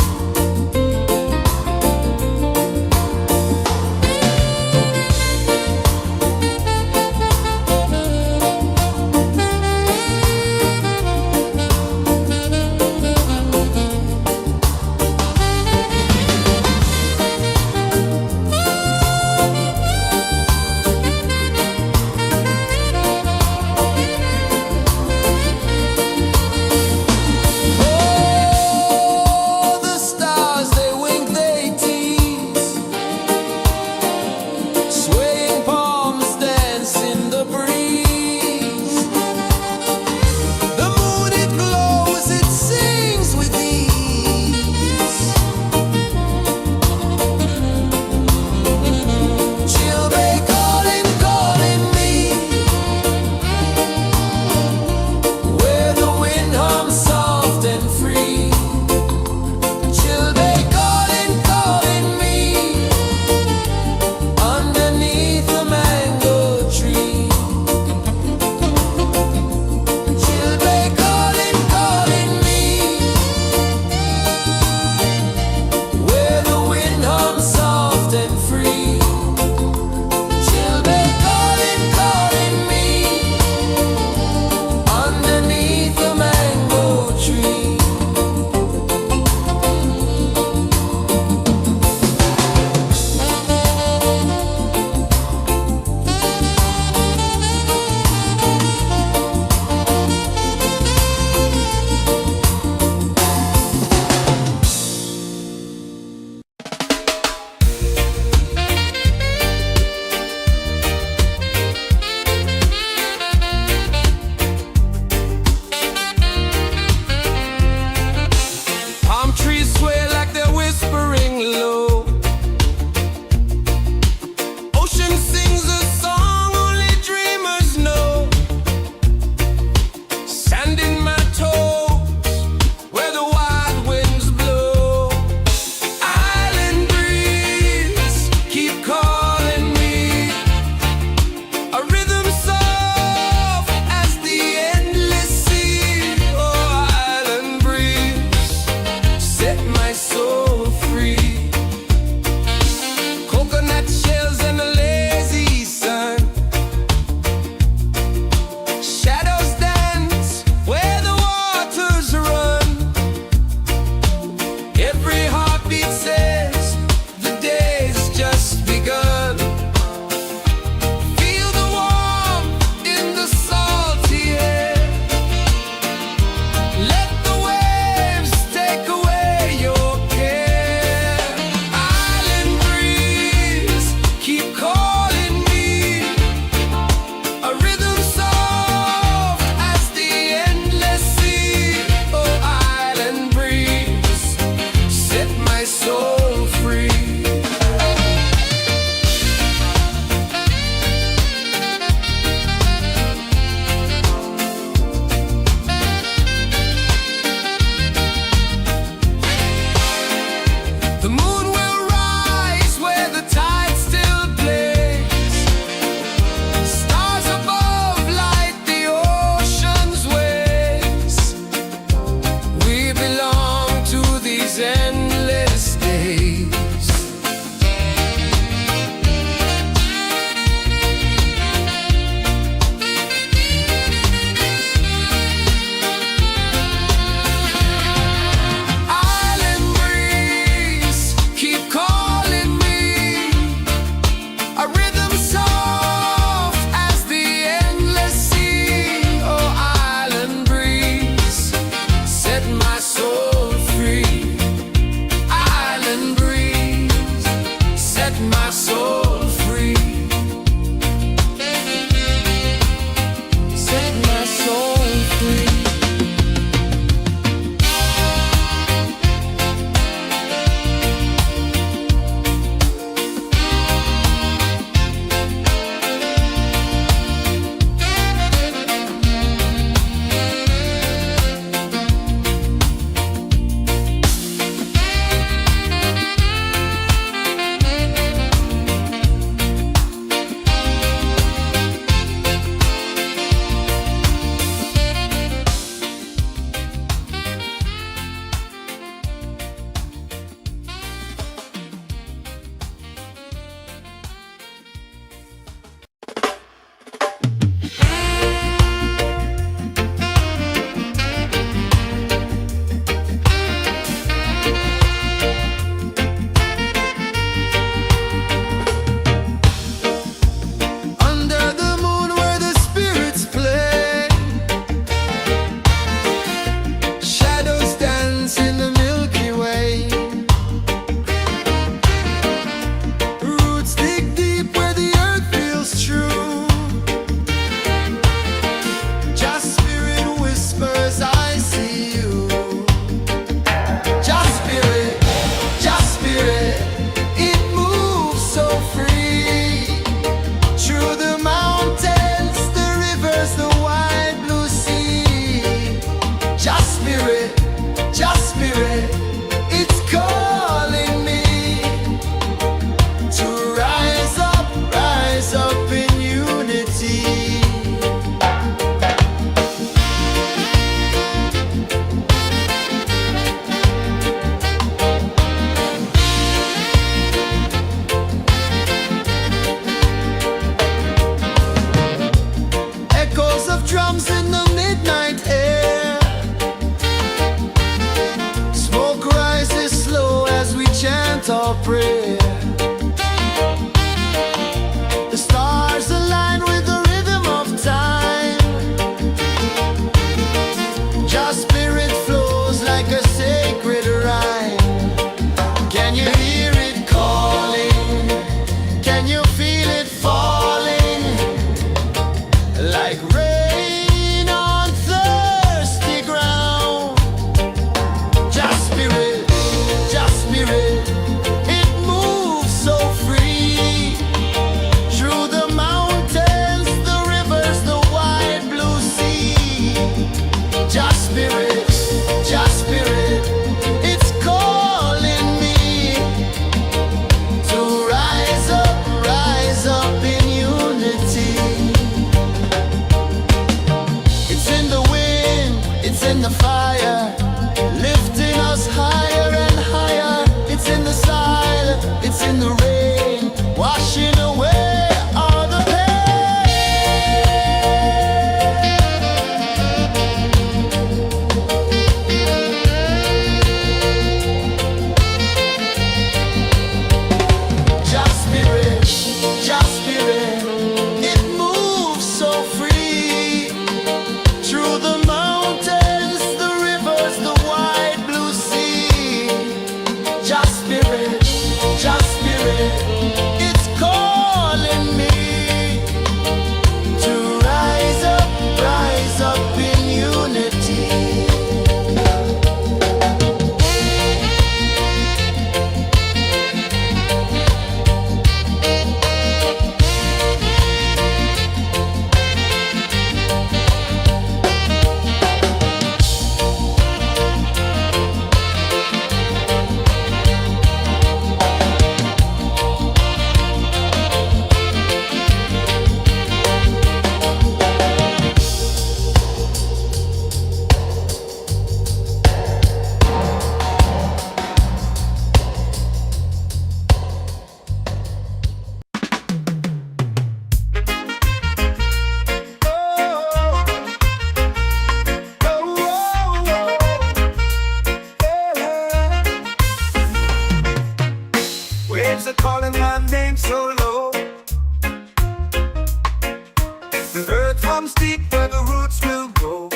runs deep where the roots will grow.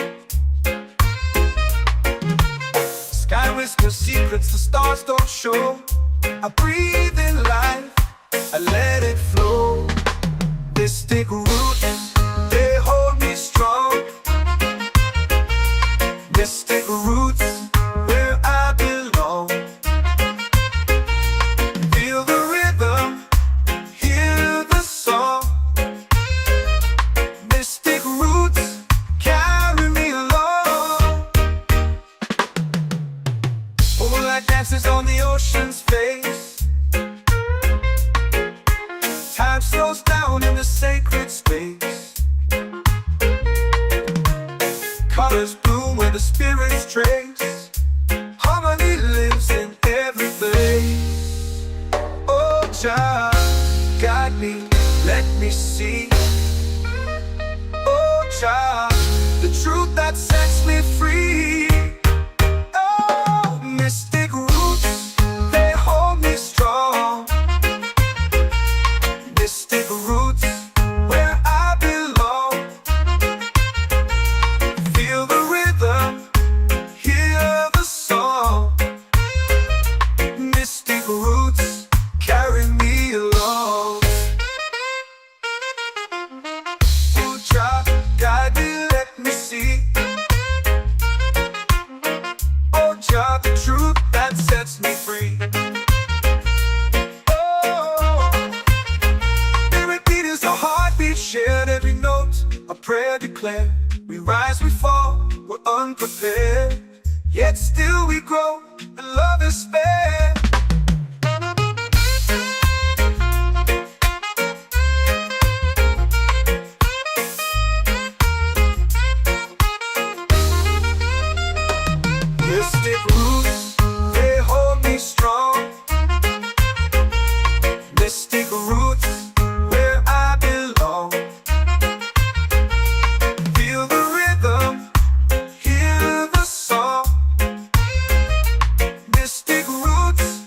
Sky whispers secrets the stars don't show. I breathe in life, I let it flow. Mystic roots, they hold me strong. Mystic roots, where I belong. Feel the rhythm, hear the song. Mystic roots, carry me along. Moonlight dances on the ocean's face. Time slows down in the sacred space. Colors bloom where the spirits trace. Harmony lives in every face. Oh, Jah, guide me, let me see. Oh, Jah, the truth that sets me free. Oh, mystic roots, they hold me strong. Mystic roots, where I belong. Feel the rhythm, hear the song. Mystic roots, carry me along. Oh, Jah, guide me, let me see. Oh, Jah, the truth that sets me free. Shared every note, a prayer declared. We rise, we fall, we're unprepared. Yet still we grow, and love is spared. Mystic roots, they hold me strong. Mystic roots, where I belong. Feel the rhythm, hear the song. Mystic roots,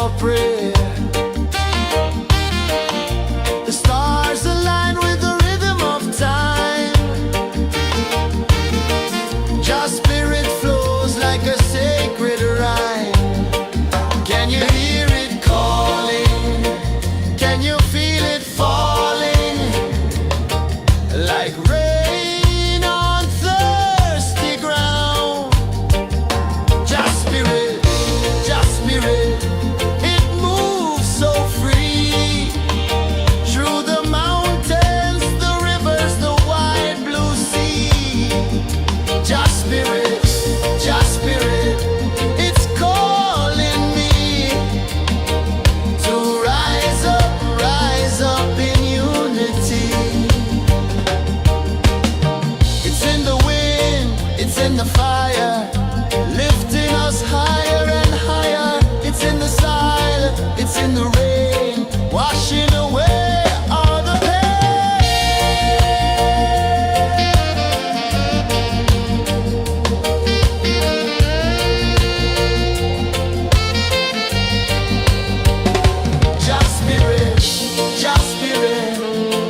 our prayer. The stars align with the rhythm of time. Your spirit flows like a sacred rhyme. Can you hear it calling? Can you feel it falling? Like rain on thirsty ground. Just spirit, it moves so free. Through the mountains, the rivers, the wide blue sea. Just spirit, it's calling me to rise up in unity. It's in the wind, it's in the fire, lifting us higher and higher. It's in the silence, it's in the rain, washing away all the Just spirit,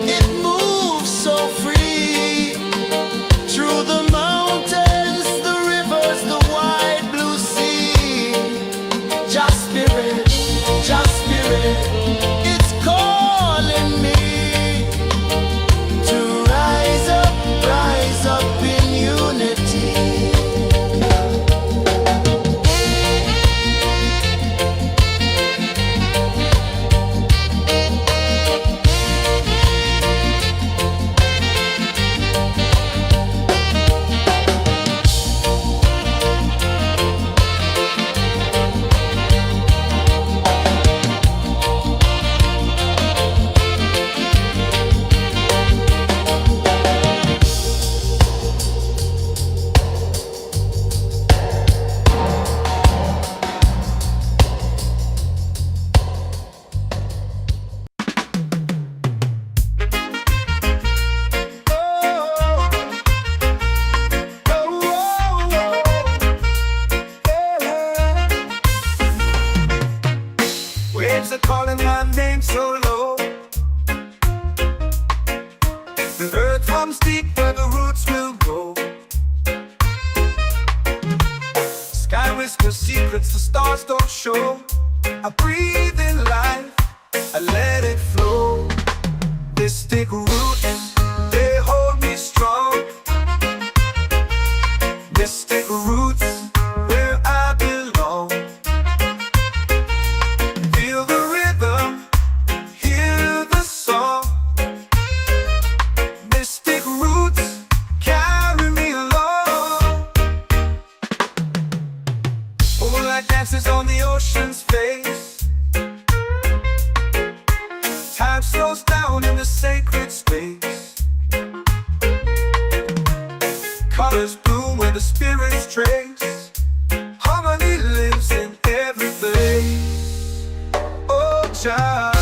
it moves so free. Through the mountains, the rivers, the wide blue sea. Just spirit, it's calling me to rise up in unity. Waves are calling my name so low. The earth hums deep where the roots will grow. Sky whispers secrets the stars don't show. I breathe in life, I let it flow. Mystic roots, they hold me strong. Mystic roots, where I belong. Feel the rhythm, hear the song. Mystic roots, carry me along. Moonlight dances on the ocean's face. Time slows down in the sacred space. Colors bloom where the spirits trace. Harmony lives in every place. Oh, child,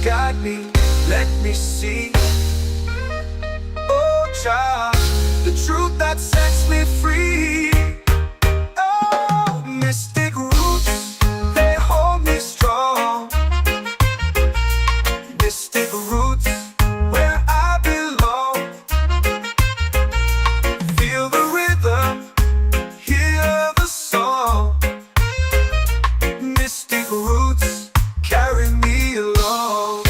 guide me, let me see. Oh, child, the truth that sets me free. Oh, mystic roots, they hold me strong. Mystic roots, where I belong. Feel the rhythm, hear the song. Mystic roots, carry me along.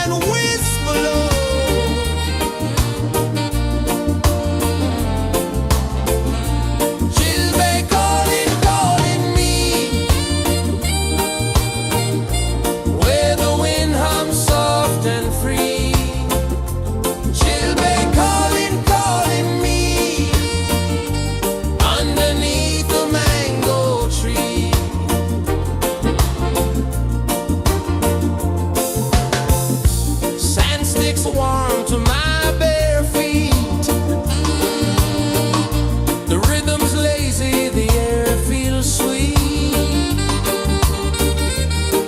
and whisper low. Chilbay calling, calling me, where the wind hums soft and free. Chilbay calling, calling me, underneath the mango tree. Sand sticks warm to my bare feet. The rhythm's lazy, the air feels sweet.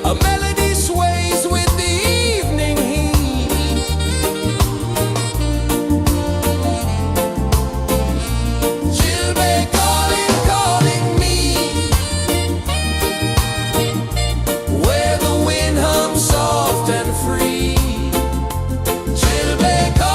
A melody sways with the evening heat. Chilbay calling, calling me, where the wind hums soft and free. Chilbay calling.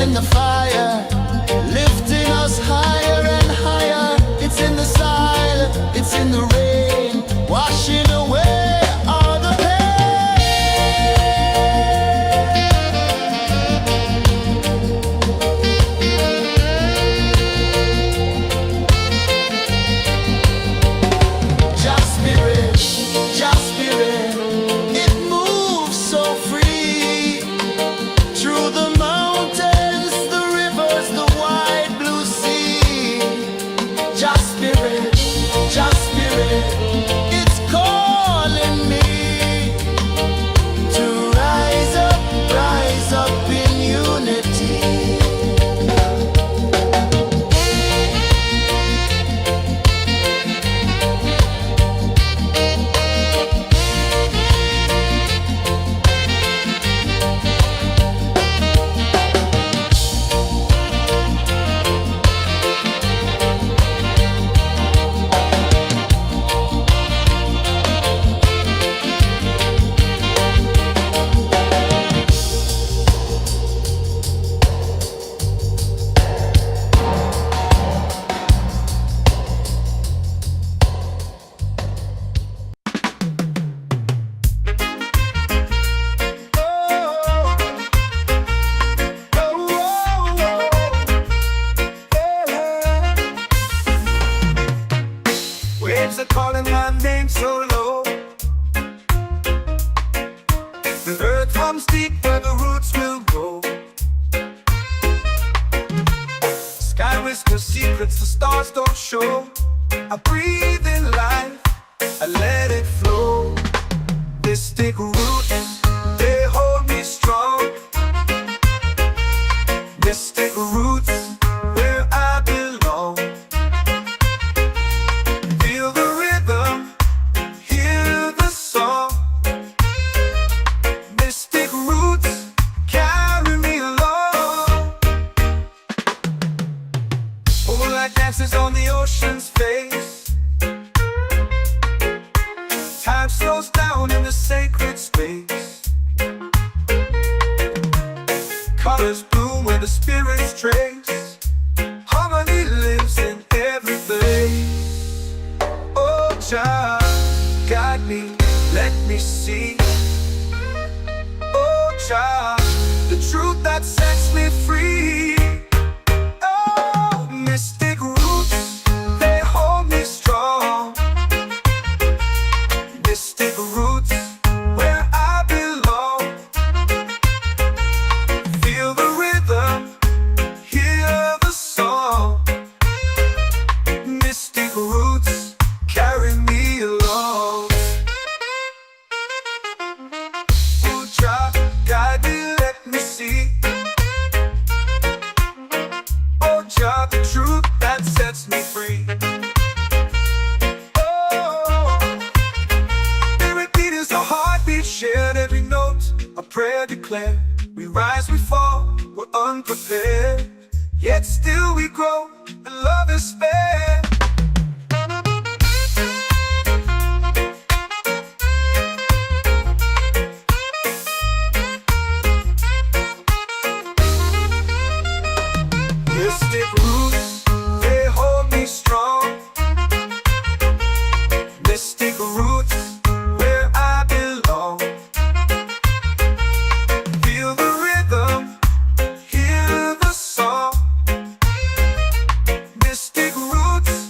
in the fire, lifting us higher and higher. It's in the silence, it's in the rain, washing away all the Just spirit, it moves so free through the mountains, the rivers, the wide blue sea. Just spirit, it's calling me to rise up in unity. Waves are calling my name so low. The earth hums deep where the roots will go. Sky whispers secrets the stars don't show. I breathe in life, I let it flow. Mystic roots, they hold me strong. Mystic roots, where I belong. Feel the rhythm, hear the song. Mystic roots, carry me along. Moonlight dances on the ocean's face. Time slows down in the sacred space. Colors bloom where the spirits trace. Harmony lives in every place. Oh, Jah, guide me, let me see. Oh, Jah, the truth that sets me free. Oh, mystic roots, they hold me strong. Mystic roots, where I belong. Feel the rhythm, hear the song. Mystic roots, carry me along. Oh, Jah, guide me, let me see. Oh, Jah, the truth that sets me free. Oh, every beat is a heartbeat shared, every note a prayer declared. We rise, we fall, we're unprepared, yet still we grow, and love is spared. Mystic roots, they hold me strong. Mystic roots, where I belong. Feel the rhythm, hear the song. Mystic roots,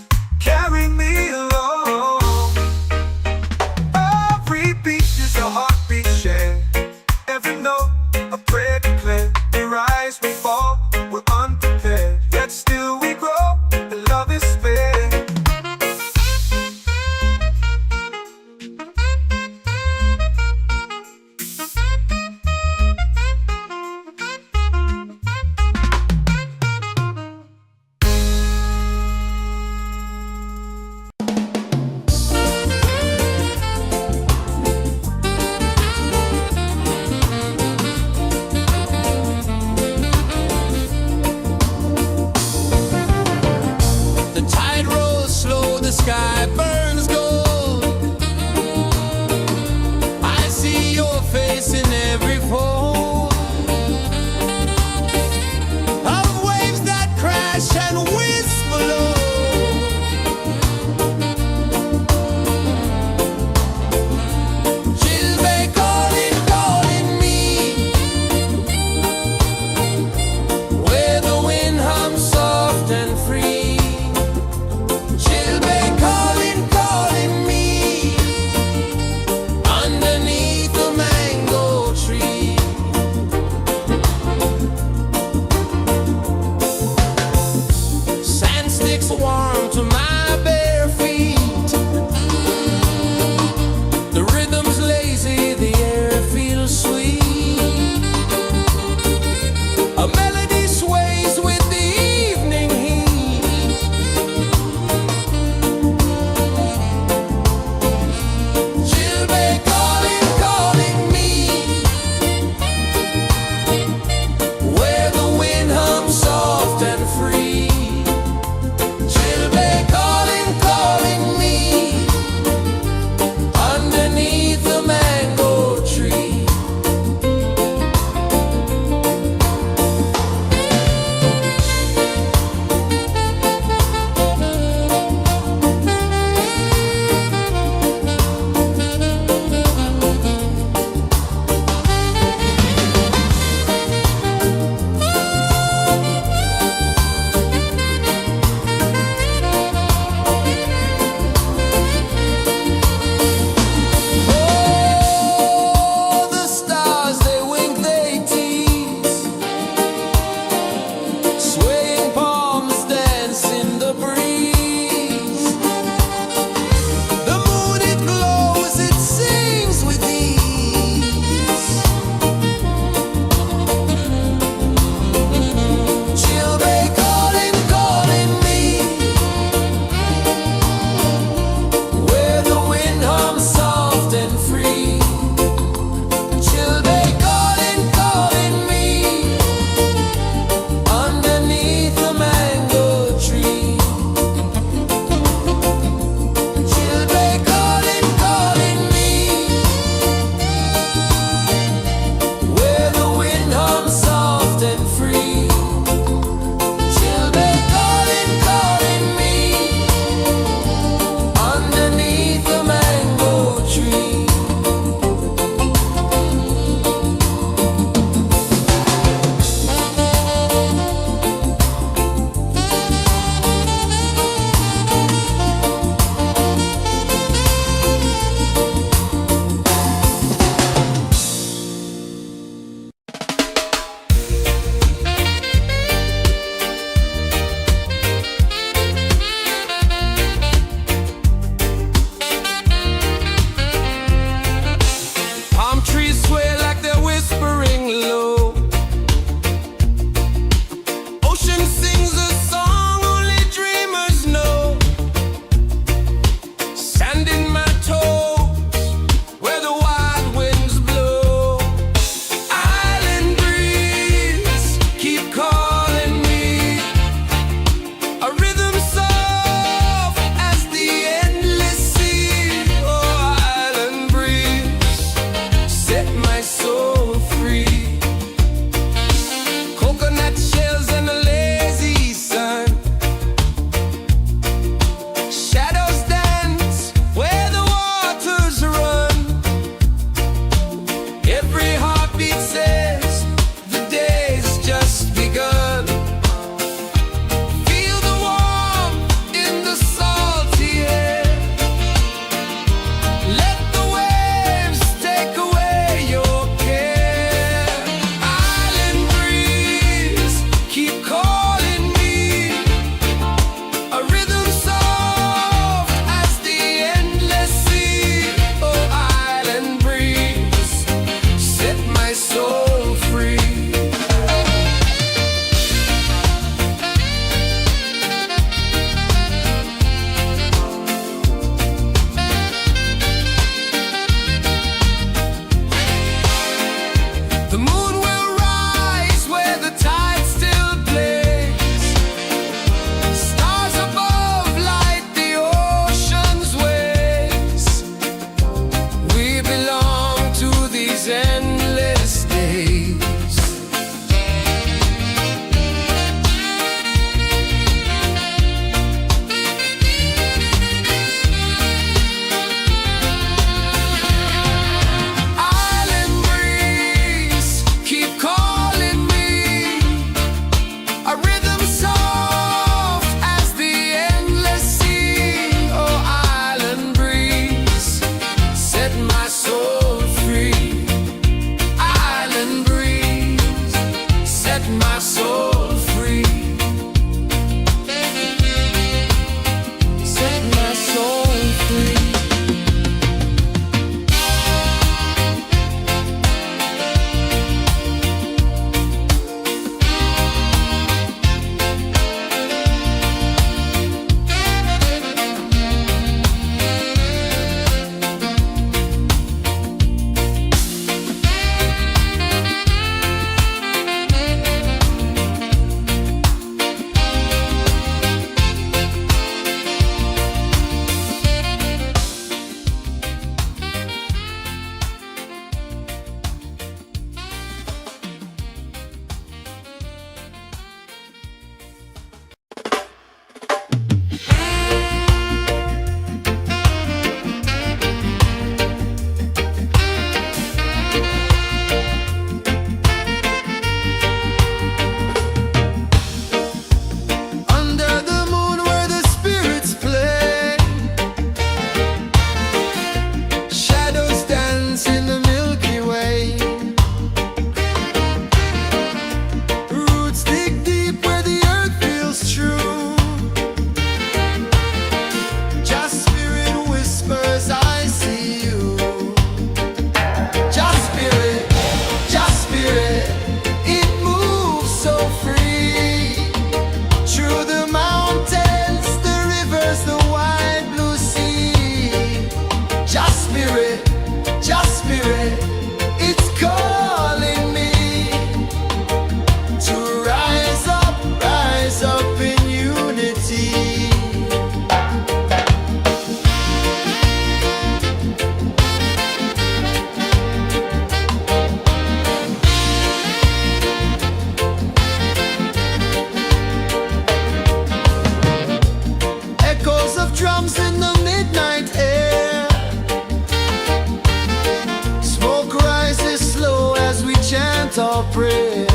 chant or pray.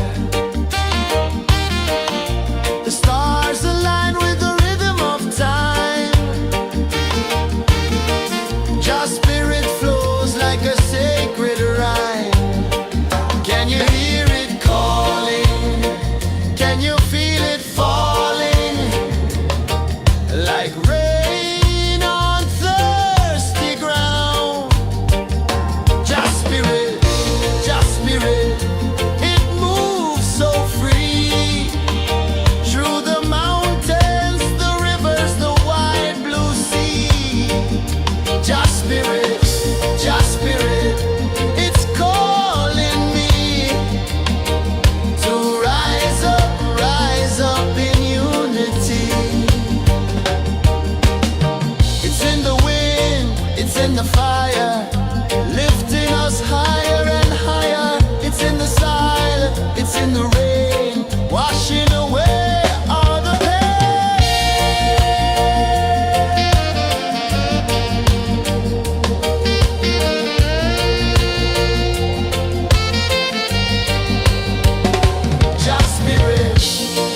The stars align with the rhythm of time. Your spirit flows like a sacred rhyme. Can you hear it calling? Can you feel it falling? Like rain on thirsty ground. Just spirit, it moves so free. Through the mountains, the rivers, the wide blue sea. Just spirit, it's calling me to rise up in unity. It's in the wind, it's in the fire, lifting us higher and higher. It's in the silence, it's in the rain, washing away all the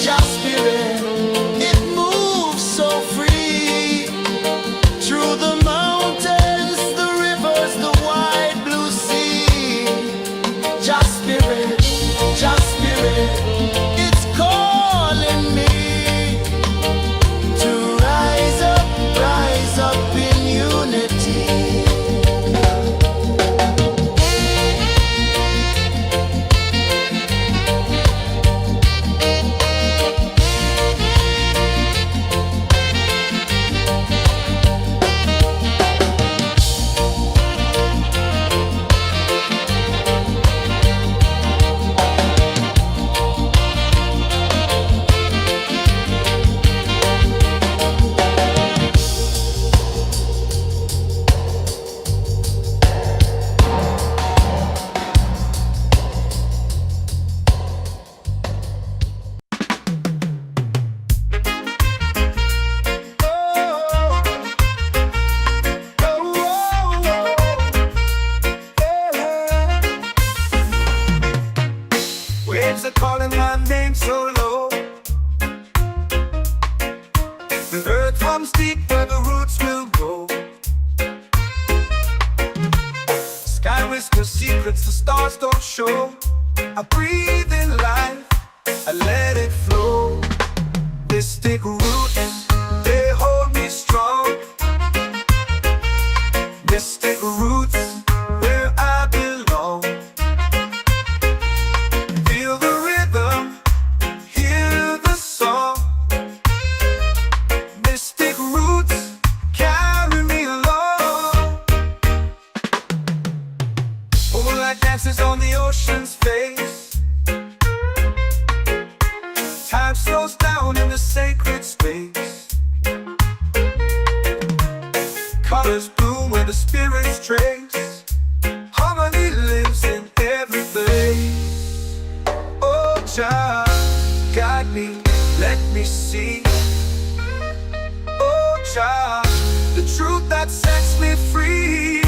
Just spirit, it moves so free. Through the mountains, the rivers, the wide blue sea. Just spirit, it's calling me to rise up in unity. Waves are calling my name so low. The earth hums deep where the roots will go. Sky whispers secrets the stars don't show. I breathe in life, I let it flow. Mystic roots, they hold me strong. Mystic roots, where I belong. Feel the rhythm, hear the song. Mystic roots, carry me along. Moonlight dances on the ocean's face. Time slows down in the sacred space. Colors bloom where the spirits trace. Harmony lives in every place. Oh, Jah, guide me, let me see. Oh, Jah, the truth that sets me free.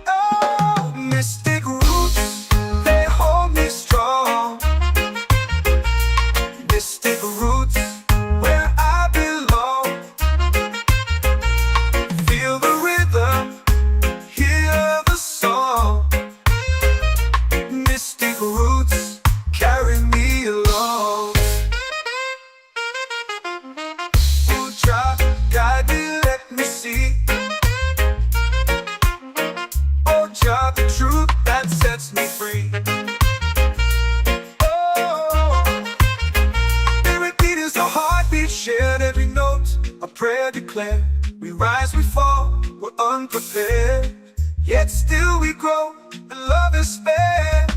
Oh, mystic roots, they hold me strong. Mystic roots, where I belong. Feel the rhythm, hear the song. Mystic roots, carry me along. Oh, Jah, guide me, let me see. Oh, Jah, the truth that sets me free. Oh, spirit beat is a heartbeat shared, every note a prayer declared. We rise, we fall, we're unprepared, yet still we grow, and love is spared.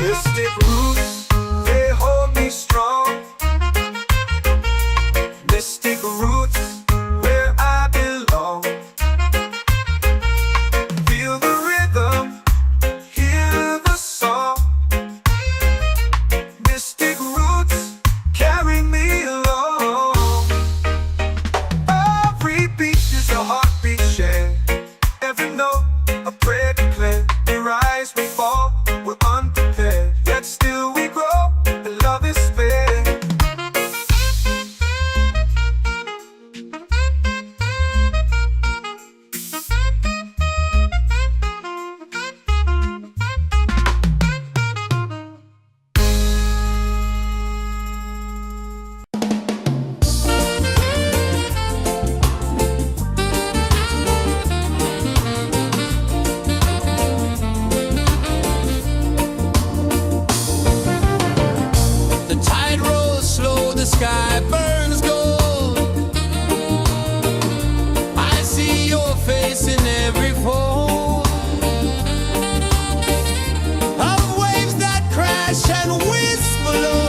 Mystic roots, they hold me strong. Mystic roots, where I belong. Feel the rhythm, hear the song. Mystic roots, tide rolls slow, the sky burns gold. I see your face in every fold of waves that crash and whisper low.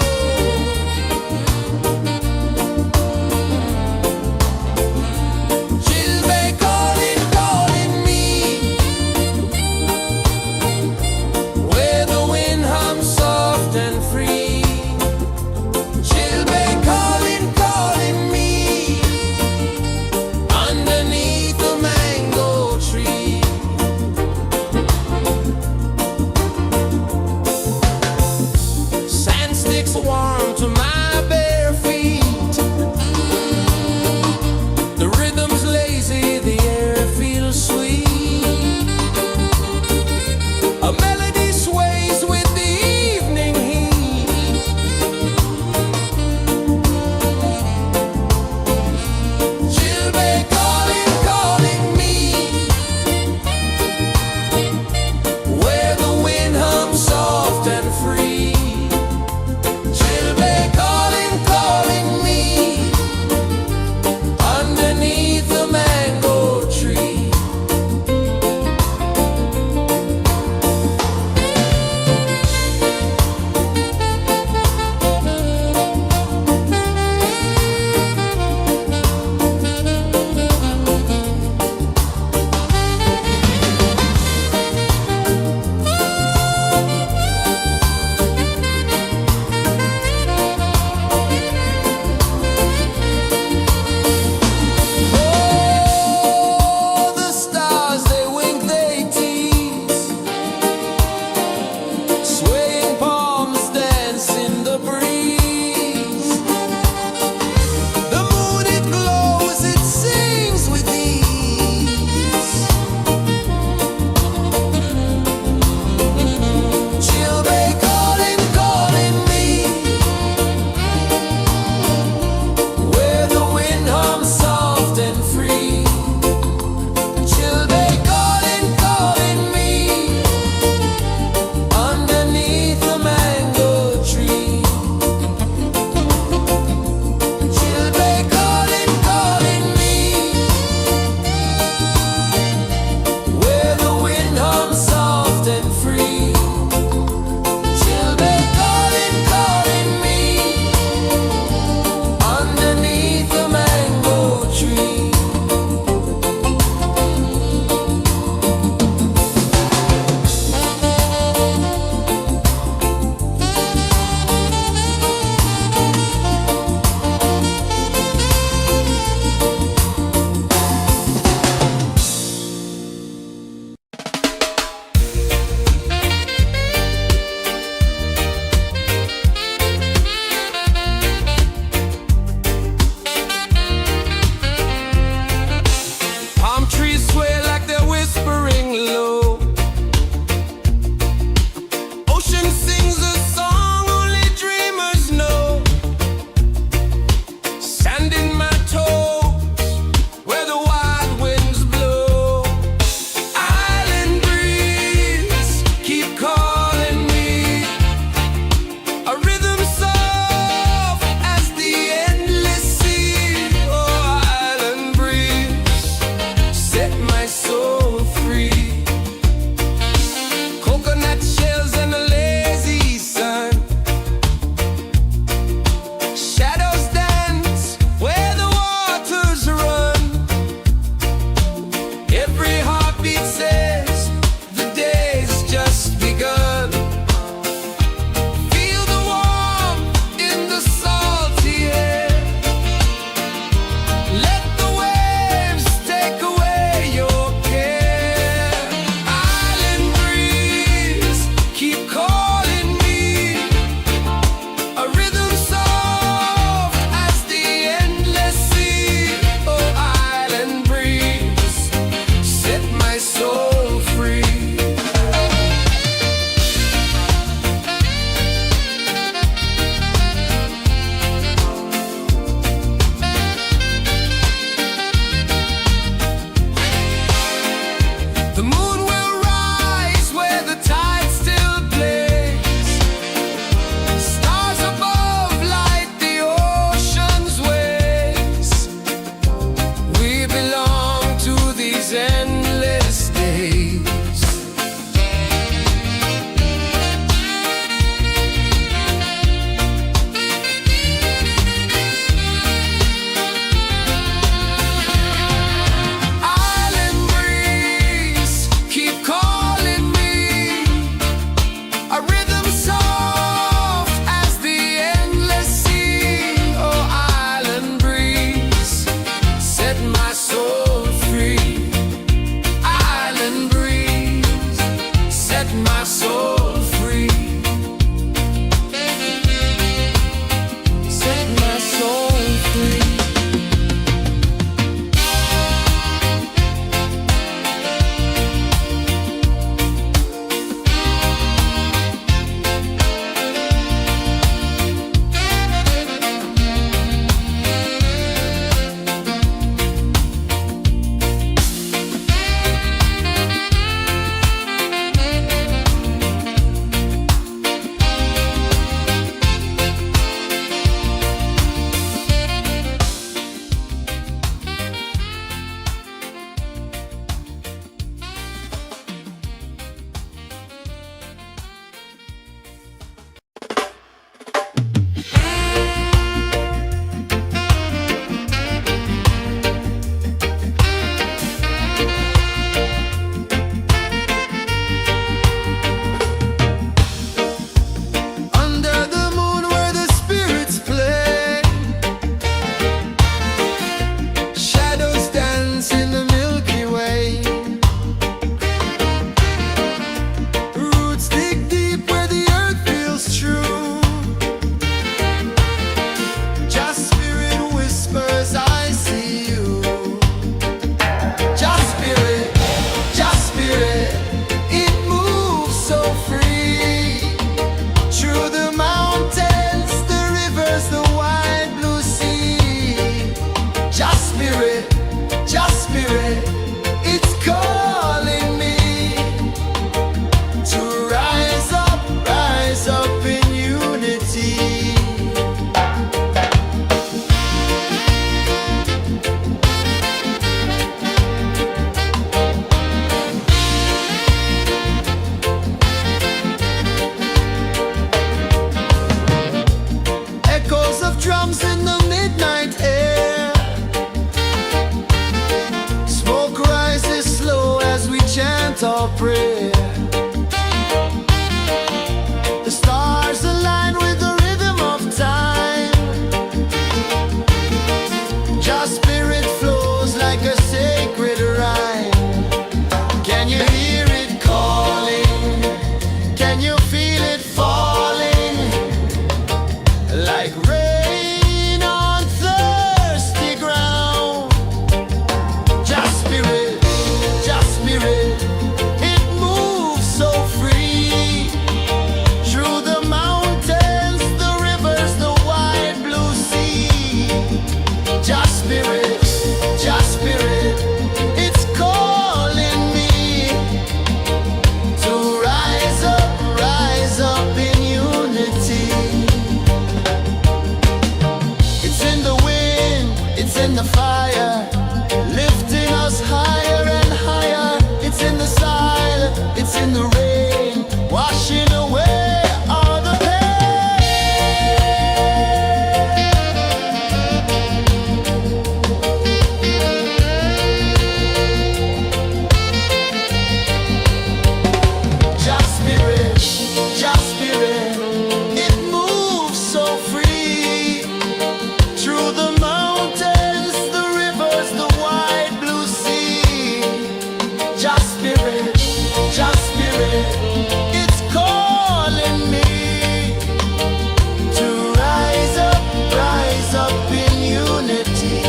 Calling in the fire, lifting us higher and higher. It's in the silence, it's in the rain, washing away all the Just spirit, just spirit, it moves so free through the mountains, the rivers, the wide blue sea. Just spirit, it's calling me to rise up in unity.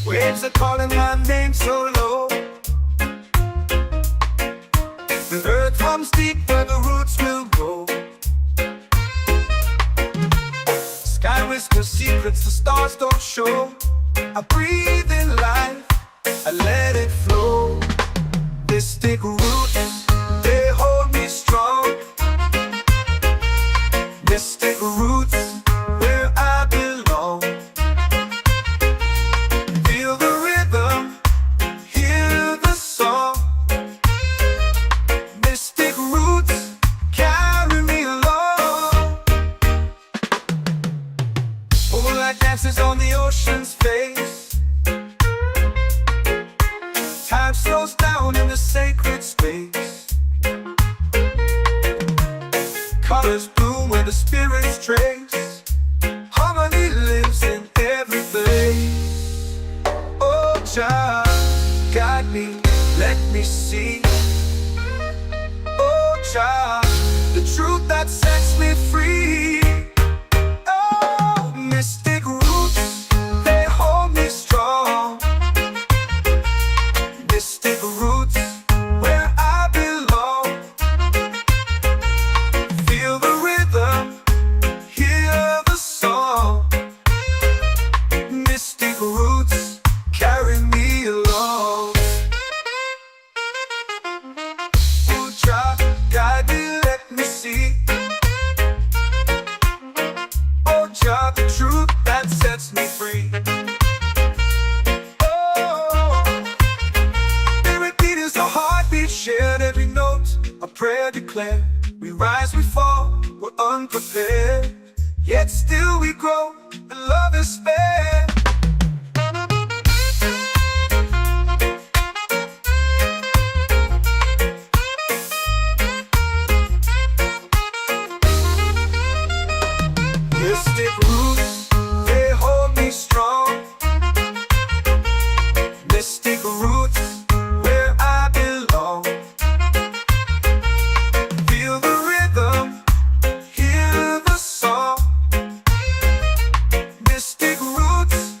Waves are calling my name so low. The earth comes deep where the roots will grow. Sky whispers secrets the stars don't show. I breathe in life, I let it flow. Mystic roots, they hold me strong. Mystic roots, where I belong. Feel the rhythm, hear the song. Mystic roots, carry me along. Moonlight dances on the ocean's face. Time slows down in the sacred space. Colors bloom where the spirits trace. Harmony lives in every place. Oh, child, guide me, let me see. Oh, child, the truth that sets me free. Oh, mystic roots, they hold me strong. Mystic roots, where I belong. Feel the rhythm, hear the song. Mystic roots, carry me along. Oh, child, guide me, let me see. Oh, child, the truth that sets me free. Oh, spirit beat is a heartbeat shared, every note a prayer declared. We rise, we fall, we're unprepared, yet still we grow, and love is spared. Mystic roots, they hold me strong. Mystic roots, where I belong. Feel the rhythm, hear the song. Mystic roots,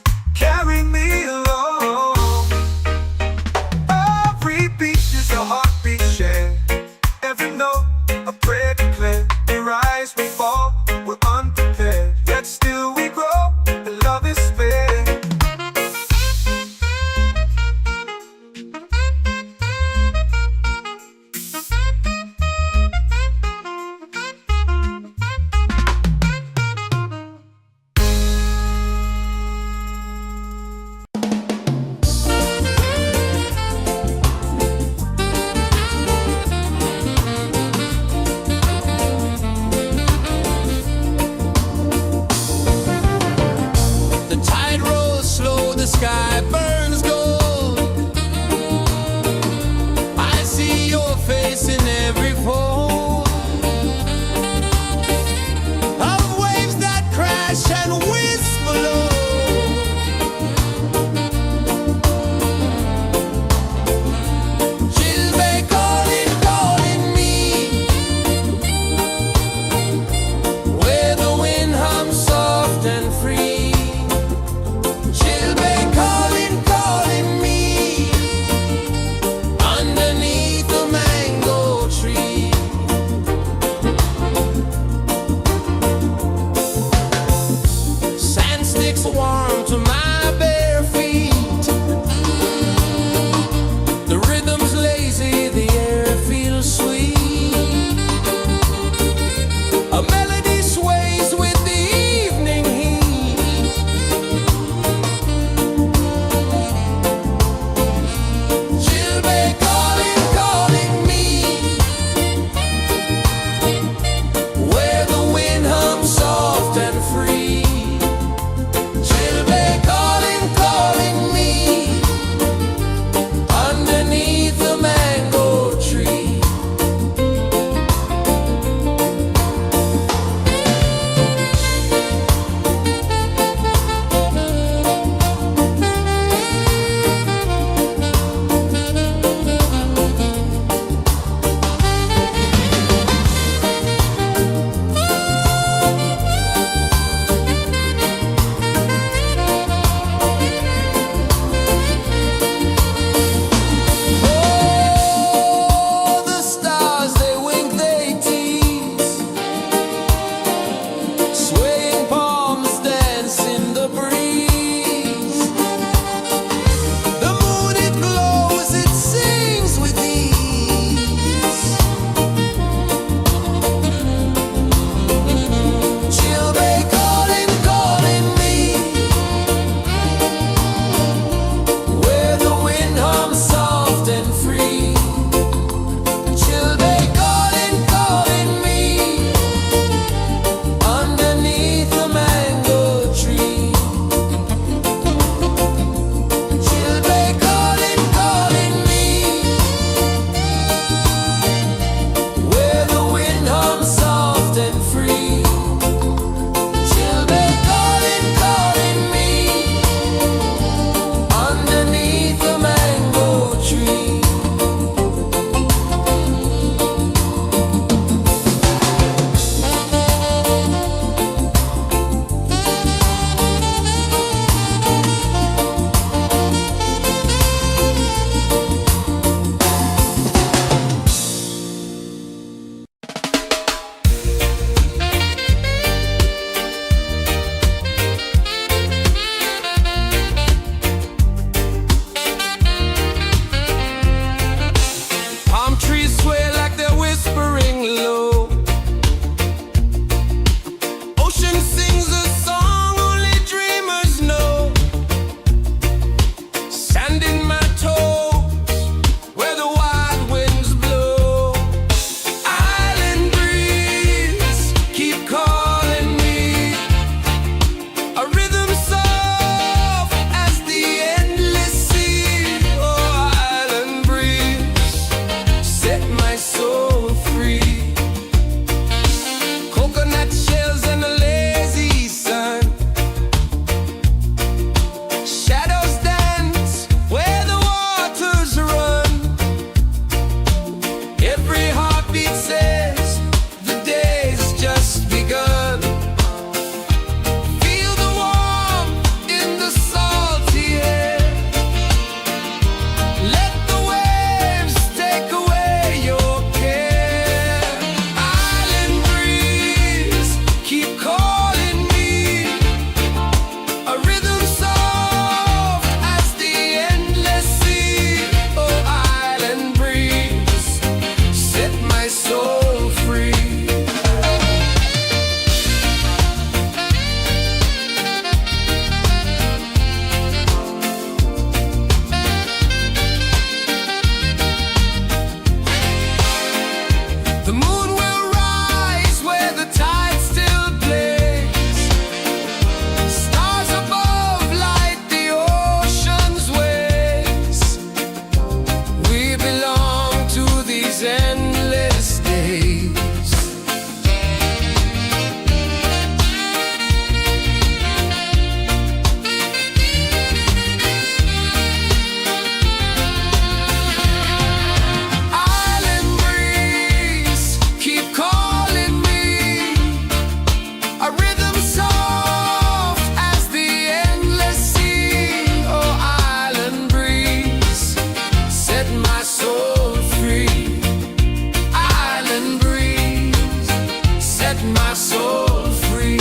set my soul free.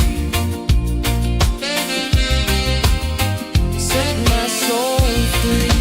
Set my soul free.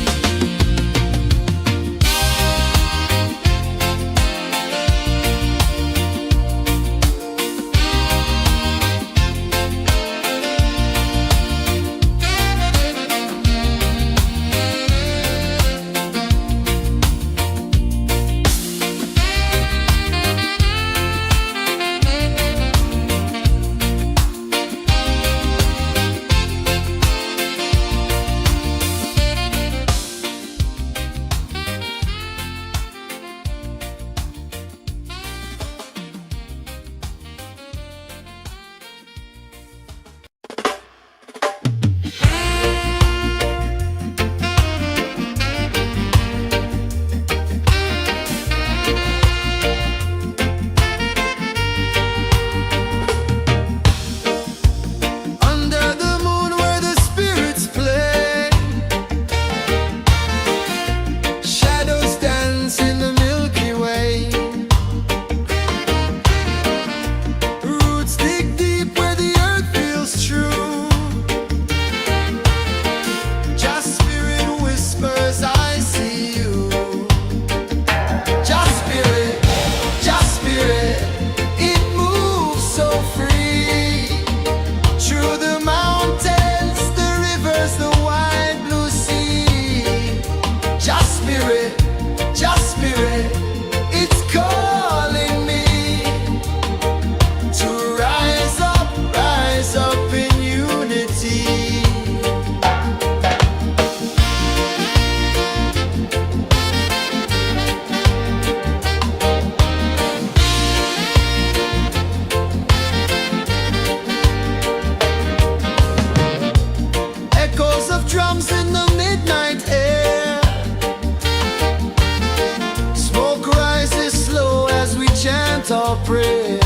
Our prayer.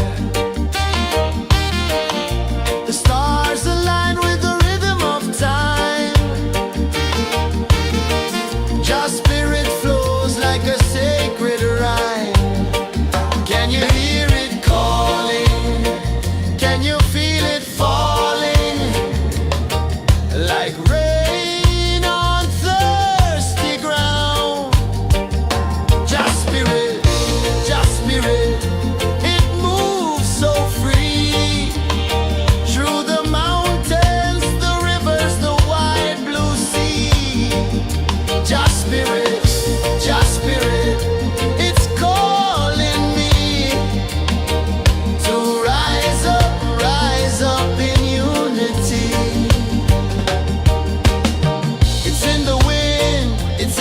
The stars align with the rhythm of time. Just spirit flows like a sacred rhyme. Can you hear it calling? Can you feel it falling? Like rain on thirsty ground. Just spirit, just spirit.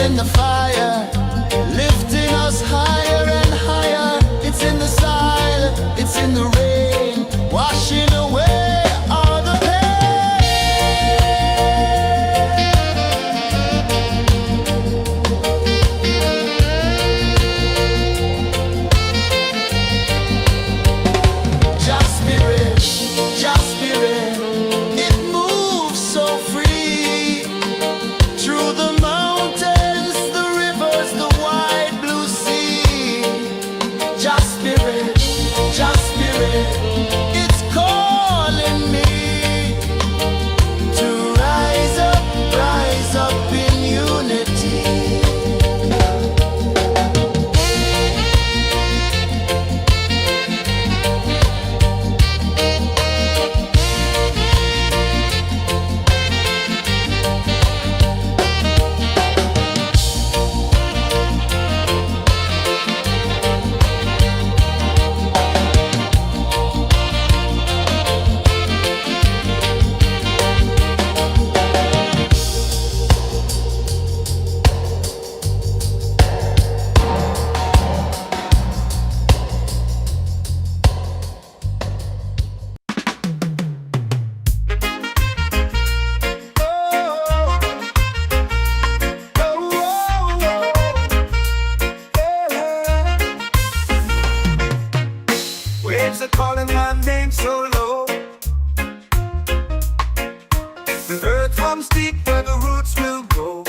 The fire lifting us higher and higher. It's in the silence, it's in the rain, washing away all the pain. Just spirit, it moves so free through the mountains. It's calling me to rise up in unity. Waves are calling my name so low. The earth hums deep where the roots will go.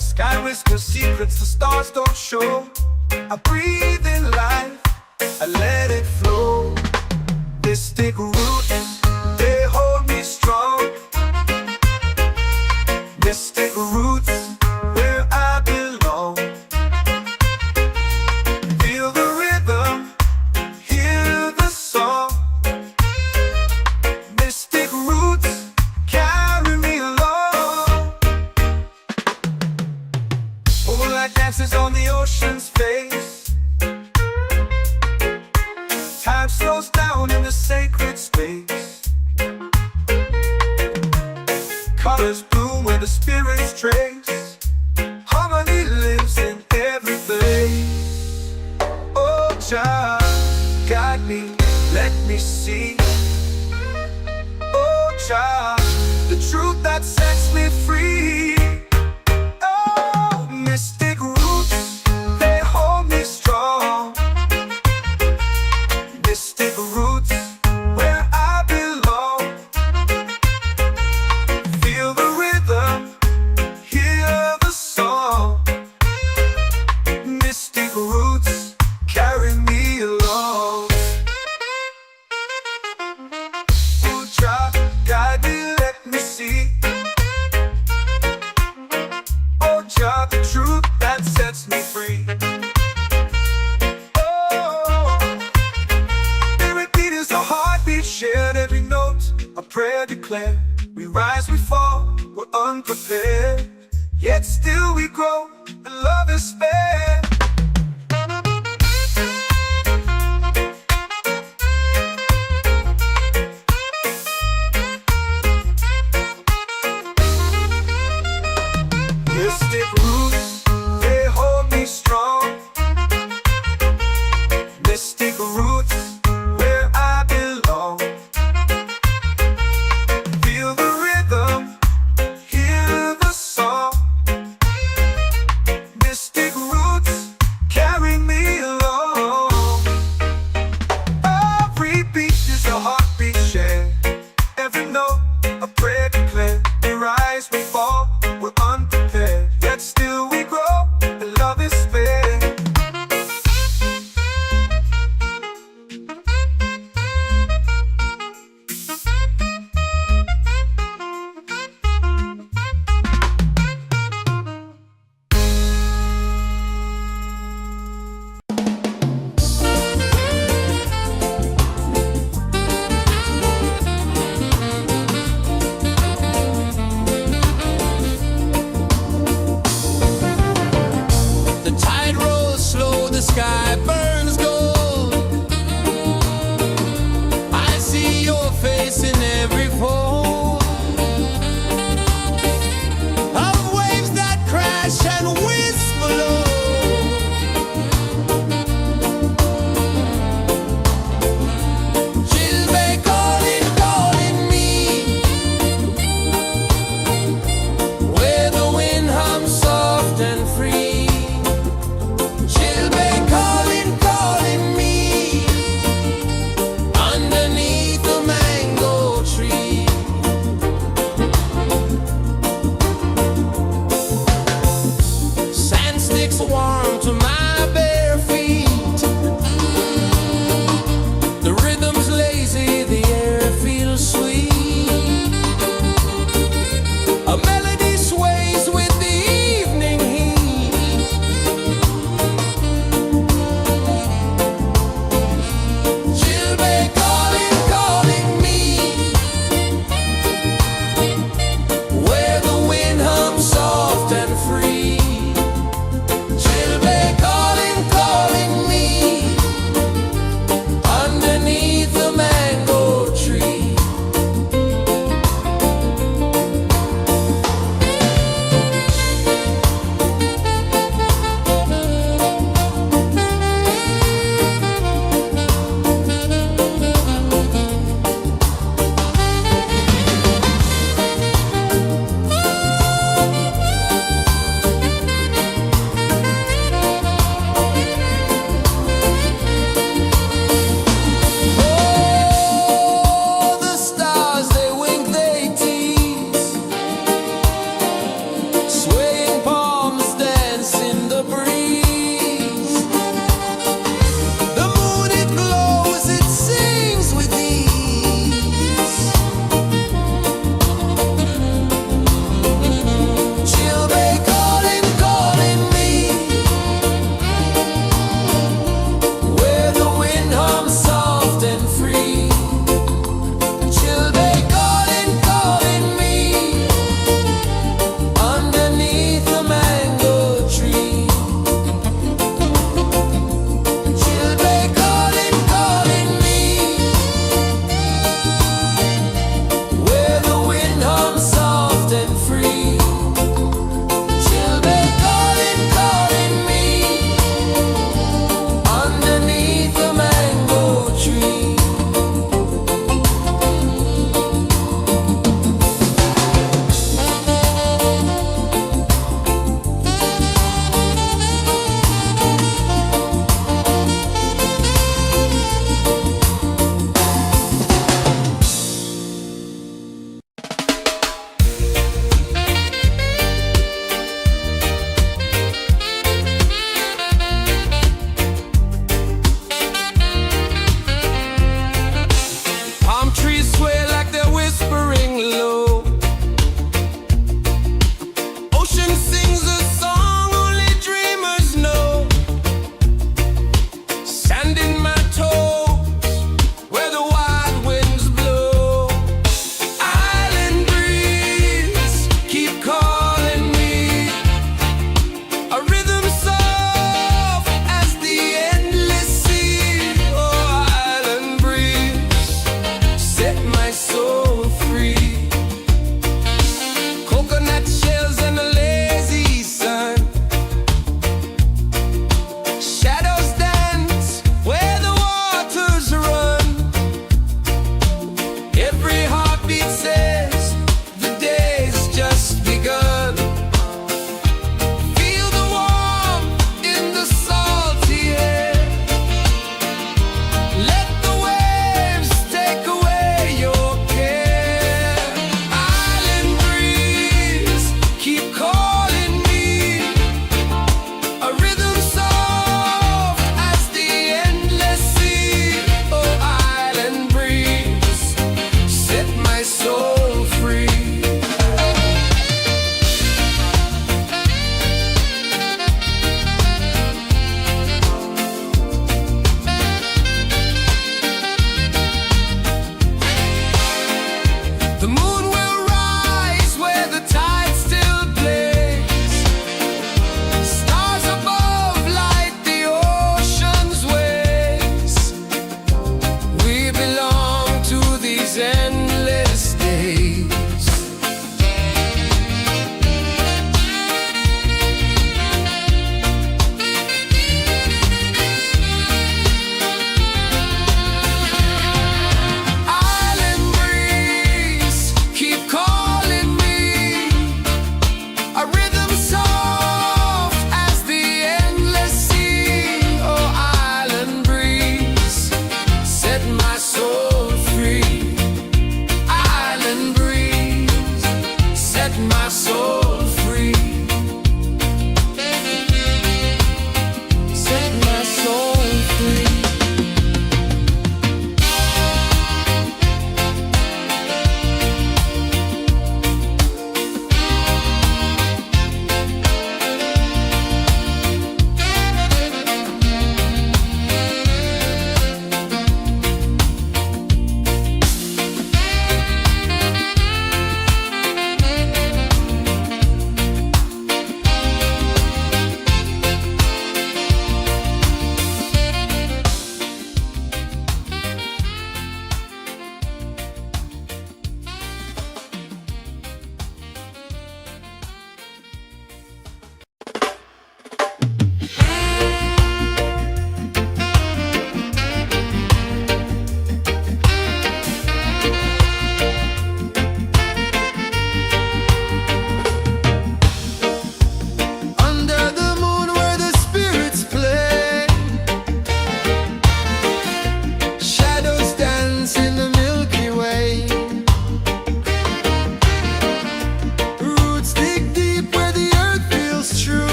Sky whispers secrets the stars don't show. I breathe in life, lose trace. Harmony lives in every place. Oh, Jah, guide me, let me see. Oh, Jah, the truth that sets me free. Oh, mystic roots, they hold me strong. Mystic roots, where I belong. Feel the rhythm, hear the song. Mystic roots, carry me along. Oh, Jah, guide me, let me see. Oh, Jah, the truth that sets me free. Oh, every beat is a heartbeat shared, every note a prayer declared. We rise, we fall, we're unprepared, yet still we grow, and love is spared. Mystic roots, they hold me strong. Mystic roots, where I belong. Feel the rhythm, hear the song. Mystic roots, carry me along. Every beat is a heartbeat shared, every note a prayer declared. We rise, we fall, we're unprepared, yet still we grow, and love is spared. The tide rolls slow, the sky burns gold. I see your face in every fold of waves that crash and whisper low. She'll be calling, calling me, where the wind hums soft and free. She'll be calling, calling.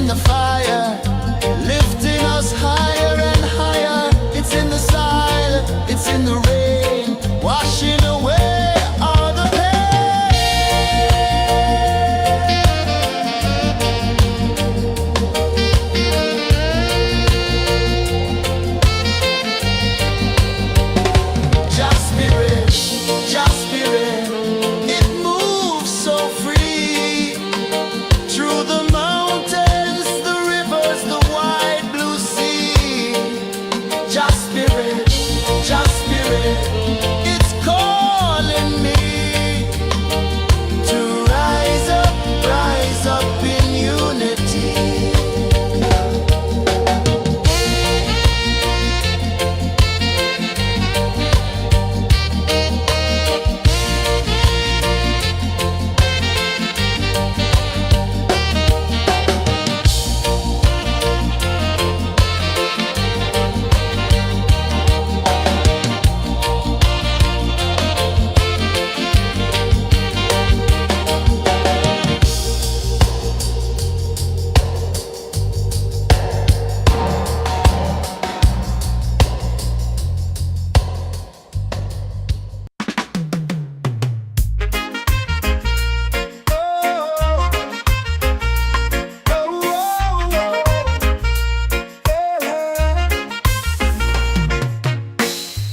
in the fire, lifting us higher and higher. It's in the silence, it's in the rain, washing away all the Just spirit, just spirit, it moves so free through the mountains, the rivers, the wide blue sea. Just spirit, it's calling me to rise up in unity.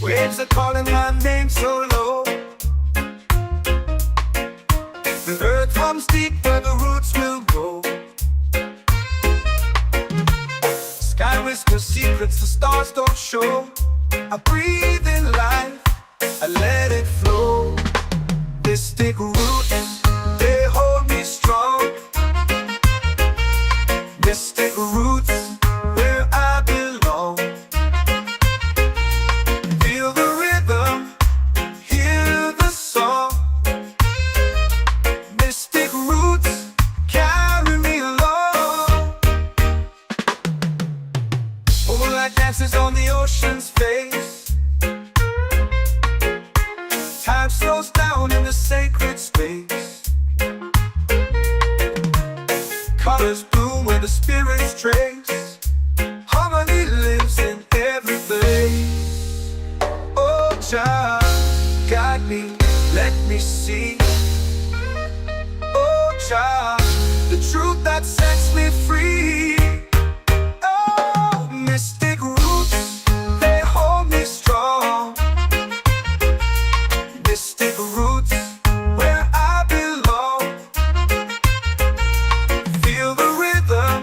Waves are calling my name so low. The earth comes deep where the roots will go. Sky whispers secrets the stars don't show. I breathe in life, I let it flow. This take root, they hold me strong. This take roots where I belong. Feel the rhythm, hear the song. Mystic roots carry me along. Moonlight dances on the ocean's face. Time slows down in the sacred space. Colors bloom where the spirits trace. Harmony lives in every place. Oh, child, guide me, let me see. Oh, child, the truth that sets me free. Oh, mystic roots, they hold me strong. Mystic roots, where I belong. Feel the rhythm,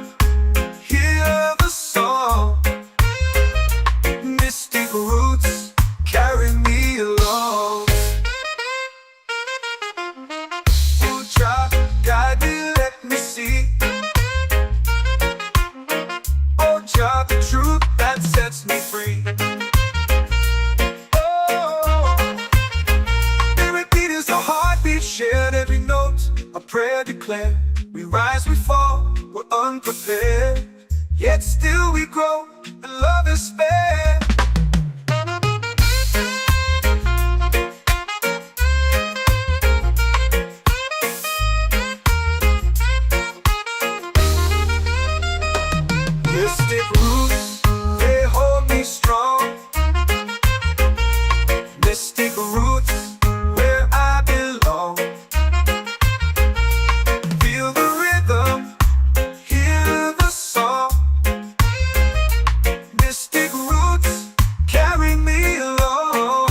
hear the song. Mystic roots carry me along. Oh, child, guide me, let me see. Oh, child, the truth that sets me free. Oh, spirit beat is a heartbeat shared, every note a prayer declared. We rise, we fall, we're unprepared, yet still we grow, and love is spared. Mystic roots, they hold me strong. Mystic roots, where I belong. Feel the rhythm, hear the song. Mystic roots carry me along.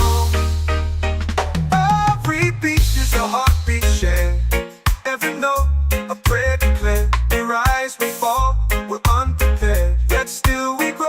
Every beat is a heartbeat shared, every note a prayer declared. We rise, we fall, we're unprepared, yet still we grow.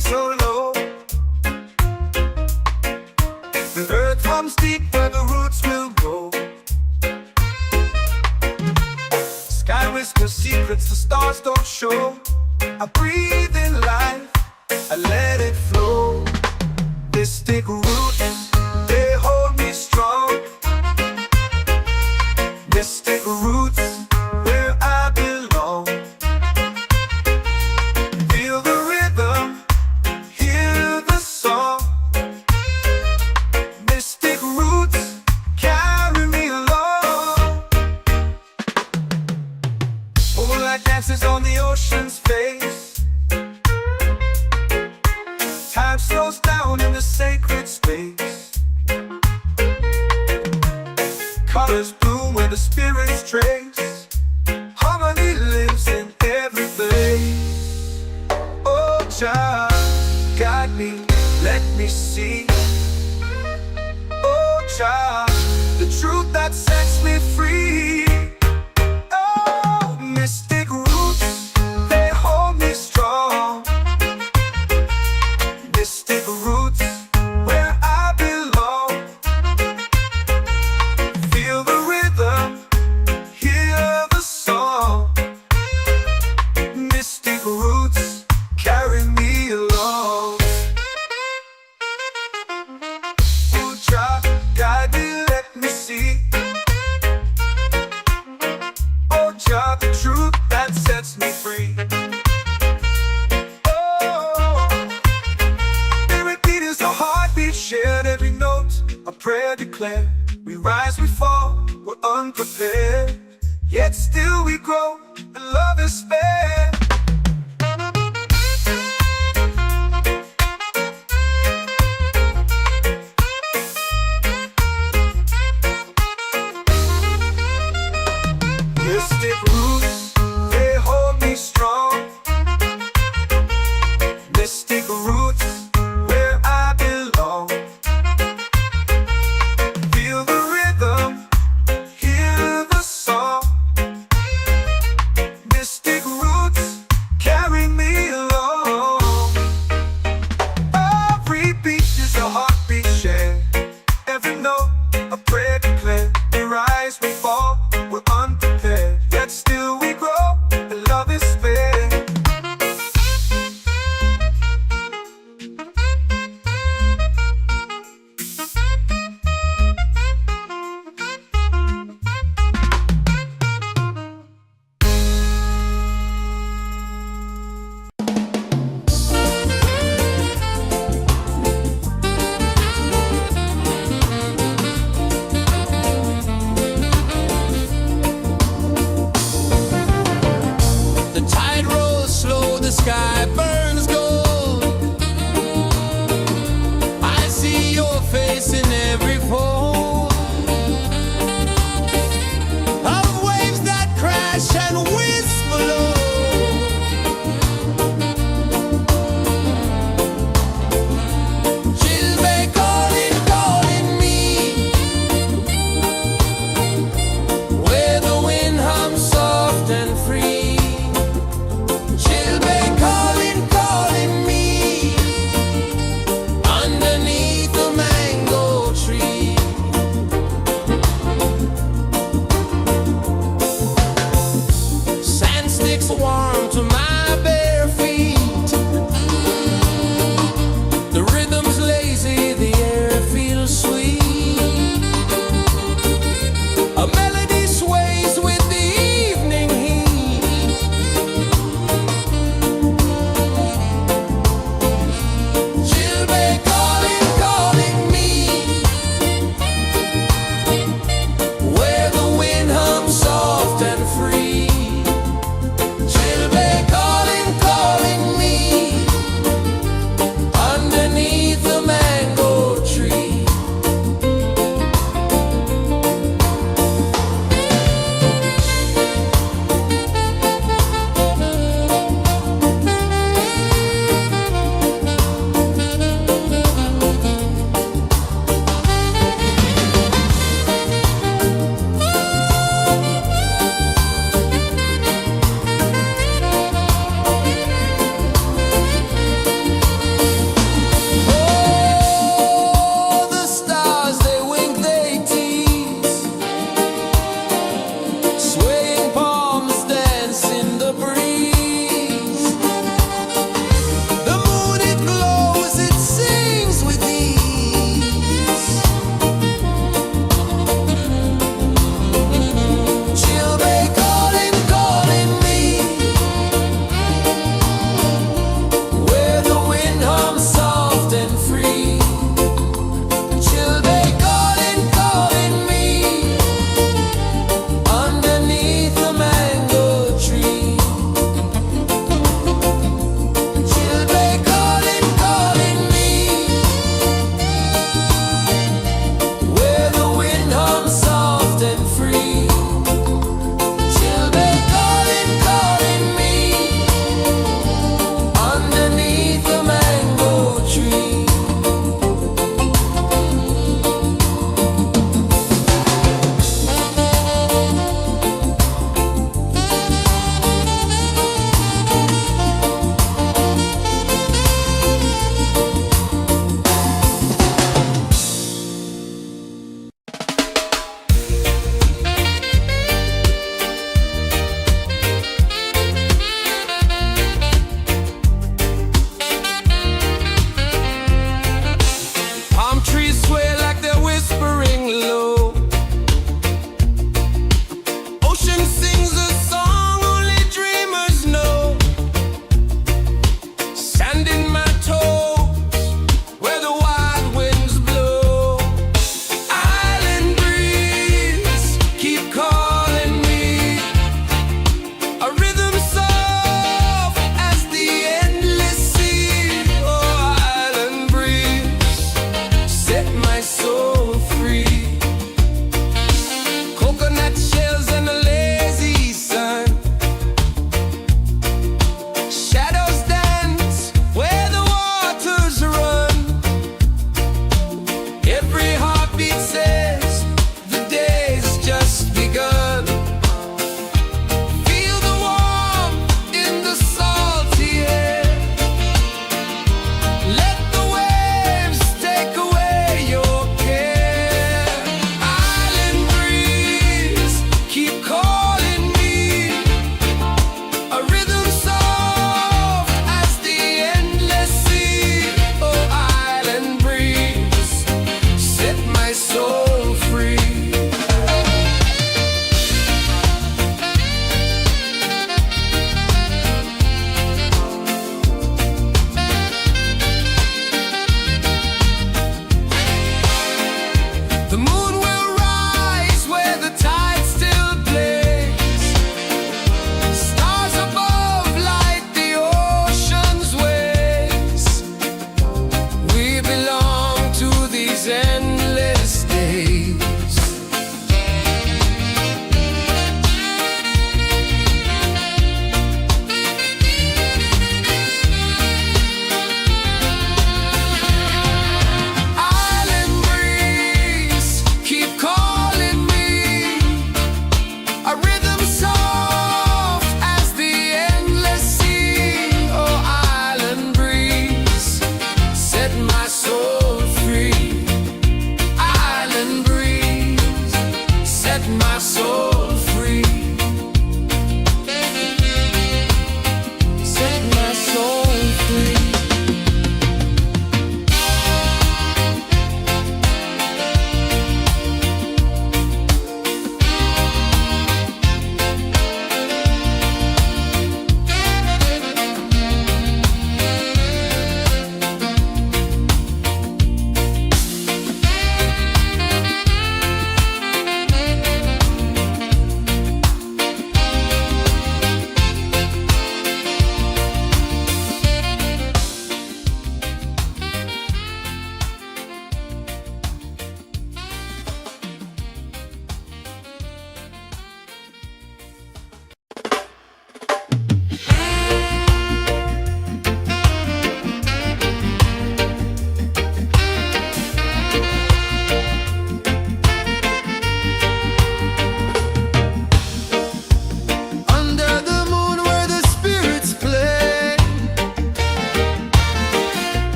so low. The earth comes deep where the roots will go. Sky whispers secrets the stars don't show. I breathe in life, I let it flow. Mystic roots, they hold me strong. Mystic roots, where I belong. Feel the rhythm, hear the song. Mystic roots, carry me along. Moonlight dances on the ocean's face. Time slows down in the sacred space. Colors bloom where the spirits trace. Harmony lives in every place. Oh, Jah, guide me, let me see. Oh, Jah, the truth that sets me free. Oh, mystic roots, they hold me strong. Mystic roots, where I belong. Feel the rhythm, hear the song. Mystic roots, carry me along. Oh, Jah, guide me, let me see. Oh, Jah, the truth that sets me free. Oh, every beat is a heartbeat shared, every note a prayer declared. We rise, we fall, we're unprepared, yet still we grow, and love is spared. Mystic roots, they hold me strong. Mystic roots, where I belong. Feel the rhythm, hear the song. Mystic roots,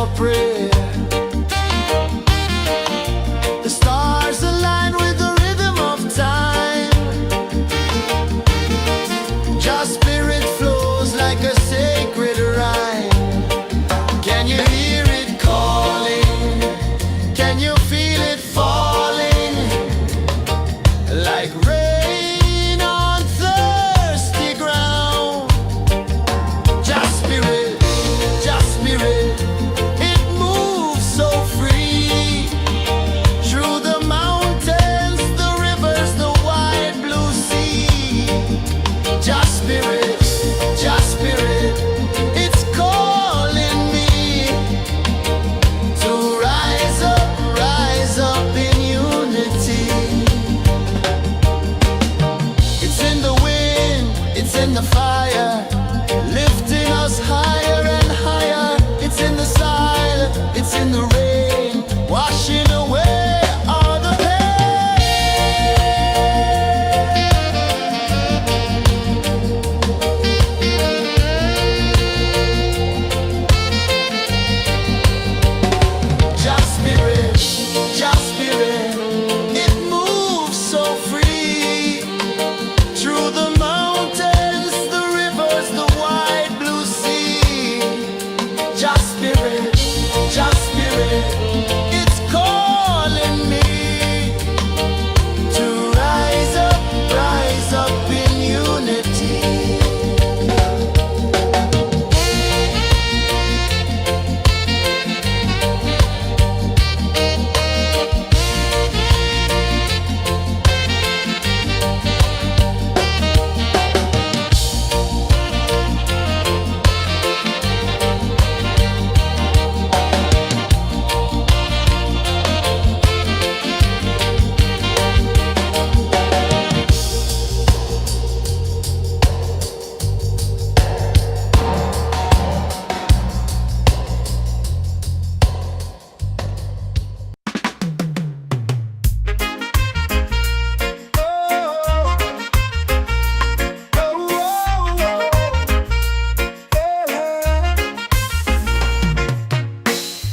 your prayer. The stars align with the rhythm of time. Your spirit flows like a sacred rhyme. Can you hear it calling? Can you feel it falling? Like rain on thirsty ground. Just spirit, it moves so free. Through the mountains, the rivers, the wide blue sea. Just spirit, it's calling me to rise up in unity. It's in the wind, it's in the fire, lifting us higher and higher. It's in the silence, it's in the rain, washing away all the Just spirit, it moves so free. Through the mountains, the rivers, the wide blue sea. Just spirit, it's calling me to rise up in unity.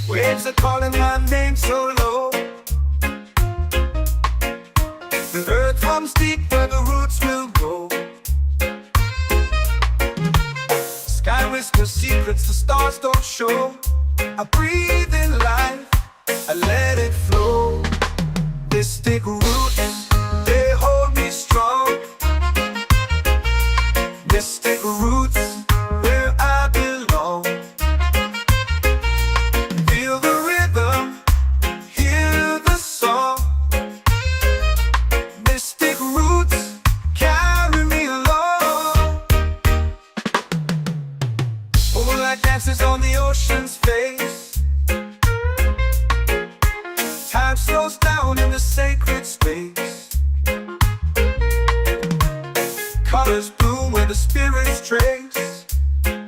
Waves are calling my name so low. The earth hums deep where the roots will go. Sky whispers secrets the stars don't show. I breathe in life, I let it flow. Mystic roots, they hold me strong. Mystic roots, where I belong. Feel the rhythm, hear the song. Mystic roots, carry me along. Moonlight dances on the ocean's face. Time slows down in the sacred space. Colors bloom where the spirits trace.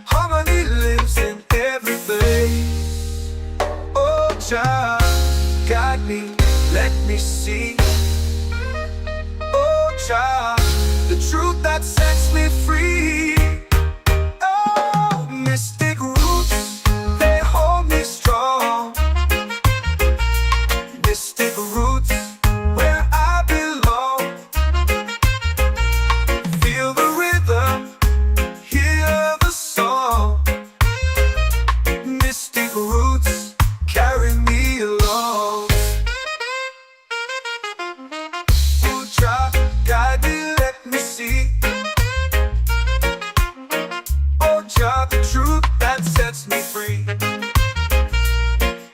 Harmony lives in every place. Oh, Jah, guide me, let me see. Oh, Jah, the truth that sets me free. Oh, mystic roots, they hold me strong. Mystic roots, where I belong. Feel the rhythm, hear the song. Mystic roots, carry me along. Oh, Jah, guide me, let me see. Oh, Jah, the truth that sets me free.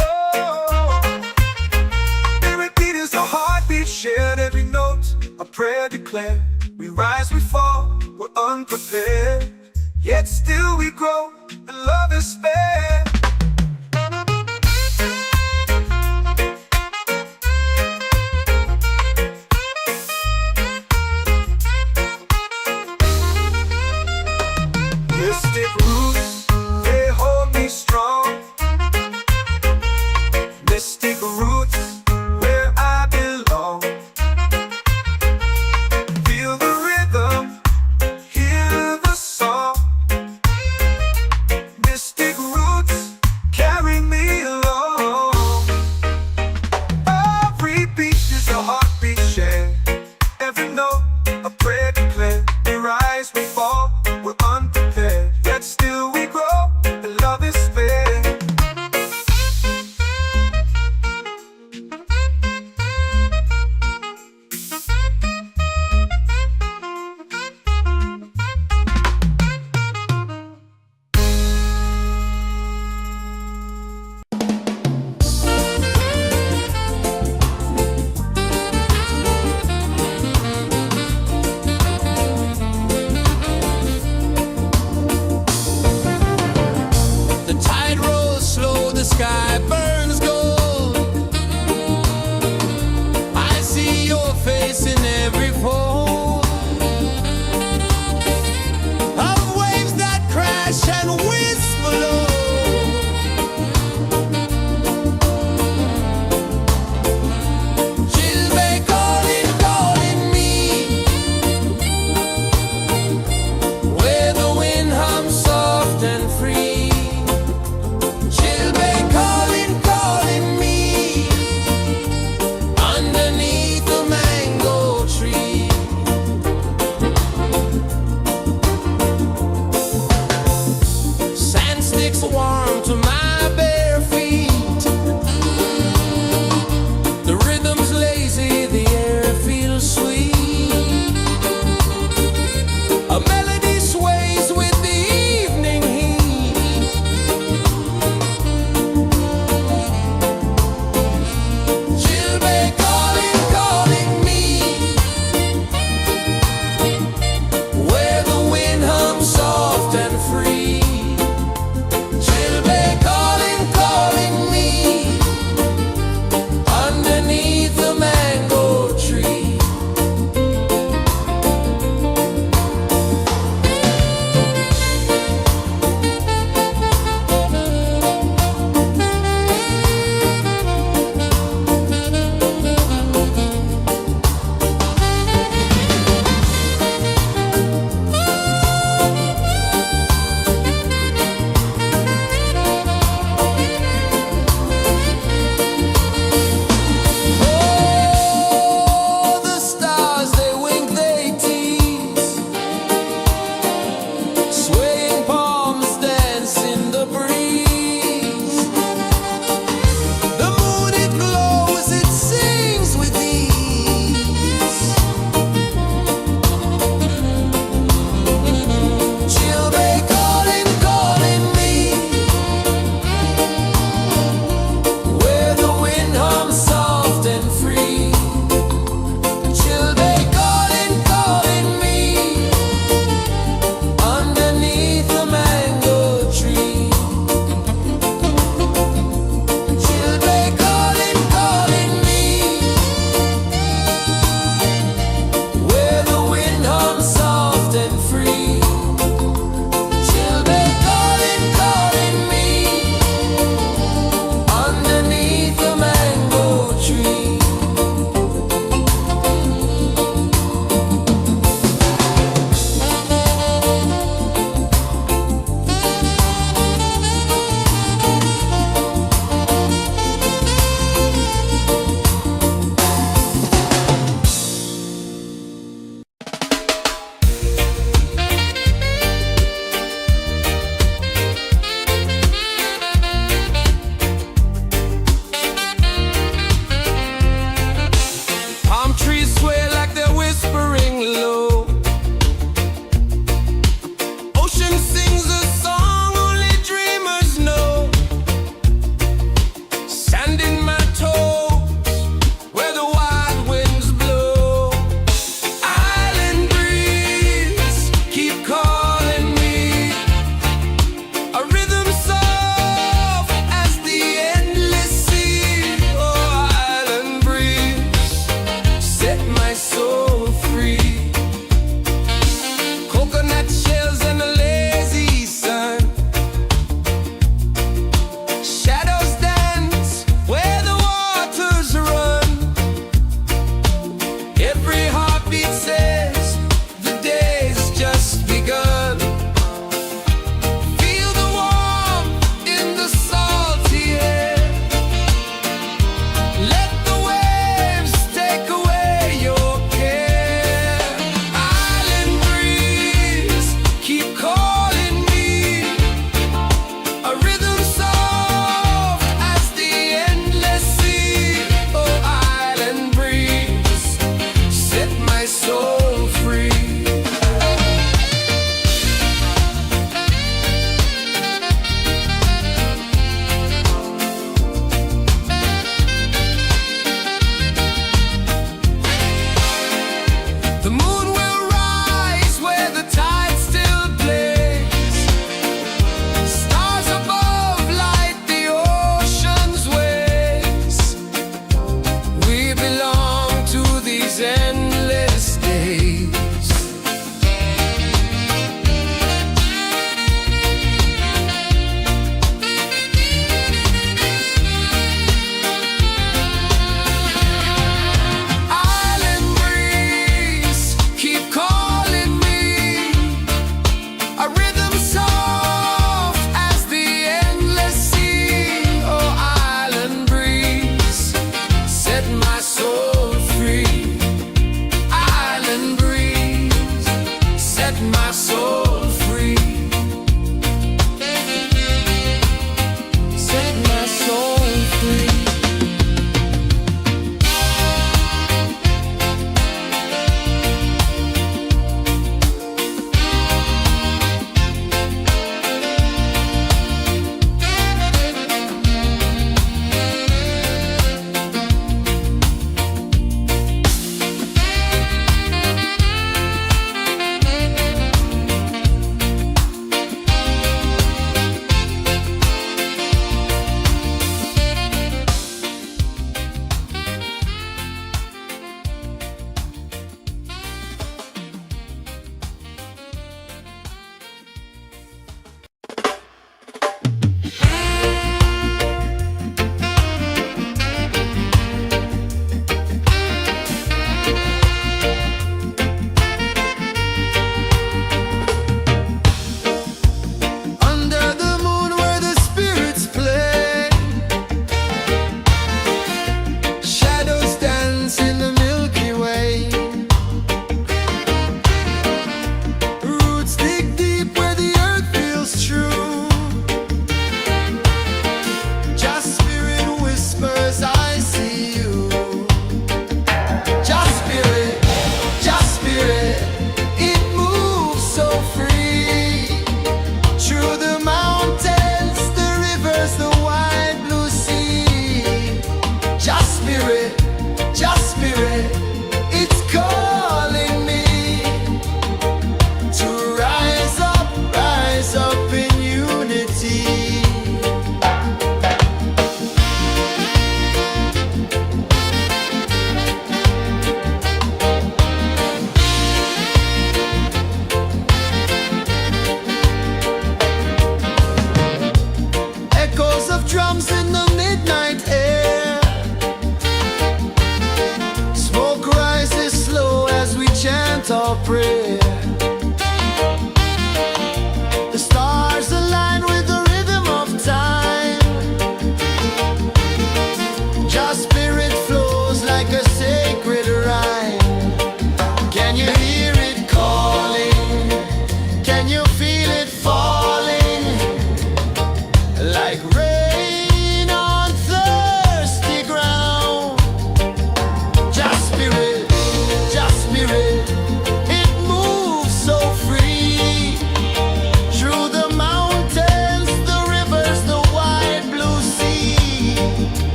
Oh, every beat is a heartbeat shared, every note a prayer declared. We rise, we fall, we're unprepared, yet still we grow, and love is spared. Mystic roots, they hold me strong. Mystic roots, where I belong. Feel the rhythm, hear the song. Mystic roots, carry me music's warm to my bare feet. The rhythm's lazy, the air feels sweet. A melody sways with the evening heat. Chilbay calling, calling me, where the wind hums soft and free. Chilbay calling, calling me, underneath the mango tree. Oh, the stars, they wink, they tease. Swaying palms dance in the breeze. The moon, it glows, it sings with ease. Chilbay calling, calling me, where the wind hums soft and free. Chilbay calling, calling me, underneath the mango tree. Chilbay calling, calling me, where the wind hums soft and free. Chilbay calling, calling me, underneath the mango tree. Palm trees sway like they're whispering low. Ocean sings a song only dreamers know. Sand in my toes, where the wild winds blow. Island breeze, keep calling me. A rhythm soft as the endless sea. Oh, island breeze, set my soul free. Coconut shells and a lazy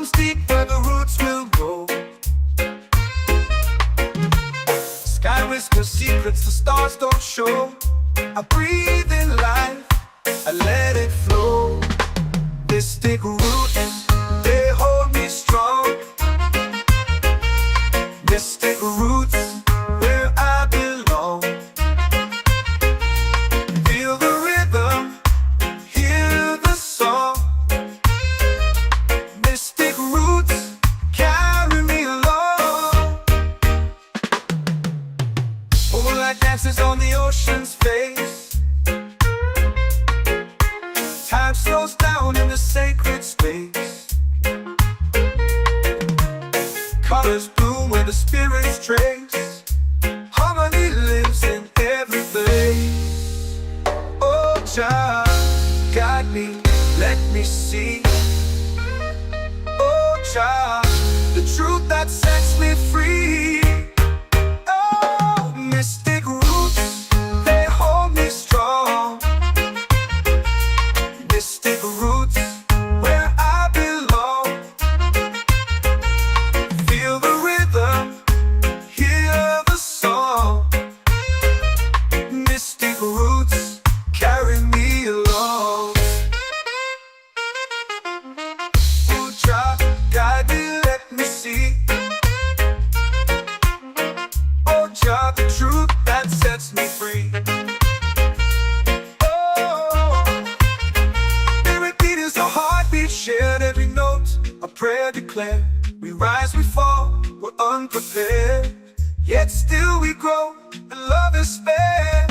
comes deep where the roots will grow. Sky whispers secrets the stars don't show. I breathe in life, I let it flow. Mystic roots, they hold me strong. Mystic roots, where I belong. Feel the rhythm, hear the song. Mystic roots, carry me along. Moonlight dances on the ocean's face. Time slows down in the sacred space. Colors bloom where the spirits trace. Harmony lives in every place. Oh, Jah, guide me, let me see. Oh, Jah, the truth that sets me free. Oh, mystic roots, they hold me strong. Mystic roots, where I belong. Feel the rhythm, hear the song. Mystic roots, carry me along. Oh, Jah, guide me, let me see. Oh, Jah, the truth that sets me free. Oh, every beat is a heartbeat shared, every note a prayer declared. We rise, we fall, we're unprepared, yet still we grow, and love is spared.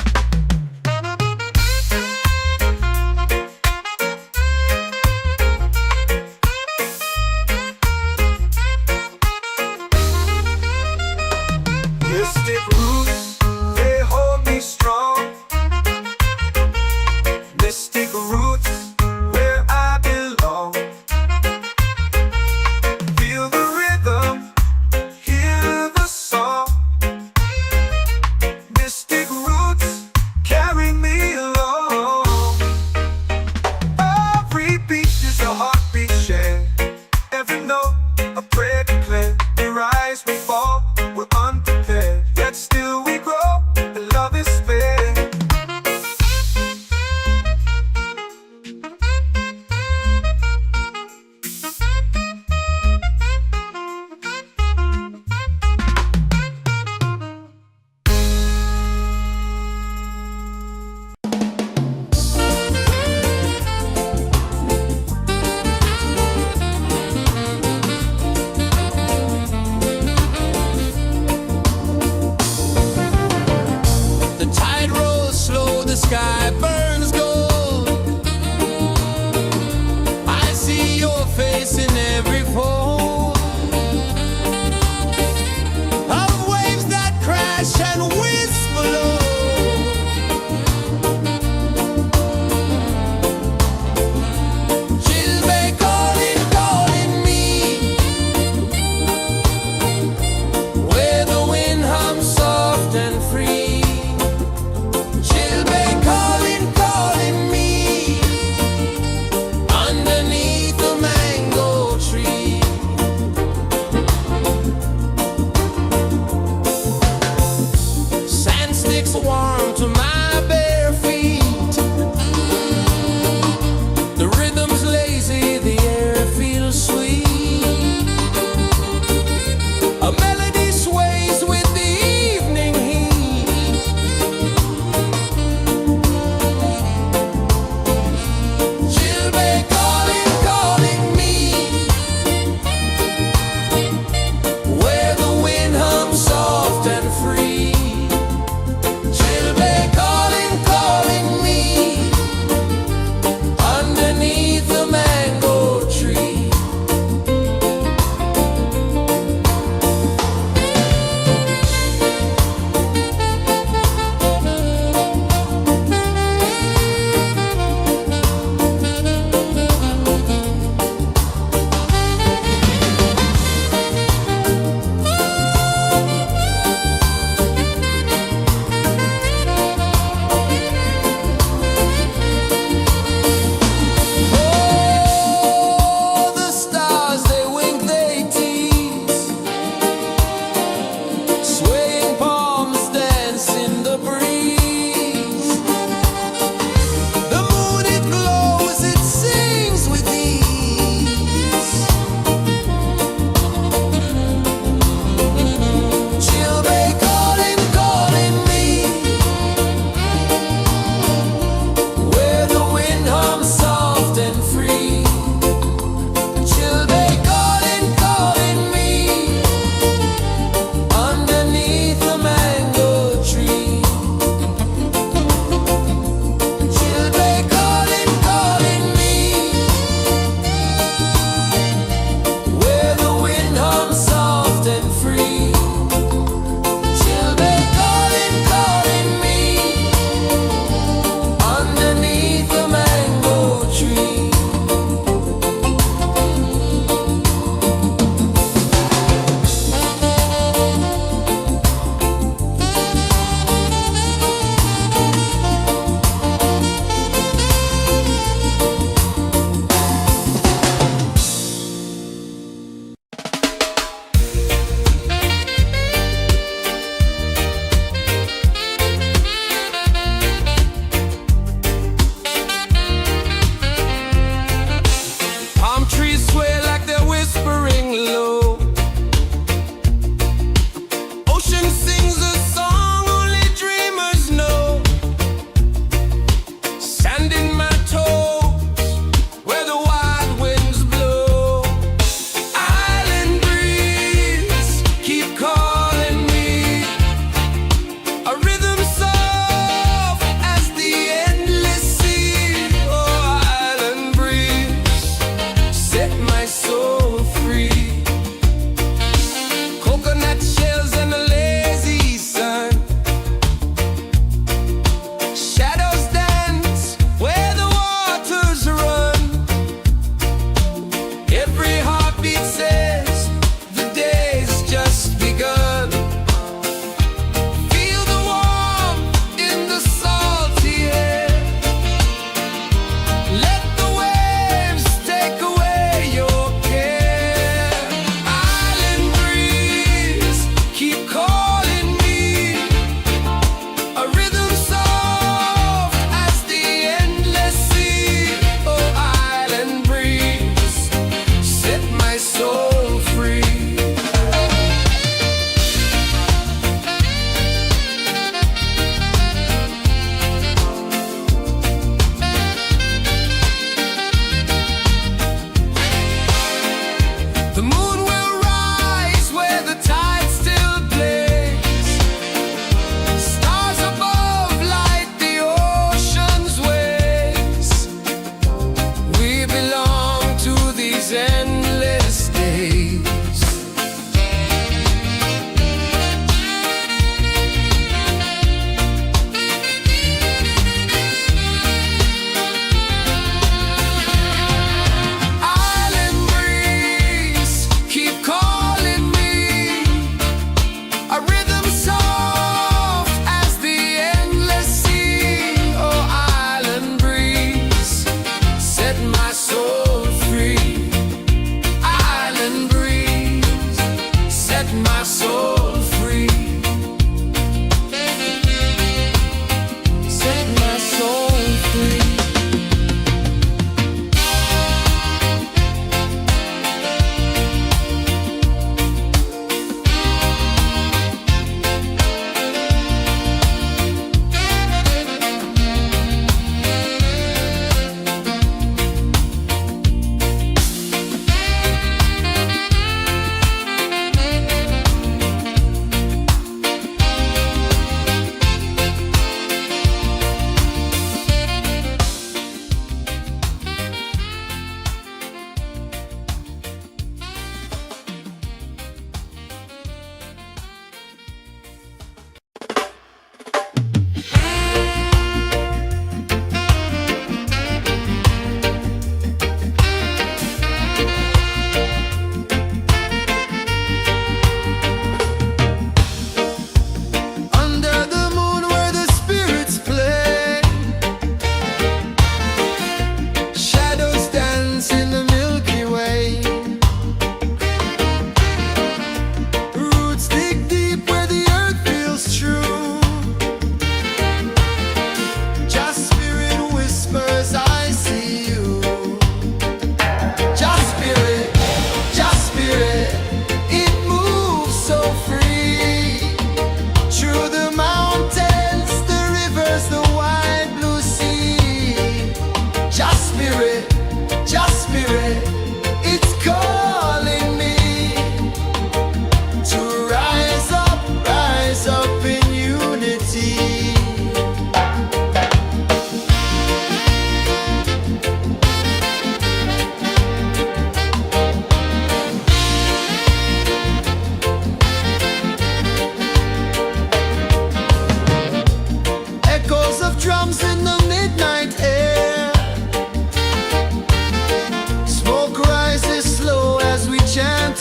Mystic roots, they hold me strong. Mystic roots, where I belong. Feel the rhythm, hear the song. Mystic roots,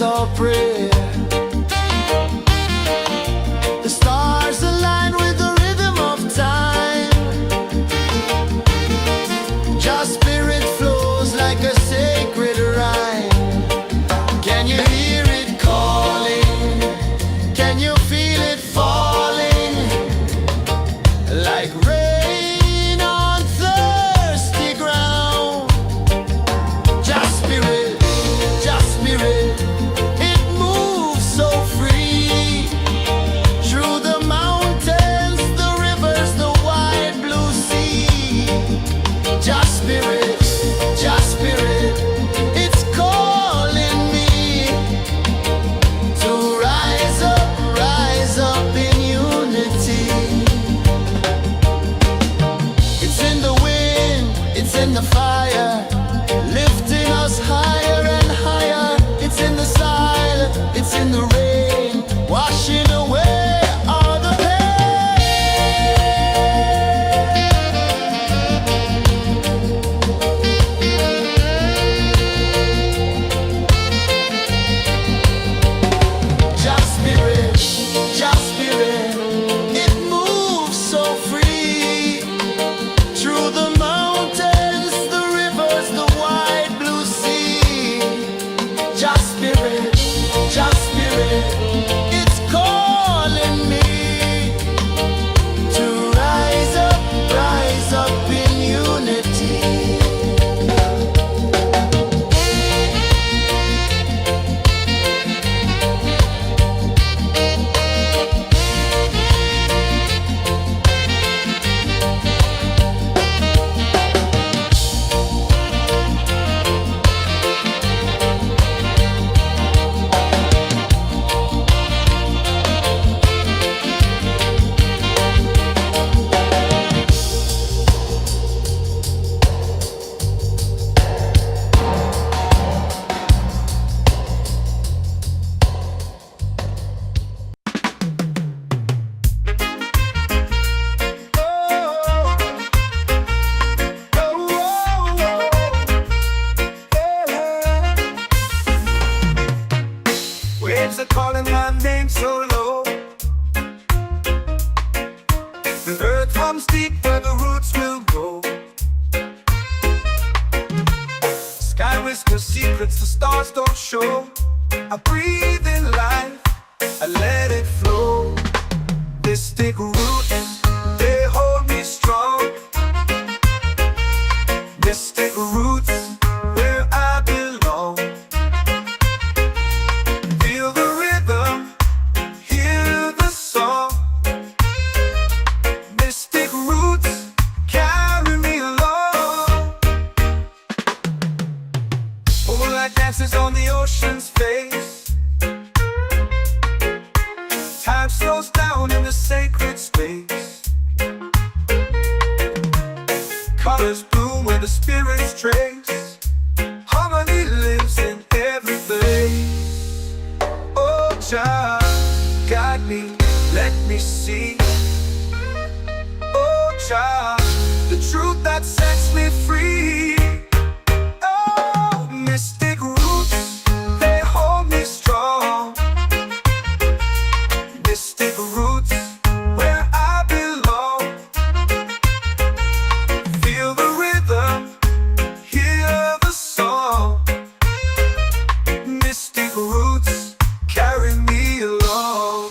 chant our prayer. The stars align with the rhythm of time. Your spirit flows like a sacred rhyme. Can you hear it calling? Can you feel it falling? Like rain on thirsty ground. Just spirit, it moves so free. Through the mountains, the rivers, the wide blue sea. Just spirit, it's calling me to rise up in unity. It's in the wind, it's in the fire, lifting us higher and higher. It's in the silence, it's in the rain, washing away all the Just spirit, it moves so free. Through the mountains, the rivers, the wide blue sea. Just spirit, it's calling me to rise up in unity. Waves are calling my name so low. The earth hums deep where the roots will go. Sky whispers secrets the stars don't show. I breathe in life, I let it flow. This thick roots, they hold me strong. Mystic roots, where I belong. Feel the rhythm, hear the song. Mystic roots, carry me along. Moonlight dances on the ocean's face. Time slows down in the sacred space. Colors bloom where the spirits trace. Harmony lives in every face. Oh, child, guide me, let me see. Oh, child, the truth that sets me free. Oh, mystic roots, they hold me strong. Mystic roots, where I belong. Feel the rhythm, hear the song. Mystic roots, carry me along.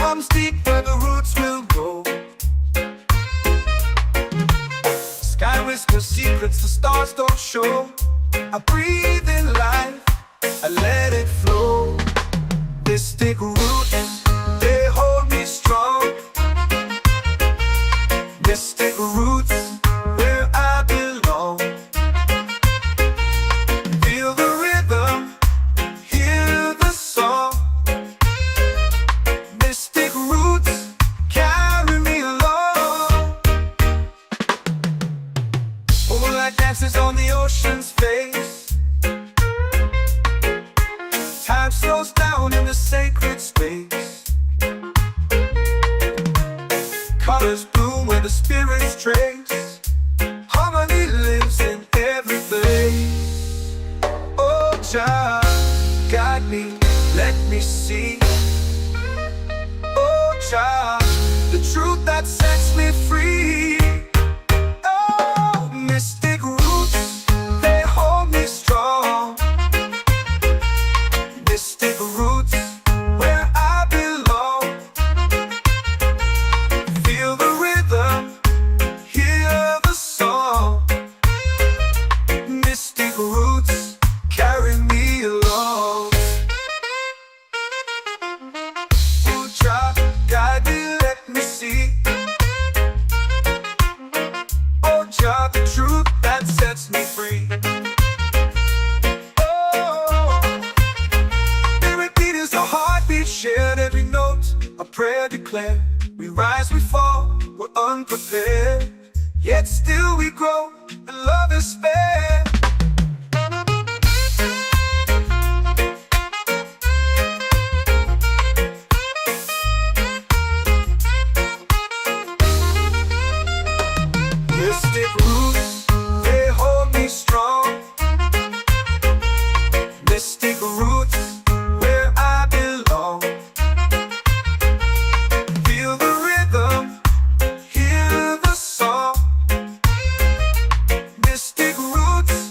comes deep where the roots will go. Sky whispers secrets the stars don't show. I breathe in life, I let it flow. Mystic roots, they hold me strong. Mystic roots, where I belong. Feel the rhythm, hear the song. Mystic roots, carry me along. Moonlight dances on the ocean's face. Time slows down in the sacred space. Colors bloom where the spirits trace. Harmony lives in every place. Oh, Jah, guide me, let me see. Oh, Jah, the truth that sets me free. Oh, mystic roots, they hold me strong. Mystic roots, where I belong. Feel the rhythm, hear the song. Mystic roots, carry me along. Oh, Jah, guide me, let me see. Oh, Jah, the truth that sets me free. Shared every note, a prayer declared. We rise, we fall, we're unprepared. Yet still we grow, and love is spared. Mystic roots, they hold me strong. Mystic roots, where I belong. Feel the rhythm, hear the song. Mystic roots,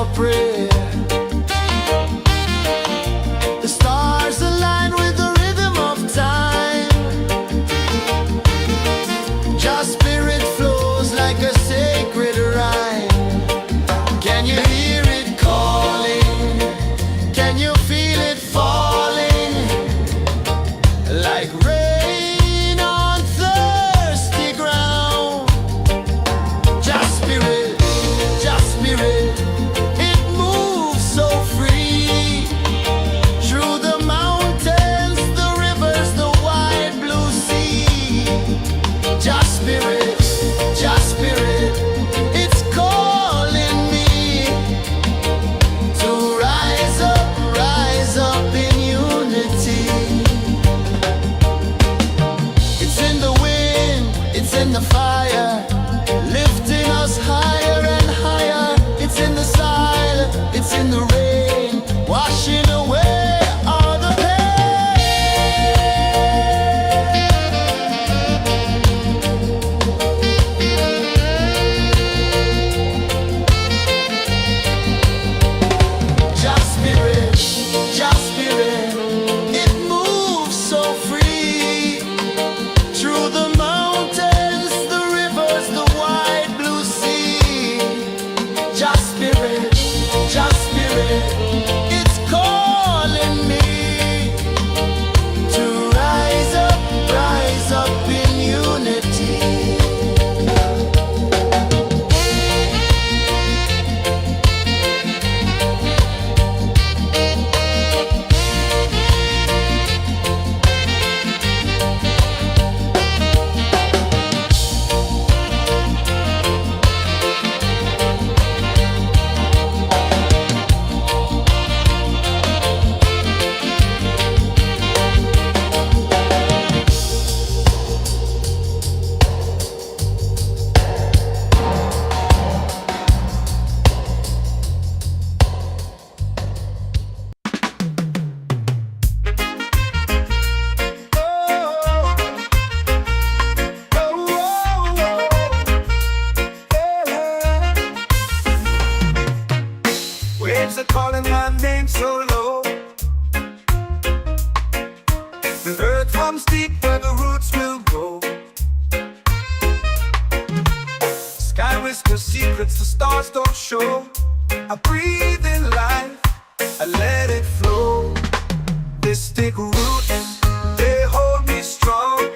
our prayer. The stars align with the rhythm of time. Just spirit flows like a sacred rhyme. Can you hear it calling? Can you feel it falling? Like rain on thirsty ground. Just spirit, it moves so free. Through the mountains, the rivers, the wide blue sea. Just spirit, it's calling me to rise up in unity. It's in the wind, it's in the fire, lifting us higher and higher. It's in the silence, it's in the rain, washing away all the Just spirit, it moves so free. Through the mountains, the rivers, the wide blue sea. Just spirit, it's calling me to rise up in unity. Waves are calling my name so low. The earth runs deep where the roots will grow. Sky whispers secrets the stars don't show. I breathe in life, I let it flow. Mystic roots, they hold me strong.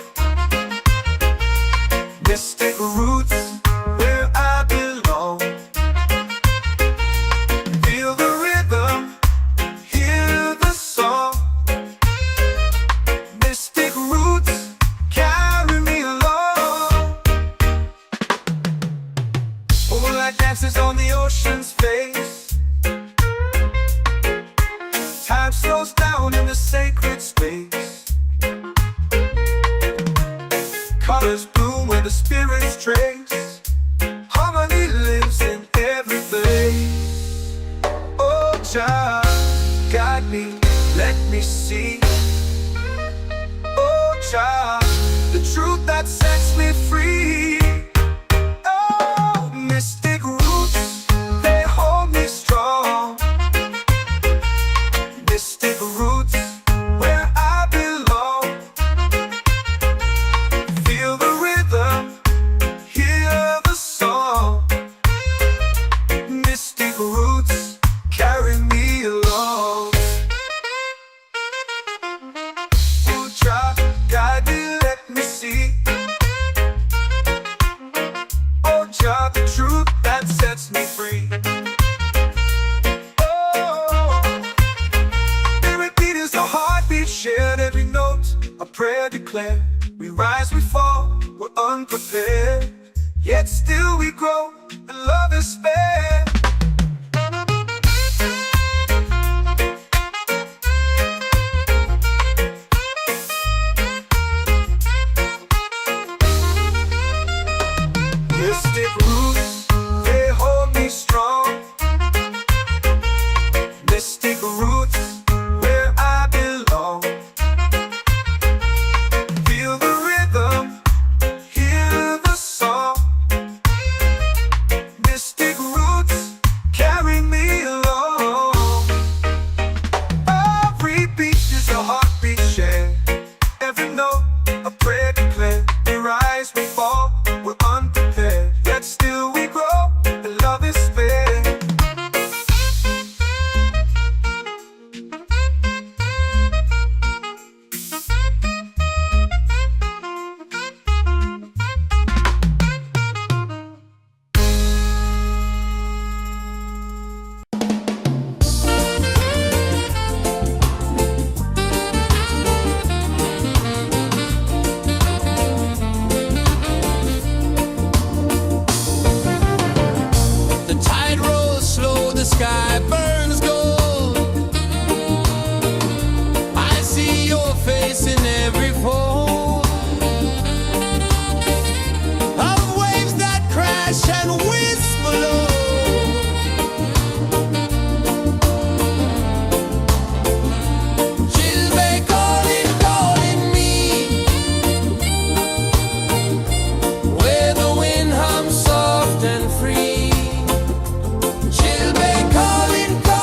Mystic roots, where I belong. Feel the rhythm, hear the song. Mystic roots, carry me along. Moonlight dances on the ocean's face. Time slows down in the sacred space. Colors bloom where the spirits trace. Harmony lives in every place. Oh, child, guide me, let me see. Oh, child, the truth that sets me free. Oh, mystic roots, they hold me strong. Mystic roots, where I belong. Feel the rhythm, hear the song. Mystic roots, carry me along. Oh, try, guide me. slow, the sky burns gold. I see your face in every fold of waves that crash and whisper low. Chilbay calling, calling me, where the wind hums soft and free. Chilbay calling, calling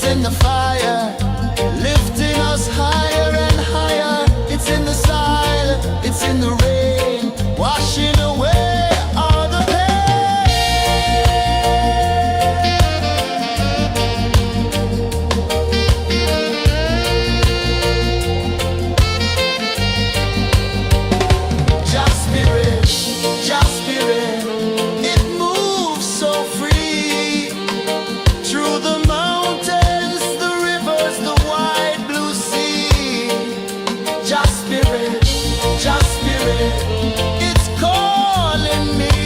in the fire, lifting us higher and higher. It's in the silence, it's in the rain, washing away all the pain. Just spirit, just spirit, it moves so free through the mountains, the rivers, the wide blue sea. Just spirit, it's calling me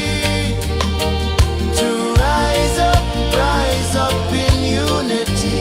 to rise up in unity.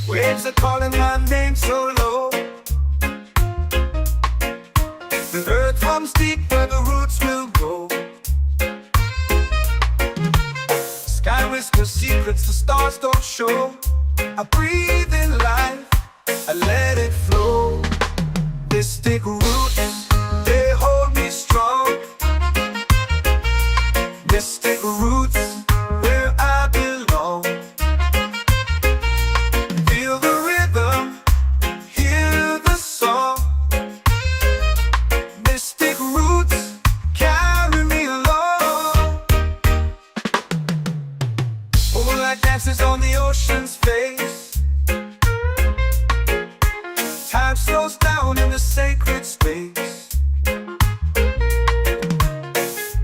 Waves are calling my name so low. The earth comes deep where the roots will go. Sky whispers secrets the stars don't show. I breathe in life, I let it flow. Mystic roots, they hold me strong. Mystic roots, where I belong. Feel the rhythm, hear the song. Mystic roots, carry me along. Moonlight dances on the ocean's face. Time slows down in the sacred space.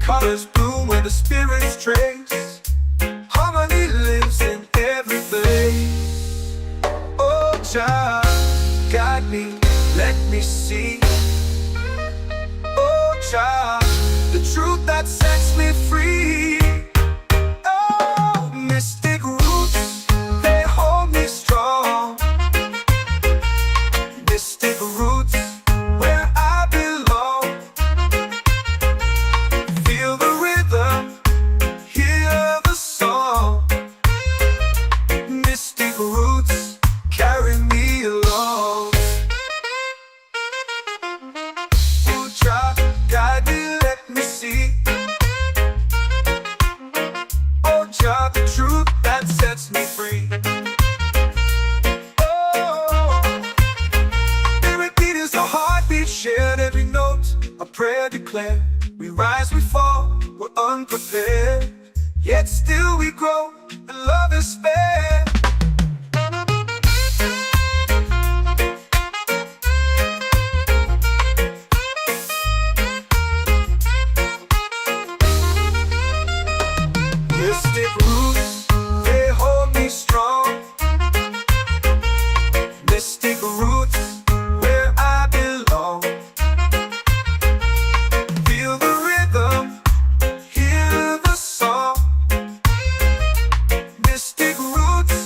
Colors bloom where the spirits trace. Harmony lives in every place. Oh, Jah, guide me, let me see. Oh, Jah, the truth that sets me free. Oh, mystic roots, they hold me strong. Mystic roots, where I belong. Feel the rhythm, hear the song. Mystic roots, carry me along. Oh, Jah, guide me, let me see. Oh, Jah, the truth that sets me free. Oh, spirit beat is a heartbeat shared, every note a prayer declared. We rise, we fall, we're unprepared, yet still we grow, and love is spared. Mystic roots, they hold me strong. Mystic roots, where I belong. Feel the rhythm, hear the song. Mystic roots,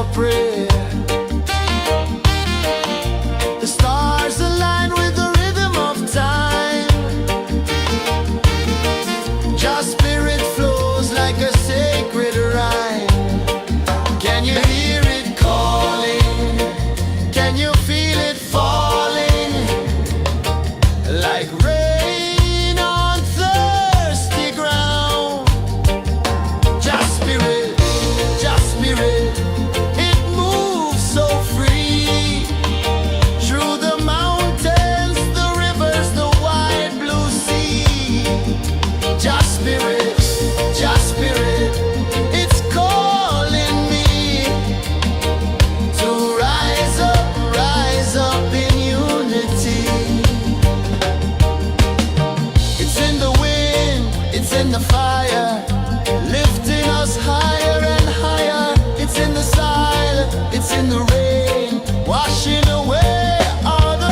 our prayer. The stars align with the rhythm of time. Your spirit flows like a sacred rhyme. Can you hear it calling? Can you feel it falling? Like rain on thirsty ground. Just spirit, it moves so free. Through the mountains, the rivers, the wide blue sea. Just spirit, it's calling me to rise up in unity. It's in the wind, it's in the fire, lifting us higher and higher. It's in the silence, it's in the rain, washing away all the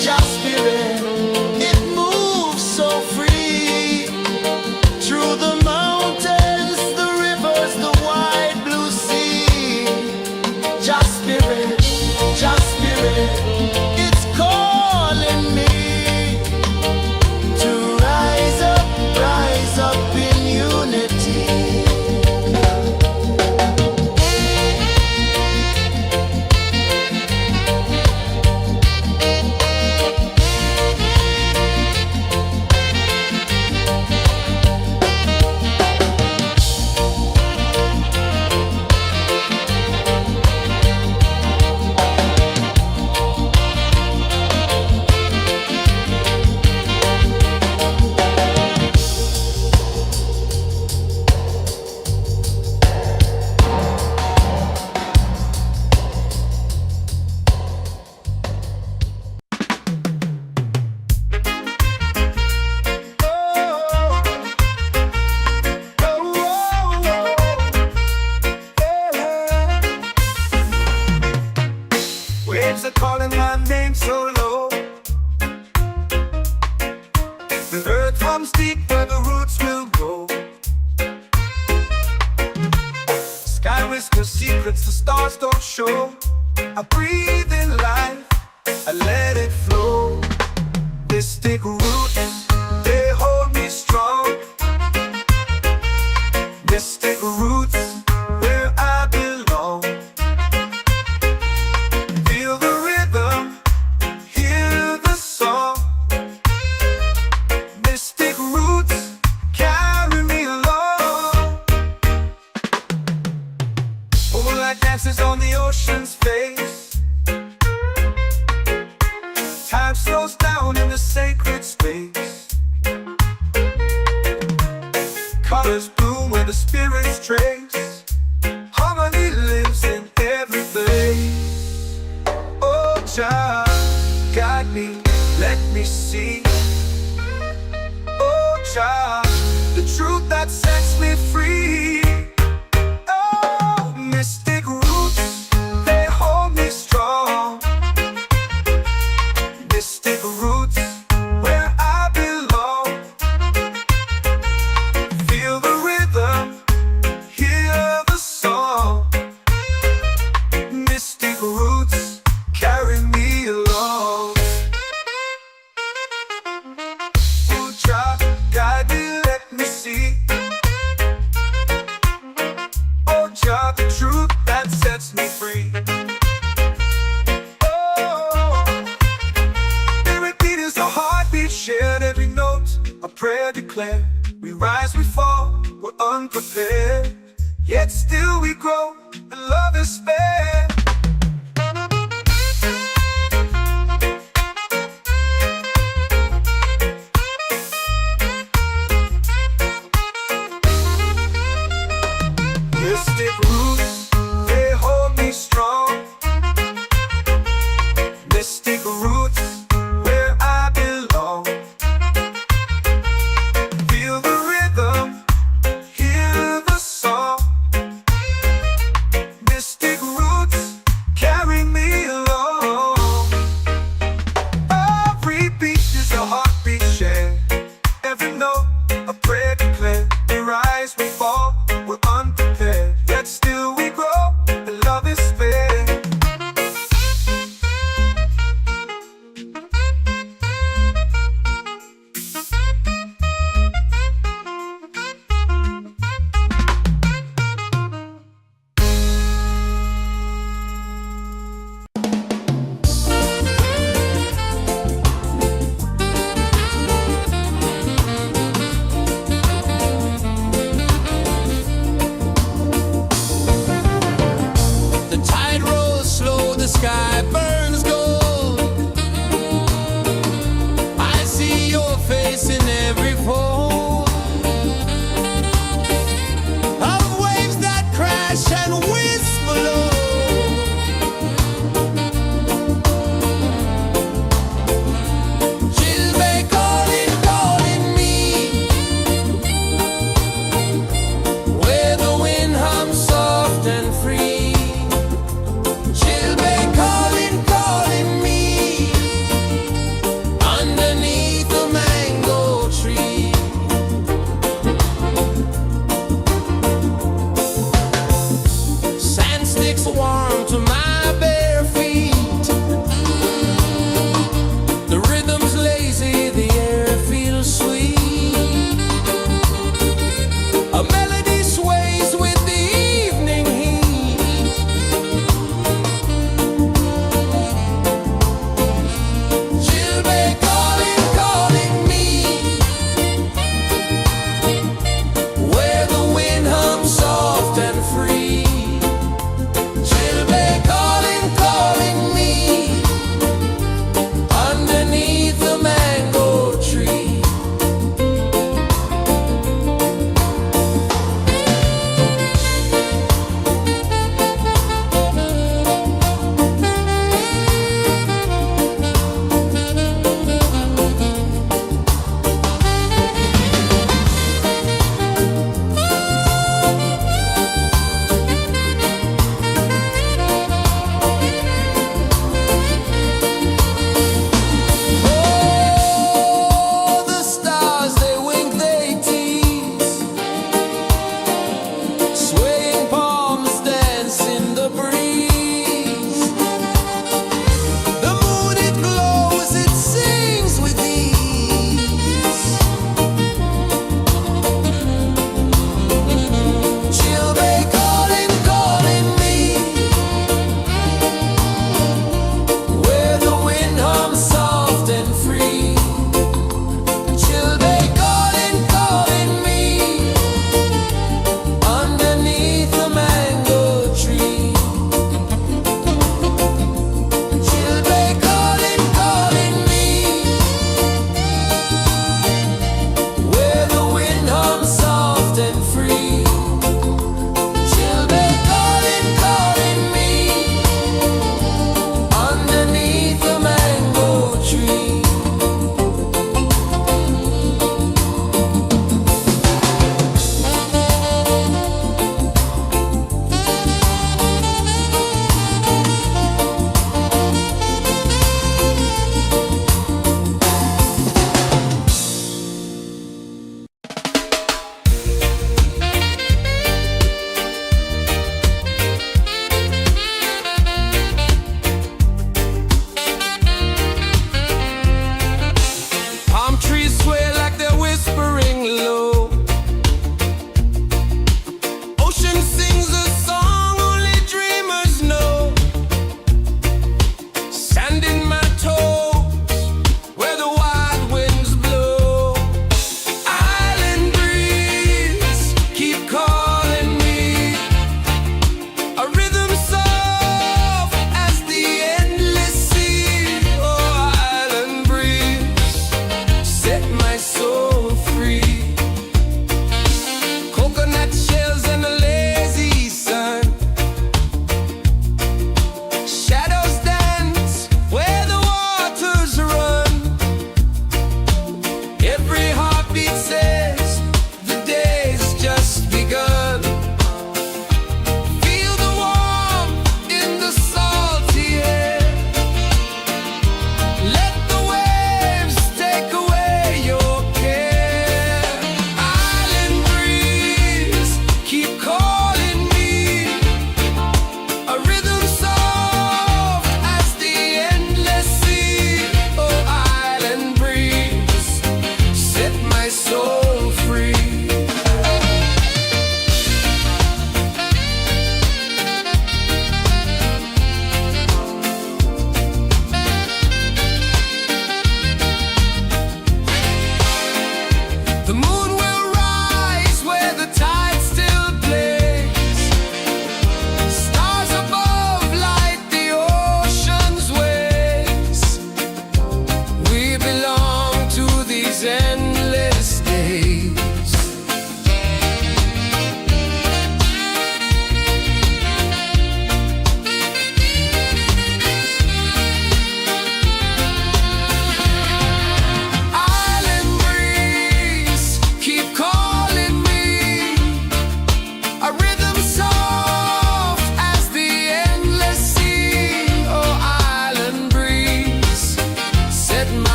Just spirit, it moves so free. Through the mountains, the rivers, the wide blue sea. Just spirit, it's calling me to rise up in unity. Waves are calling my name so low. The earth hums deep where the roots will grow. Sky whispers secrets the stars don't show. I breathe in life, I let it flow. Mystic roots, they hold me strong. Mystic roots, where I belong. Feel the rhythm, hear the song. Mystic roots, carry me along. Moonlight dances on the ocean's face. Time slows down in the sacred space. Colors bloom where the spirits trace. Harmony lives in every place. Oh, child, guide me, let me see. Oh, child, the truth that sets me free. Oh, mystic roots, they hold me strong. Mystic roots, where I belong. Feel the rhythm, hear the song. Mystic roots, carry me along. Oh, child, guide me, let me see. Oh, child, the truth that sets me free. Oh, every beat is a heartbeat shared, every note a prayer declared. We rise, we fall, we're unprepared, yet still we grow, and love is spared. Mystic roots, they hold me strong. Mystic roots, where I belong. Feel the rhythm, hear the song. Mystic roots,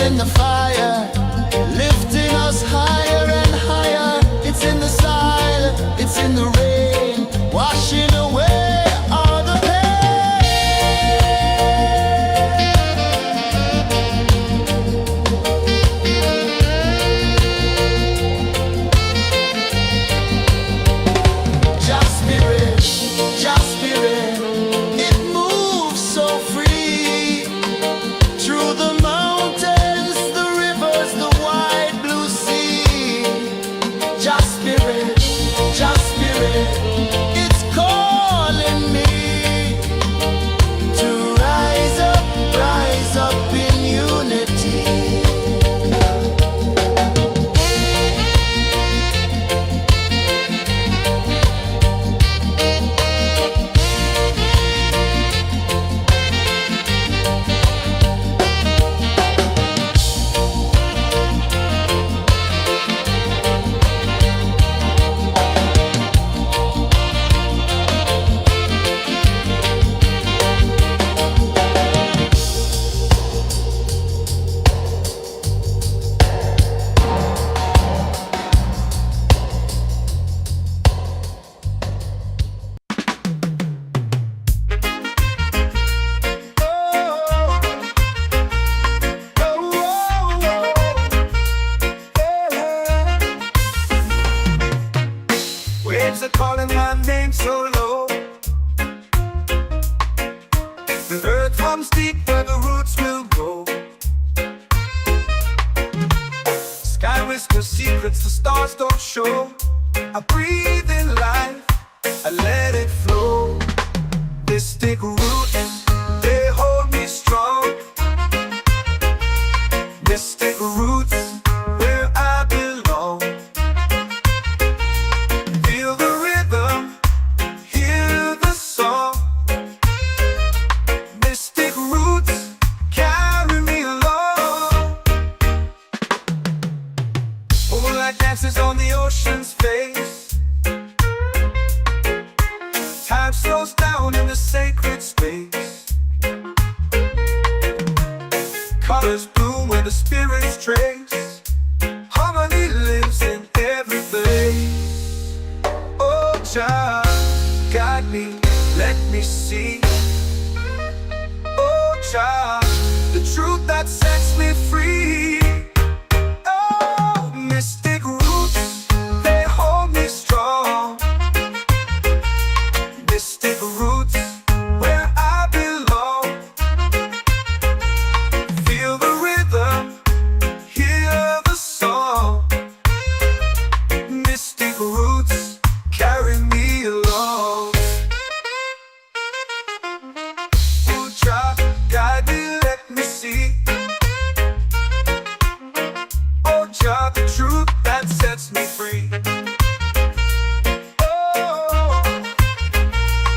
in the fire, lifting us higher and higher. It's in the silence, it's in the rain, washing away all the Just spirit, it moves so free through the mountains, the rivers, the wide blue sea. Just spirit, it's calling me to rise up in unity. Waves are calling my name so low. The earth hums deep where the roots will grow. Sky whispers secrets the stars don't show. I breathe in life, I let it flow. Mystic roots, they hold me strong. Mystic roots, where I belong. Feel the rhythm, hear the song. Mystic roots, carry me along. Moonlight dances on the ocean's face. Time slows down in the sacred space. Colors bloom where the spirits trace. Harmony lives in every place. Oh, child, guide me, let me see. Oh, child, the truth that sets me free. Oh, mystic roots, they hold me strong. Mystic roots, where I belong. Feel the rhythm, hear the song. Mystic roots, carry me along. Oh, child, guide me, let me see. Oh, child, the truth that sets me free. Oh,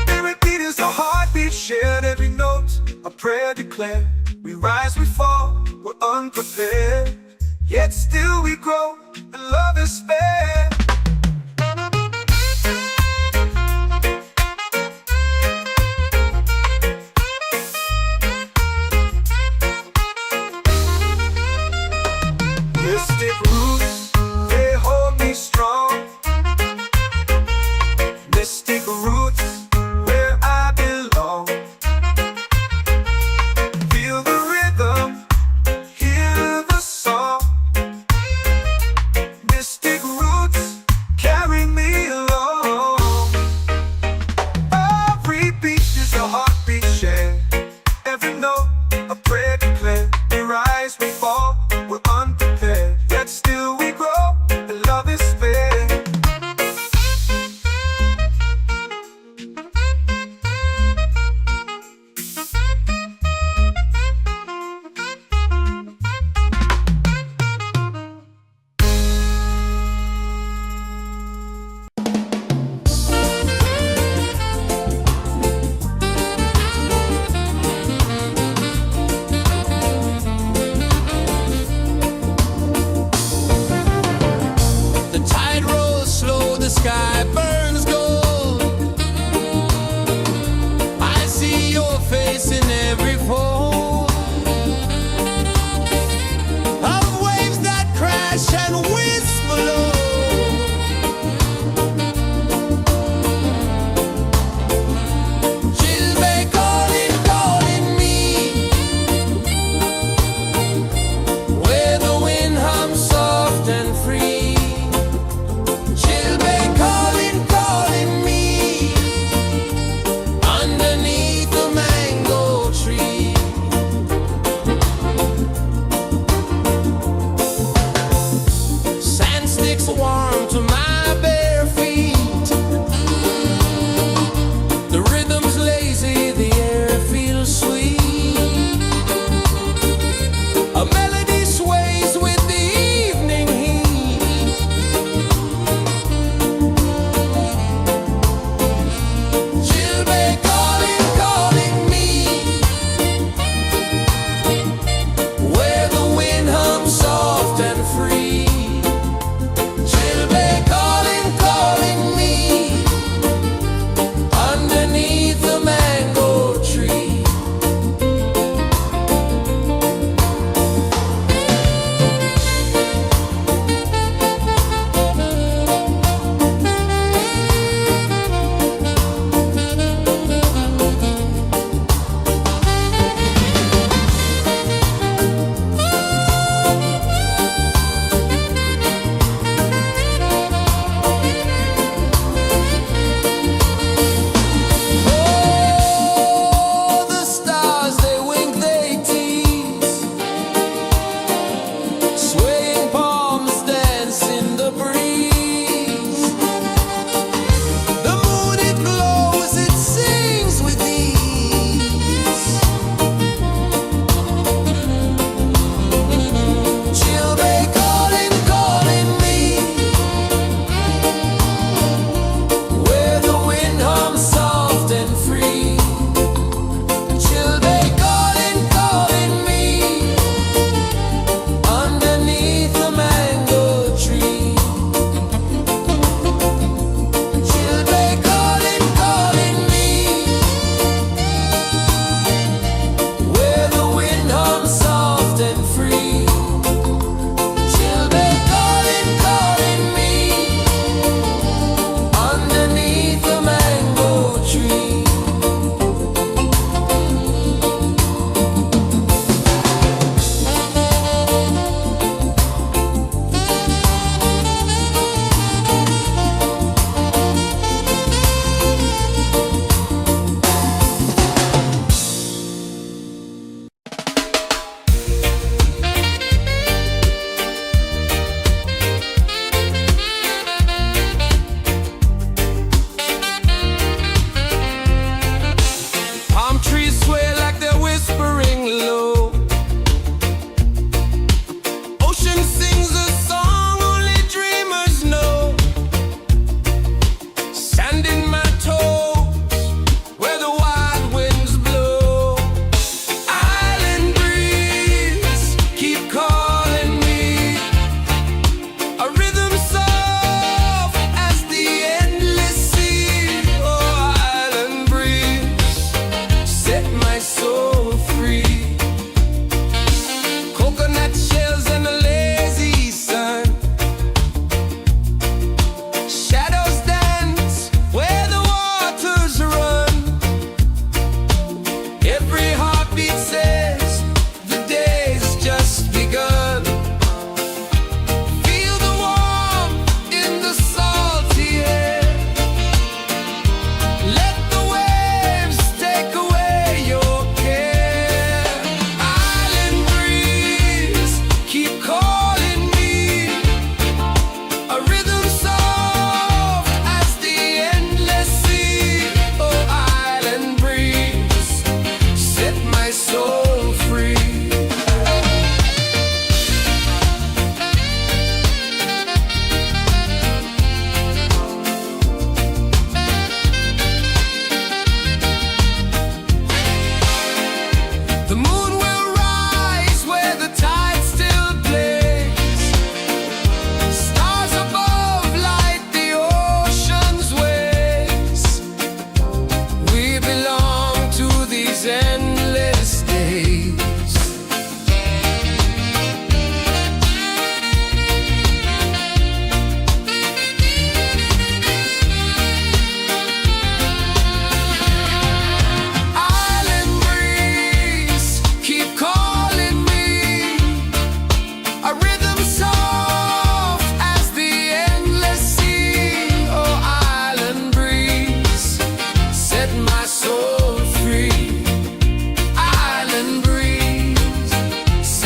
every beat is a heartbeat shared, every note a prayer declared. We rise, we fall, we're unprepared, yet still we grow, and love is spared. Mystic roots, they hold me strong. Mystic roots, where I belong. Feel the rhythm, hear the song. Mystic roots, carry me along. Every beat is a heartbeat shared, every note a prayer declared. We rise, we fall, we're unprepared, yet still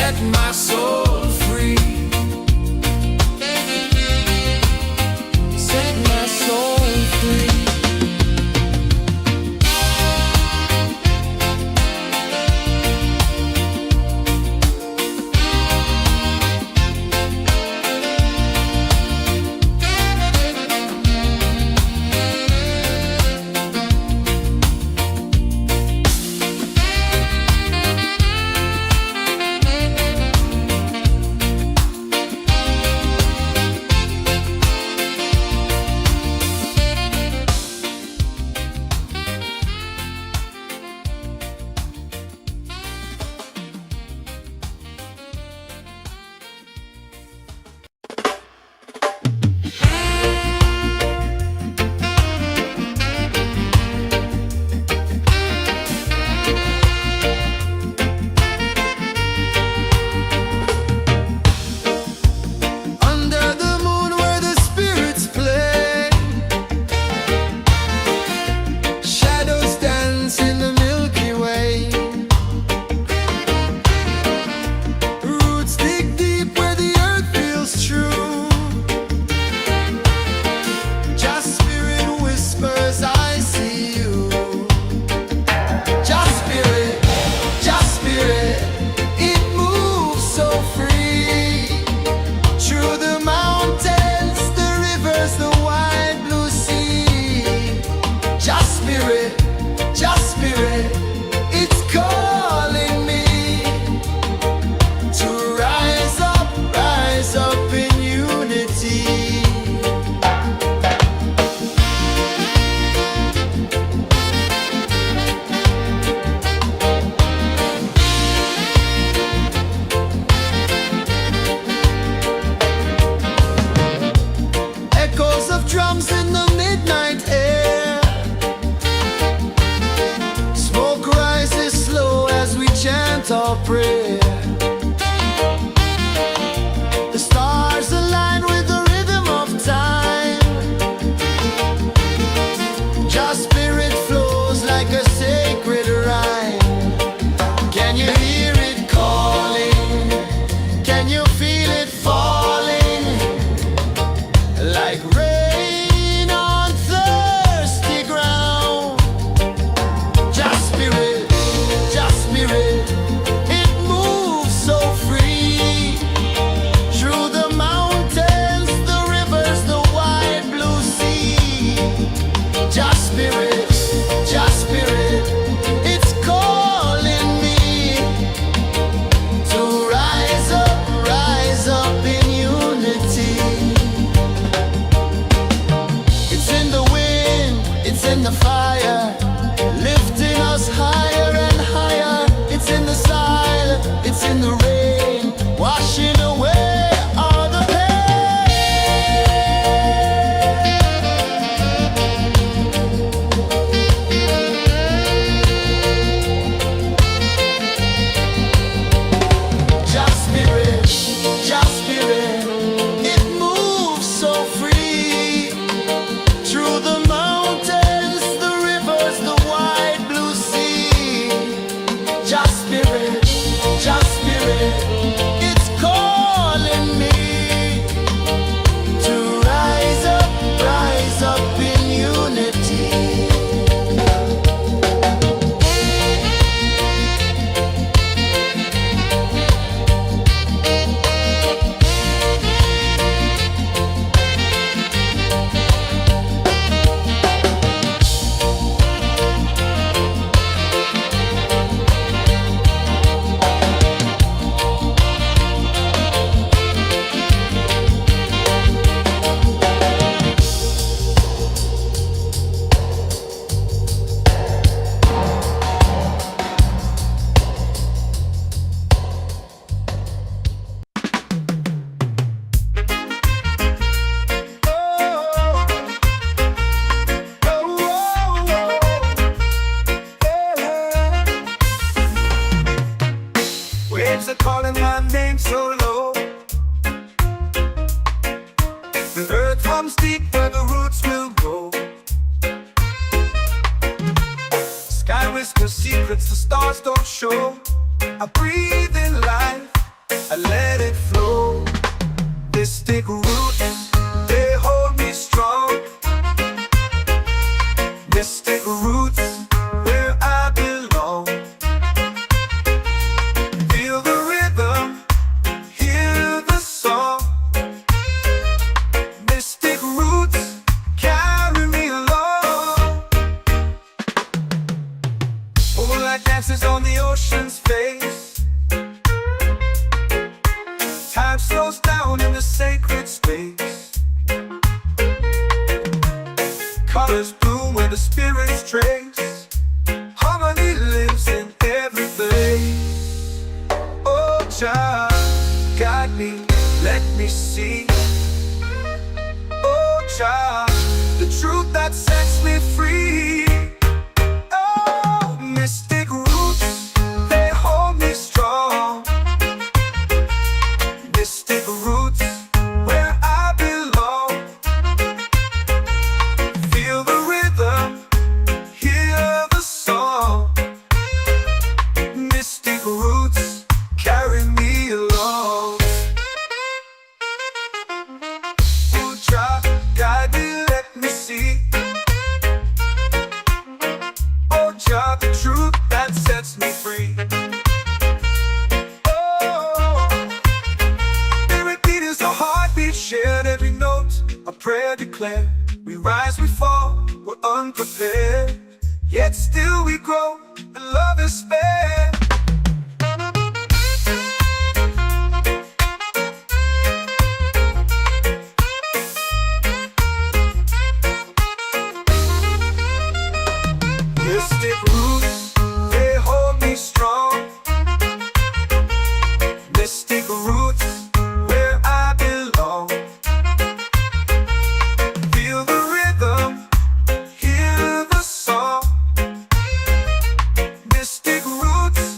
set my soul free. Set my soul free. let it flow. Mystic roots, they hold me strong. Mystic roots, where I belong. Feel the rhythm, hear the song. Mystic roots, carry me along. Moonlight dances on the ocean's face. Time slows down in the sacred space. Colors bloom where the spirits trace. Harmony lives in every place. Oh, Jah, guide me, let me see. Oh, Jah, the truth that sets me free. Oh, mystic roots, they hold me strong. Mystic roots, where I belong. Feel the rhythm, hear the song. Mystic roots, carry me along. Oh, Jah, guide me, let me see. Oh, Jah, the truth that sets me free. Shared every note, a prayer declared. We rise, we fall, we're unprepared. Yet still we grow, and love is spared. Mystic roots, they hold me strong. Mystic roots, where I belong. Feel the rhythm, hear the song. Mystic roots,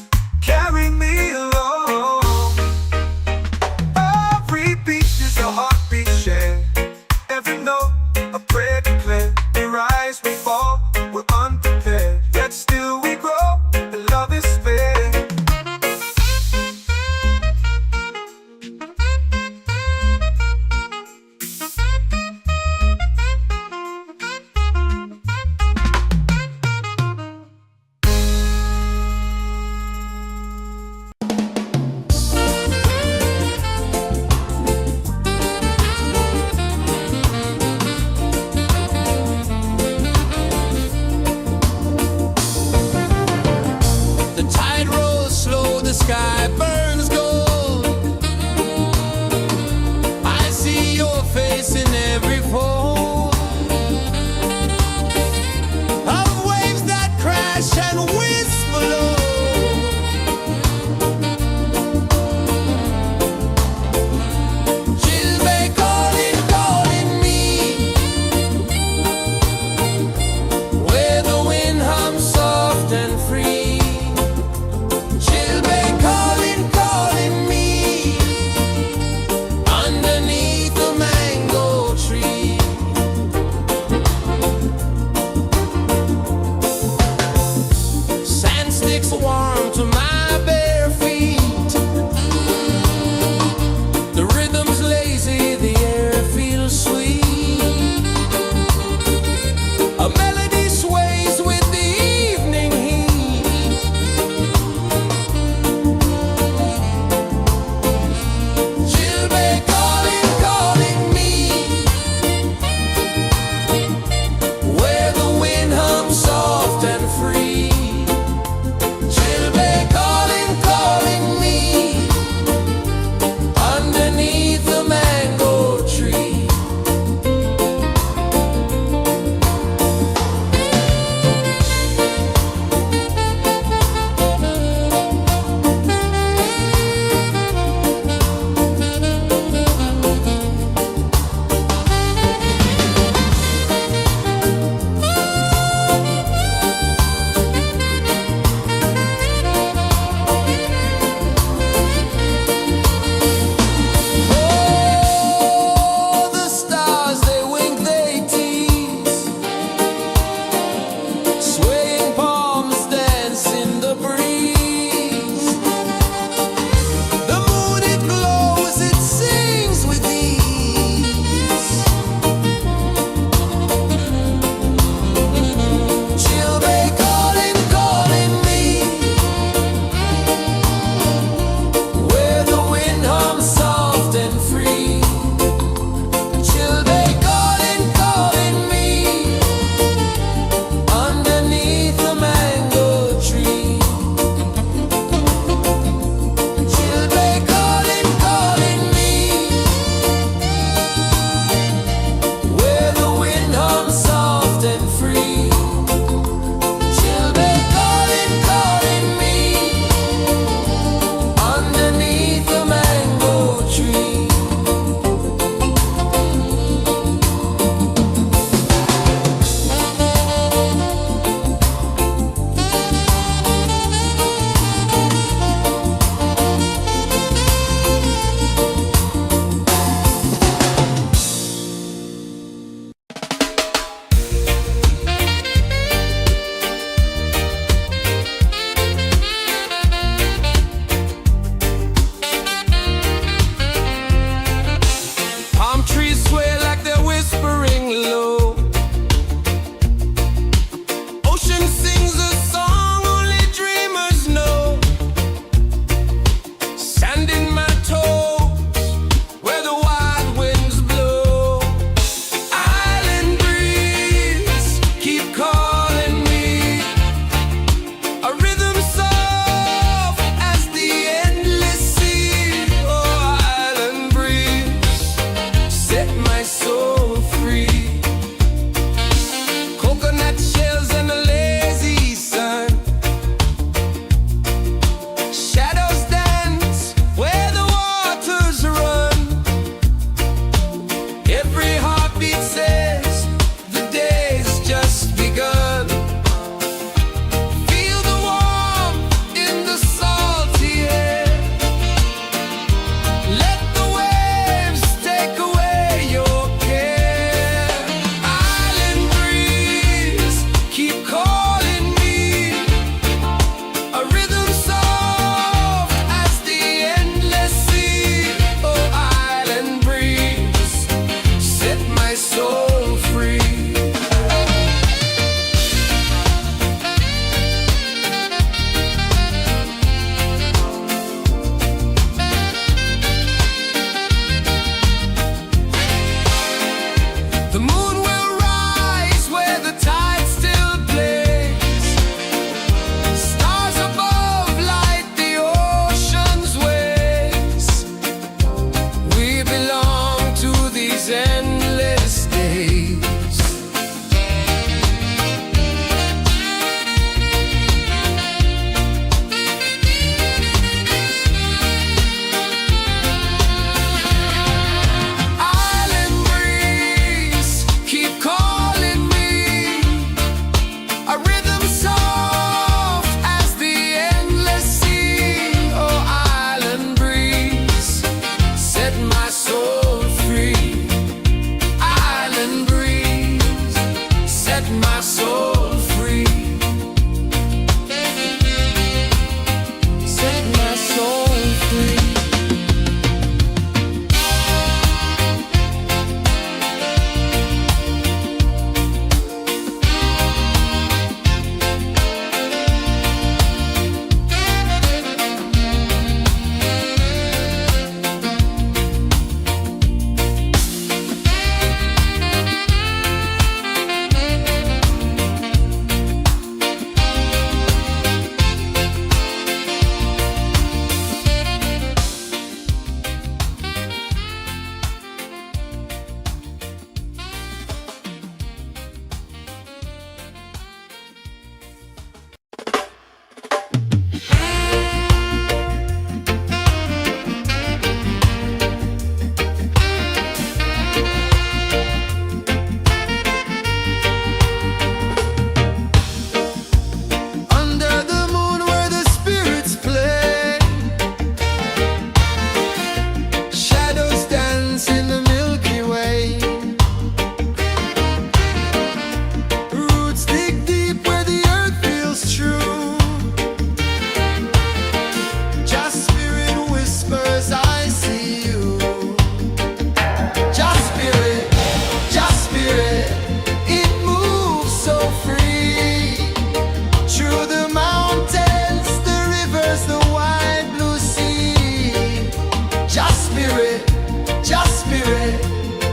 spirit,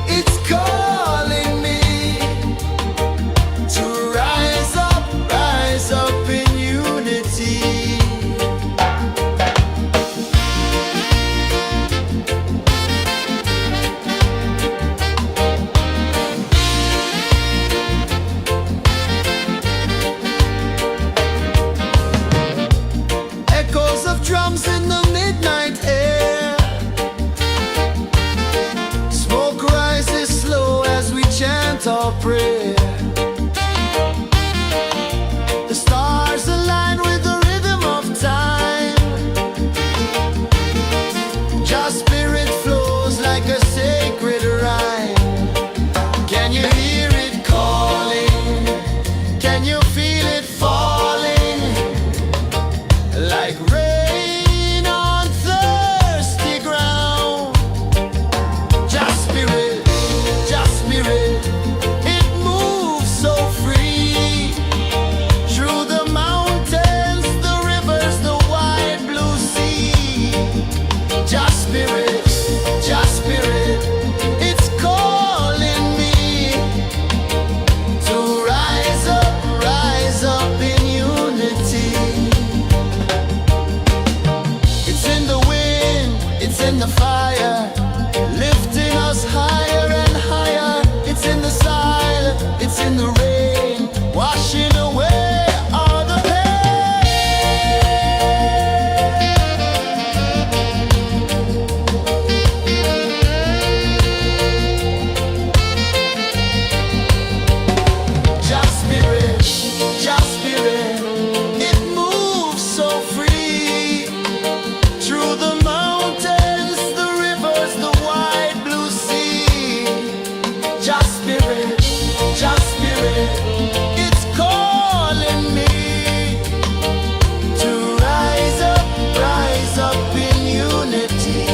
it's calling me to rise up in unity. Echoes of drums in the midnight air. Smoke rises slow as we chant our prayer. The stars align with the rhythm of time. Your spirit flows like a sacred rhyme. Can you hear it calling? Can you feel it falling? Like rain on thirsty ground. Just spirit, it moves so free. Through the mountains, the rivers, the wide blue sea. Just spirit, it's calling me to rise up in unity. It's in the wind, it's in the fire, lifting us higher and higher. It's in the silence, it's in the rain, washing away all the pain. Just spirit, it moves so free. Through the mountains, the rivers, the wide blue sea. Just spirit, it's calling me to rise up in unity.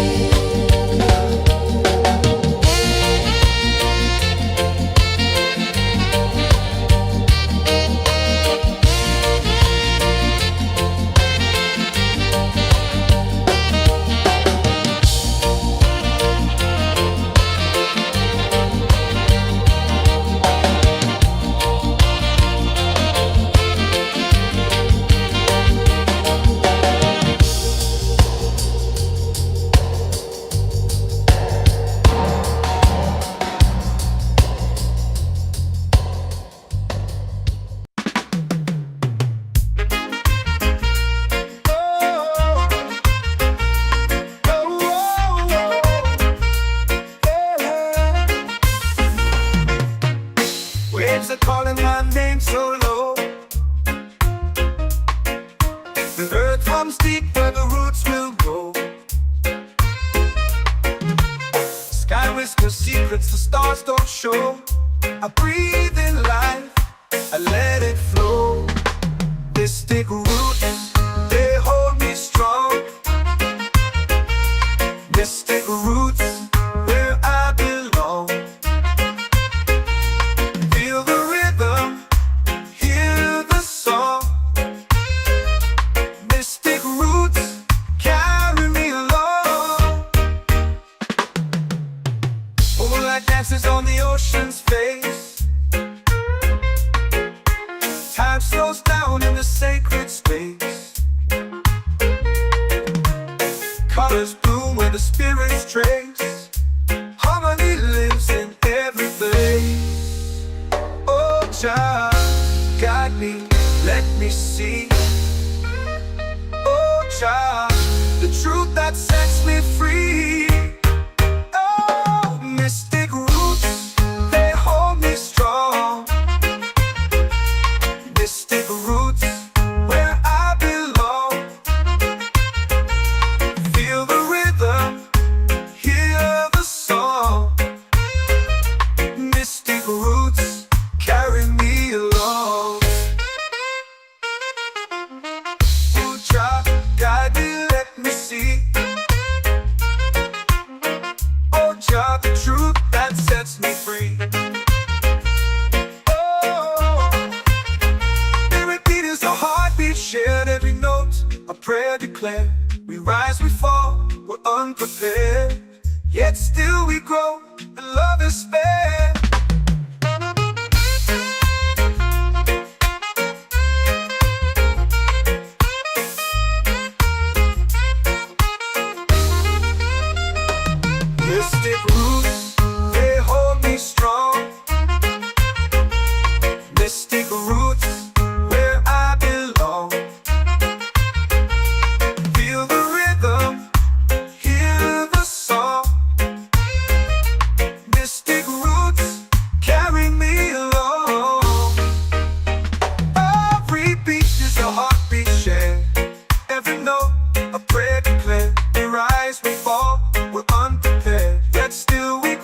Waves are calling my name so low. The earth hums deep where the roots will grow. Sky whispers secrets the stars don't show. I breathe in life, I let it flow. Mystic roots, they hold me strong. Mystic roots, where I belong. Feel the rhythm, hear the song. Mystic roots, carry me along. Moonlight dances on the ocean's face. Time slows down in the sacred space. Colors bloom where the spirits trace. Harmony lives in every place. Oh, child, guide me, let me see. Oh, child, the truth that sets me free. Oh, mystic roots, they hold me strong. Mystic roots, where I belong. Feel the rhythm, hear the song. Mystic roots, carry me along. yet still we grow, and love is spared. Mystic roots, they hold me strong. Mystic roots, where I belong. Feel the rhythm, hear the song. Mystic roots, carry me along. Every beat is a heartbeat shared. Every note, a prayer declared. We rise, we fall, we're unprepared, yet still we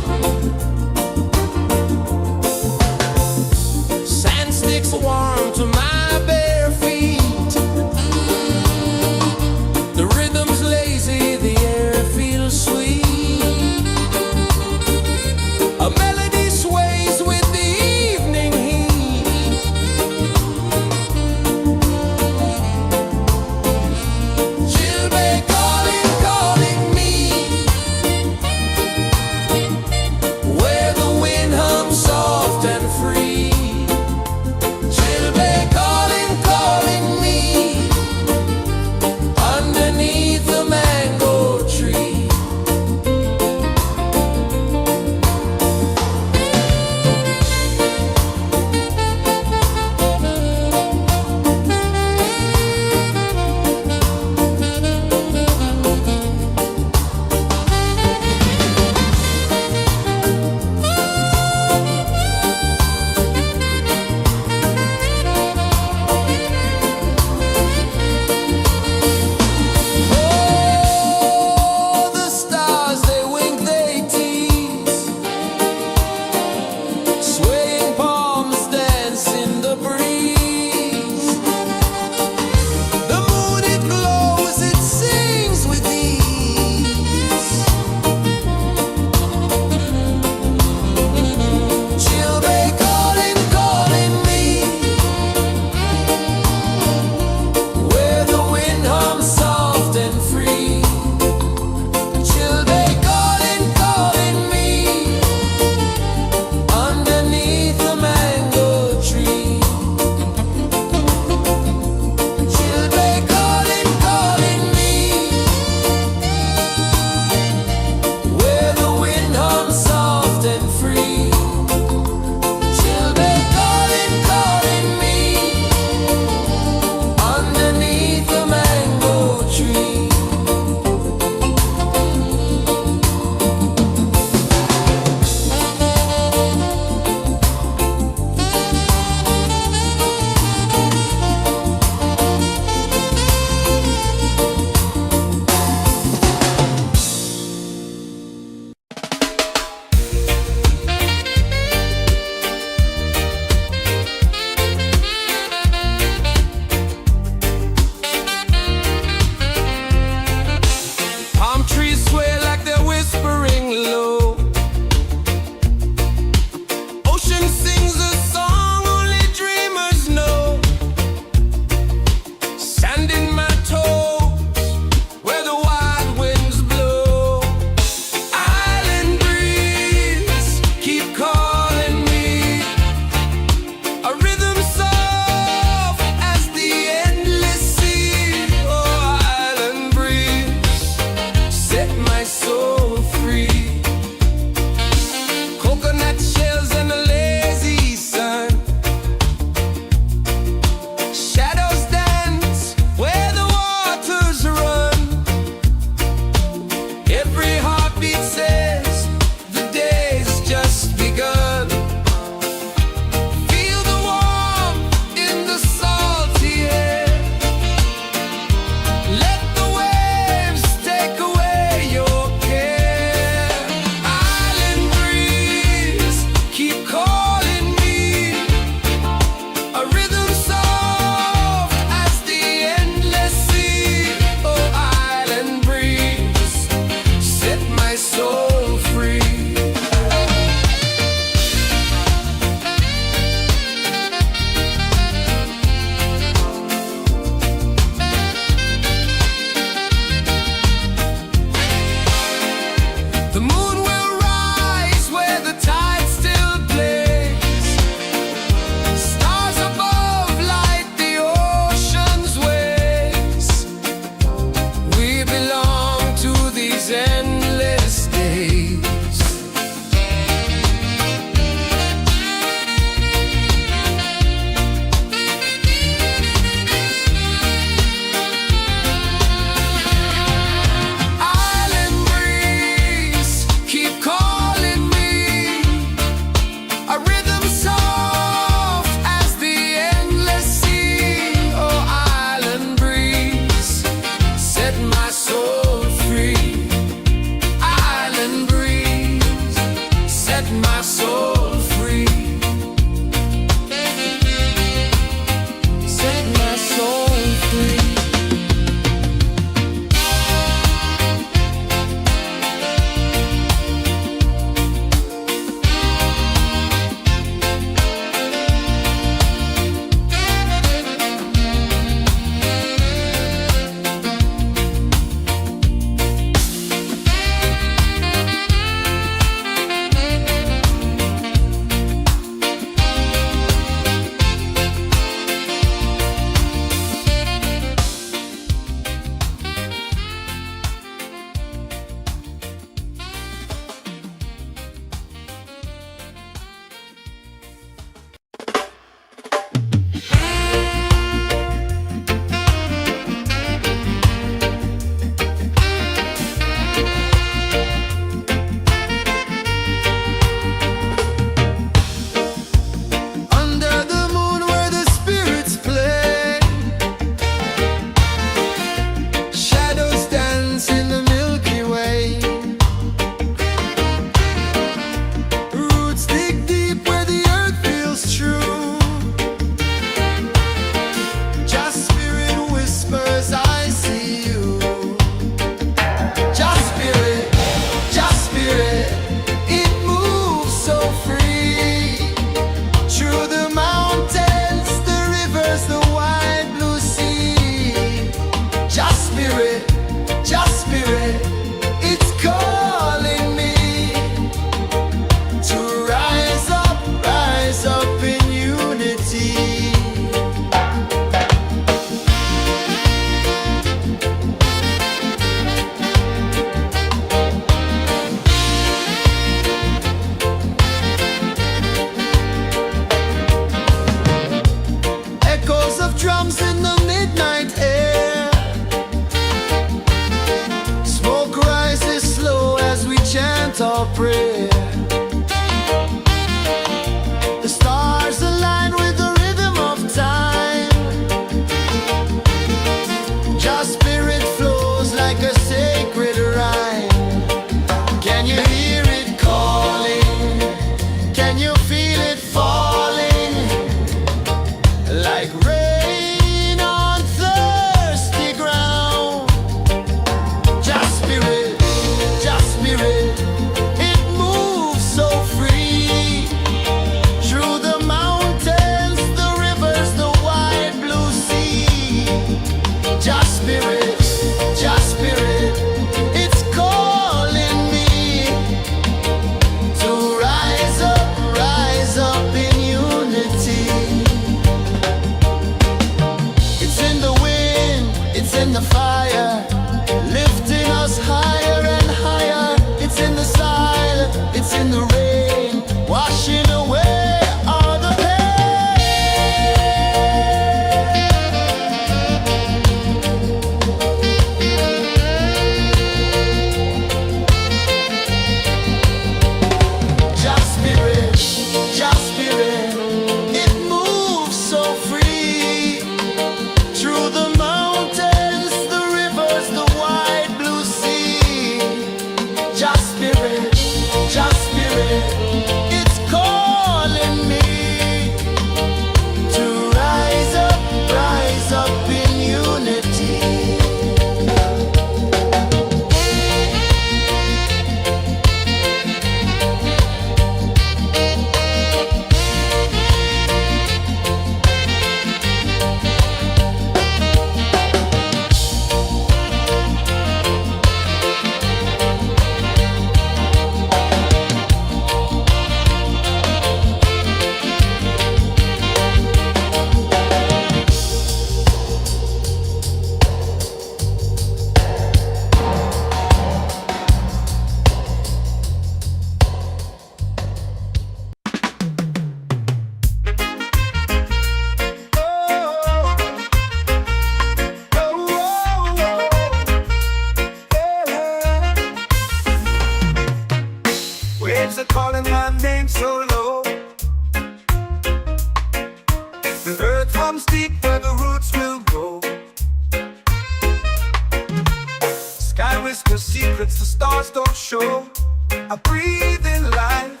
show. I breathe in life,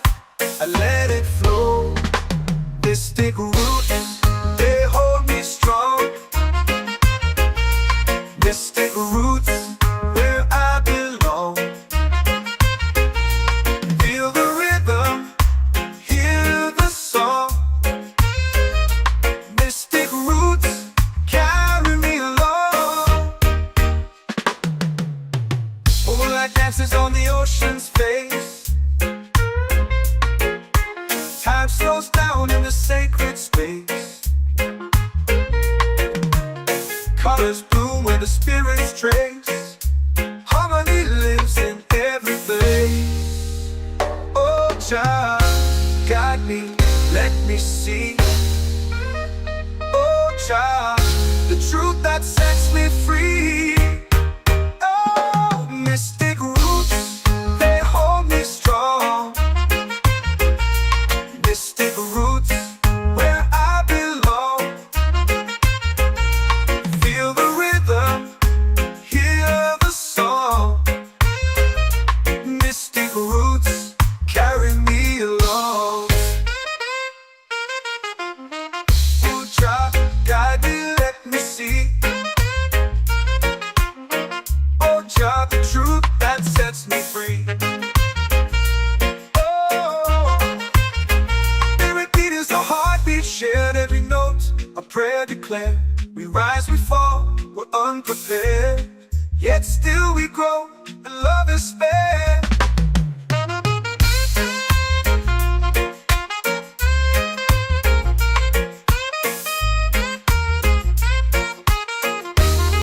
I let it flow. Mystic roots, they hold me strong. Mystic roots, where I belong. Feel the rhythm, hear the song. Mystic roots carry me along. Moonlight dances on the ocean's face. Time slows down in the sacred space. Colors bloom where the spirits trace. Harmony lives in every place. Oh, Jah, guide me, let me see. Oh, Jah, the truth that sets me free. Oh, mystic roots, they hold me strong. Mystic roots, where I belong. Feel the rhythm, hear the song. Mystic roots carry me along. Oh, Jah, guide me, let me see. Oh, Jah, the truth that sets me free. A heartbeat shared, every note a prayer declared. We rise, we fall, we're unprepared, yet still we grow.